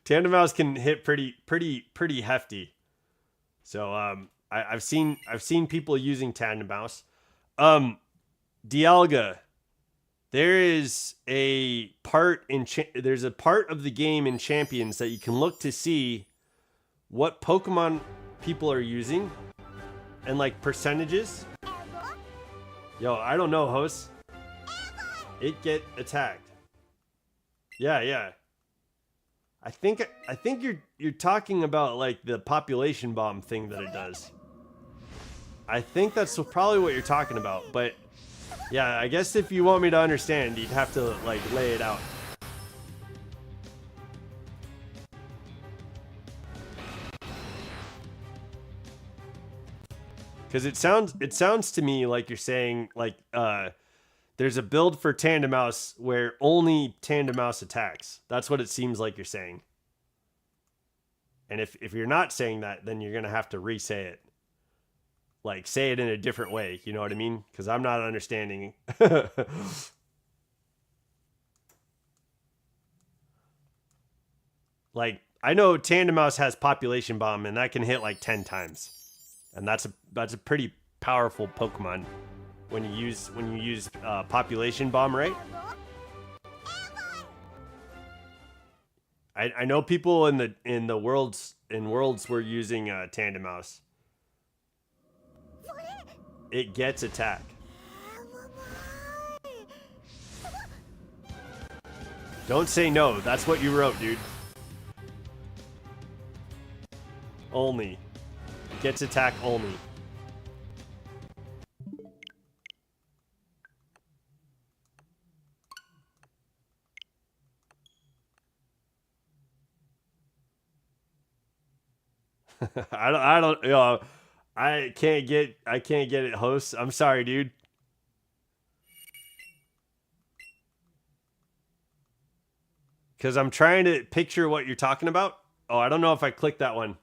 Tandemaus can hit pretty hefty. So I've seen people using Tandemaus. Dialga, there's a part of the game in Champions that you can look to see what Pokemon people are using and like percentages. Yo, I don't know, host. It get attacked. Yeah. I think you're talking about like the population bomb thing that it does. I think that's probably what you're talking about, but yeah, I guess if you want me to understand, you'd have to like lay it out. Because it sounds to me like you're saying like there's a build for Tandemaus where only Tandemaus attacks. That's what it seems like you're saying. And if you're not saying that, then you're gonna have to re-say it. Like, say it in a different way. You know what I mean? Because I'm not understanding. Like, I know Tandemaus has Population Bomb, and that can hit like 10 times. And that's a pretty powerful Pokemon when you use Population Bomb, right? I know people in the worlds were using Tandemaus. It gets attack. Don't say no. That's what you wrote, dude. Only. It gets attack only. I don't, you know, I can't get it, host. I'm sorry, dude. Because I'm trying to picture what you're talking about. Oh, I don't know if I clicked that one.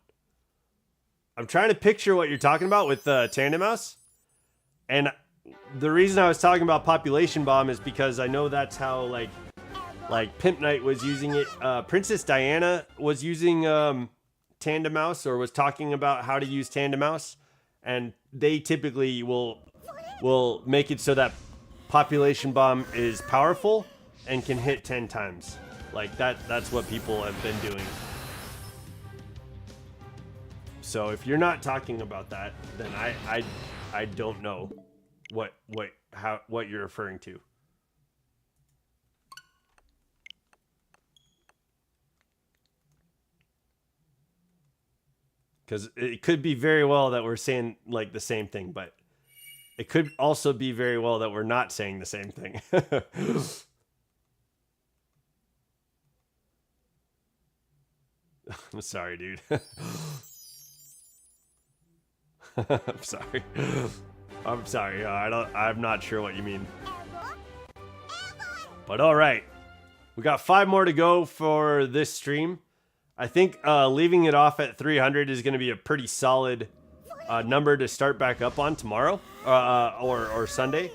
I'm trying to picture what you're talking about with Tandemaus. And the reason I was talking about Population Bomb is because I know that's how like Pimp Knight was using it. Princess Diana was using Tandemaus, or was talking about how to use Tandemaus, and they typically will make it so that Population Bomb is powerful and can hit 10 times. Like that's what people have been doing. So if you're not talking about that, then I don't know what you're referring to. Because it could be very well that we're saying like the same thing, but it could also be very well that we're not saying the same thing. I'm sorry, dude. I'm sorry. I'm sorry. I'm not sure what you mean. But all right. We got 5 more to go for this stream. I think leaving it off at 300 is going to be a pretty solid number to start back up on tomorrow or Sunday.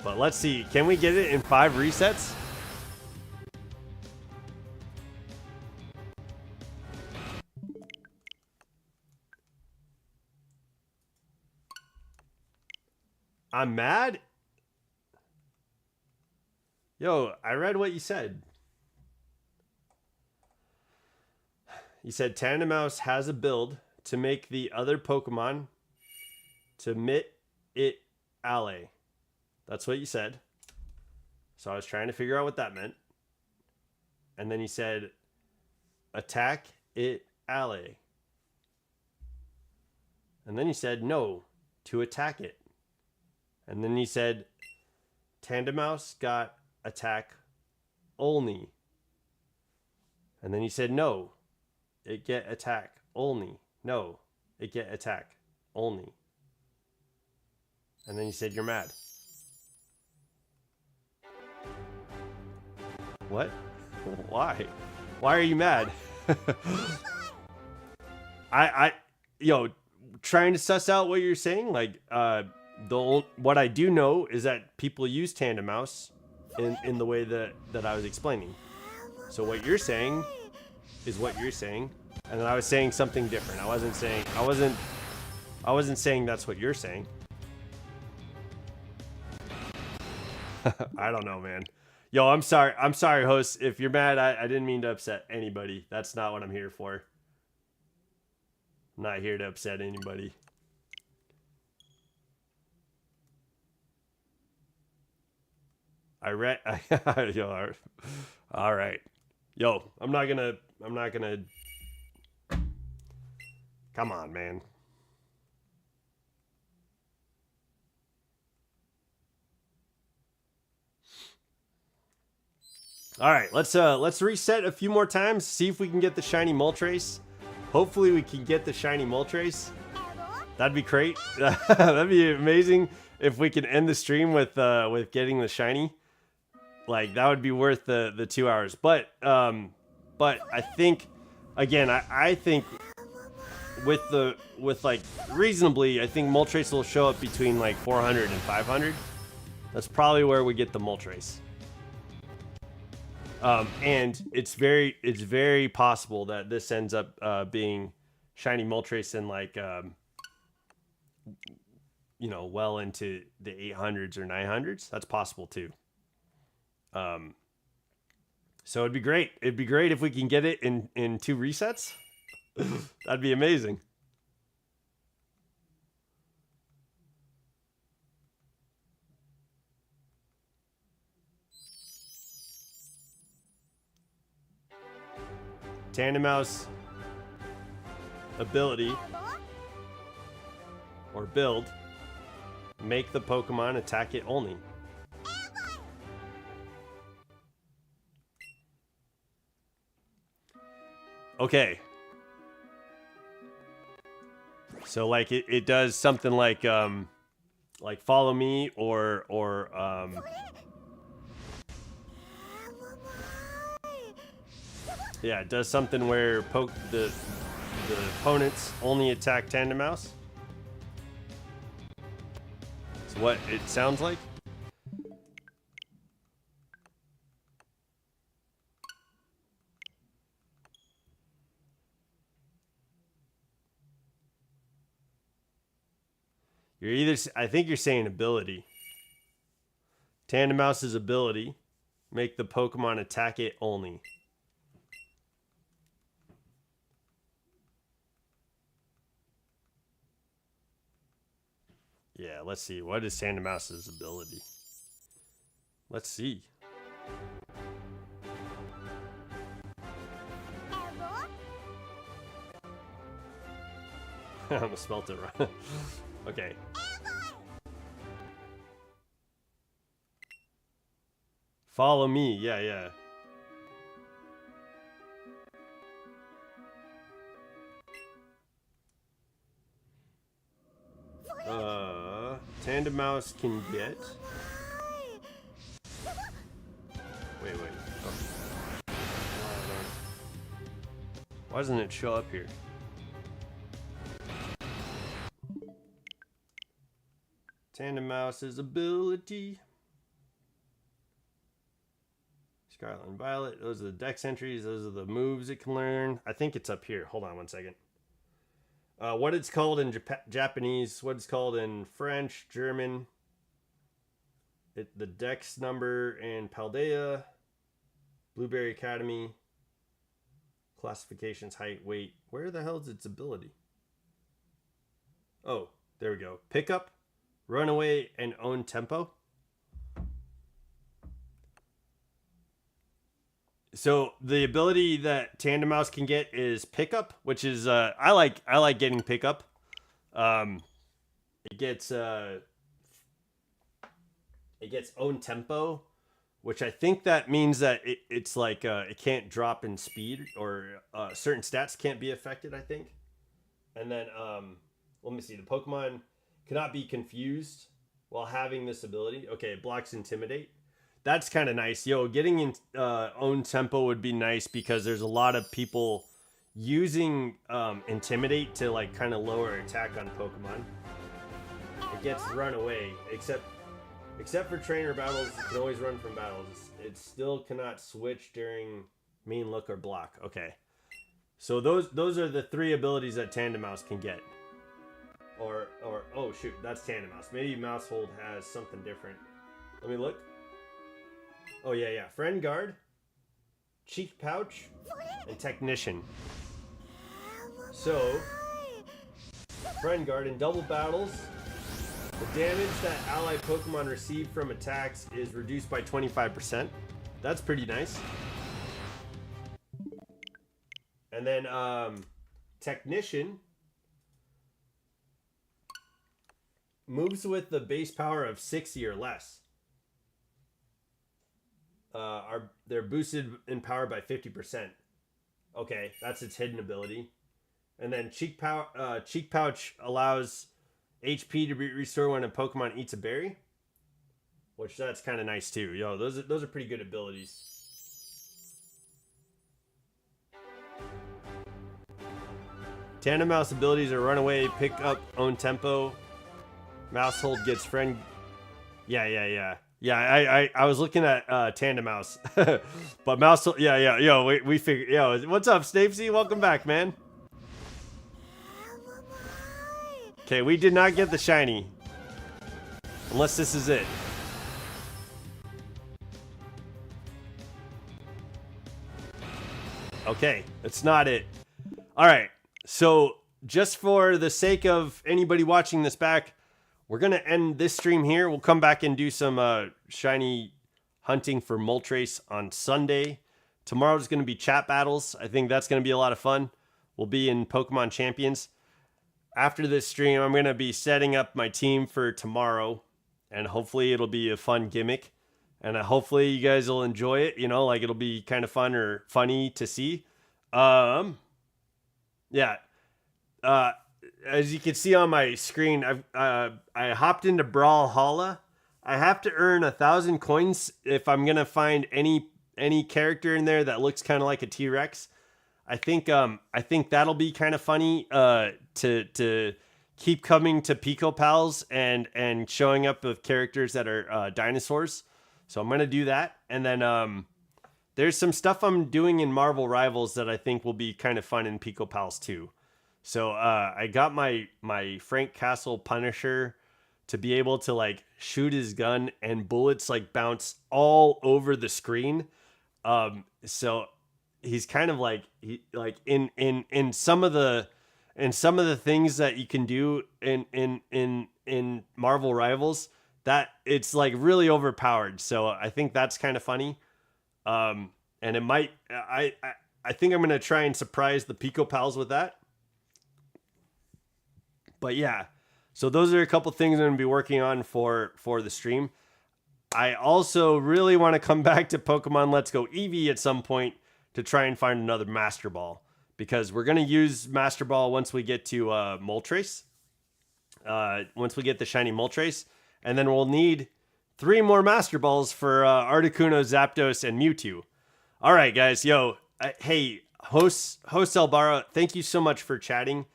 But let's see. Can we get it in 5 resets? I'm mad? Yo, I read what you said. You said Tandemaus has a build to make the other Pokemon to mit it ally. That's what you said. So I was trying to figure out what that meant. And then you said attack it ally. And then you said no, to attack it. And then you said Tandemaus got attack only. And then you said no, it get attack only. No, it get attack only. And then you said you're mad. What? Why? Why are you mad? Yo, trying to suss out what you're saying. Like, what I do know is that people use Tandemaus in the way that I was explaining. So what you're saying is what you're saying, and then I was saying something different. I wasn't saying that's what you're saying. I don't know, man. Yo, I'm sorry, host. If you're mad, I didn't mean to upset anybody. That's not what I'm here for. I'm not here to upset anybody. I read. Yo, all right. Yo, I'm not gonna. Come on, man. All right, let's reset a few more times. See if we can get the Shiny Moltres. Hopefully, we can get the Shiny Moltres. That'd be great. That'd be amazing if we could end the stream with getting the Shiny. Like, that would be worth the 2 hours. But I think, again, I think with like reasonably, I think Moltres will show up between like 400 and 500. That's probably where we get the Moltres. And it's very possible that this ends up being Shiny Moltres in like you know, well into the 800s or 900s. That's possible too. So it'd be great. It'd be great if we can get it in 2 resets. That'd be amazing. Tandemaus ability or build, make the Pokemon attack it only. Okay. So like it does something like follow me or yeah, it does something where the opponents only attack Tandemaus. That's what it sounds like. You're either, I think you're saying ability. Tandemaus's ability, make the Pokemon attack it only. Yeah, let's see. What is Tandemaus's ability? Let's see. I'm gonna spelt it wrong. Okay. Follow me. Yeah, yeah. Tandem Mouse can get. Wait. Oh. Why doesn't it show up here? Tandem Mouse's ability. Scarlet and Violet. Those are the dex entries. Those are the moves it can learn. I think it's up here. Hold on one second. What it's called in Japanese, what it's called in French, German, the dex number in Paldea, Blueberry Academy, classifications, height, weight. Where the hell is its ability? Oh, there we go. Pickup, runaway, and own tempo. So the ability that Tandem Mouse can get is pickup, which is I like getting pickup. It gets own tempo, which I think that means that it's like it can't drop in speed, or certain stats can't be affected, I think. And then let me see. The Pokemon cannot be confused while having this ability. Okay, it blocks Intimidate. That's kind of nice. Yo, getting in own tempo would be nice because there's a lot of people using Intimidate to like kind of lower attack on Pokemon. It gets run away, except for trainer battles. It can always run from battles. It still cannot switch during main look or block. Okay, so those are the three abilities that Tandem Mouse can get. Or oh shoot, that's Tandem Mouse. Maybe Mousehold has something different. Let me look. Oh, yeah. Friend Guard, Cheek Pouch, and Technician. So, Friend Guard in double battles, the damage that allied Pokemon receive from attacks is reduced by 25%. That's pretty nice. And then, Technician moves with the base power of 60 or less. They're boosted in power by 50%. Okay, that's its hidden ability. And then Cheek Pouch allows HP to be restored when a Pokemon eats a berry, which that's kind of nice too. Yo, those are pretty good abilities. Tandem Mouse abilities are Runaway, Pick Up, Own Tempo. Mousehold gets Friend. Yeah. Yeah, I was looking at Tandem Mouse, but Mouse. Yeah. Yo, we figured. Yo, what's up, Snapesy? Welcome back, man. Okay, we did not get the shiny, unless this is it. Okay, it's not it. All right, so just for the sake of anybody watching this back, we're going to end this stream here. We'll come back and do some shiny hunting for Moltres on Sunday. Tomorrow's going to be chat battles. I think that's going to be a lot of fun. We'll be in Pokemon Champions. After this stream, I'm going to be setting up my team for tomorrow. And hopefully it'll be a fun gimmick. And hopefully you guys will enjoy it. You know, like it'll be kind of fun or funny to see. Yeah. As you can see on my screen, I hopped into Brawlhalla. I have to earn 1,000 coins if I'm gonna find any character in there that looks kind of like a T-Rex. I think that'll be kind of funny to keep coming to Pico Pals and showing up with characters that are dinosaurs. So I'm gonna do that, and then there's some stuff I'm doing in Marvel Rivals that I think will be kind of fun in Pico Pals too. So I got my Frank Castle Punisher to be able to like shoot his gun and bullets like bounce all over the screen. So he's kind of like in some of the things that you can do in Marvel Rivals, that it's like really overpowered. So I think that's kind of funny. And it might I think I'm gonna try and surprise the Pico Pals with that. But yeah, so those are a couple things I'm going to be working on for the stream. I also really want to come back to Pokemon Let's Go Eevee at some point to try and find another Master Ball. Because we're going to use Master Ball once we get to Moltres. once we get the Shiny Moltres. And then we'll need 3 more Master Balls for Articuno, Zapdos, and Mewtwo. All right, guys. Yo, hey, host Elbara, thank you so much for chatting.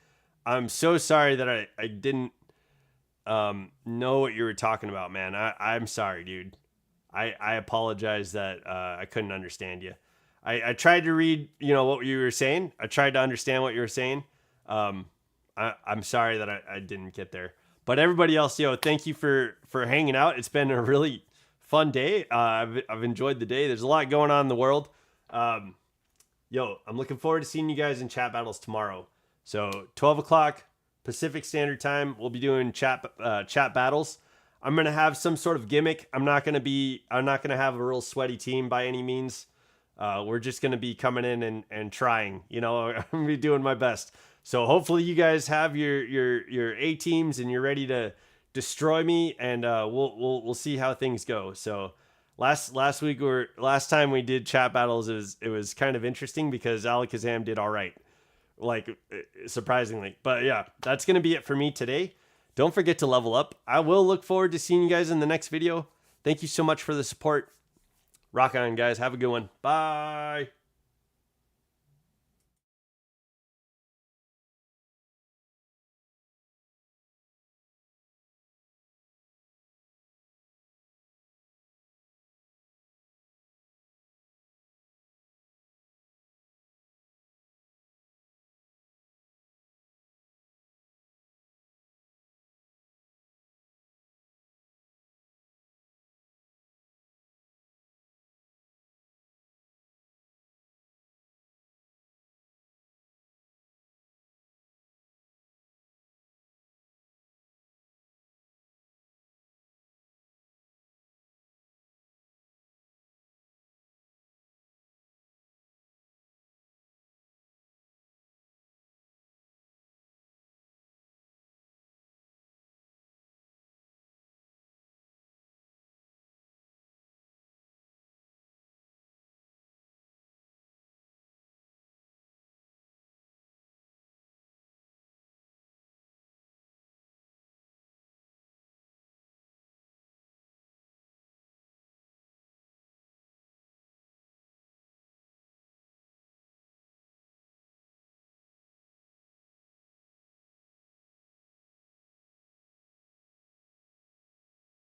I'm so sorry that I didn't know what you were talking about, man. I'm sorry, dude. I apologize that I couldn't understand you. I tried to read, what you were saying. I tried to understand what you were saying. I'm sorry that I didn't get there. But everybody else, thank you for hanging out. It's been a really fun day. I've enjoyed the day. There's a lot going on in the world. I'm looking forward to seeing you guys in chat battles tomorrow. So 12 o'clock Pacific Standard Time, we'll be doing chat battles. I'm gonna have some sort of gimmick. I'm not gonna have a real sweaty team by any means. We're just gonna be coming in and trying. I'm gonna be doing my best. So hopefully you guys have your A teams and you're ready to destroy me, and we'll see how things go. So last time we did chat battles, it was kind of interesting because Alakazam did all right, like surprisingly. But yeah, that's gonna be it for me today. Don't forget to level up. I will look forward to seeing you guys in the next video. Thank you so much for the support. Rock on, guys. Have a good one. Bye.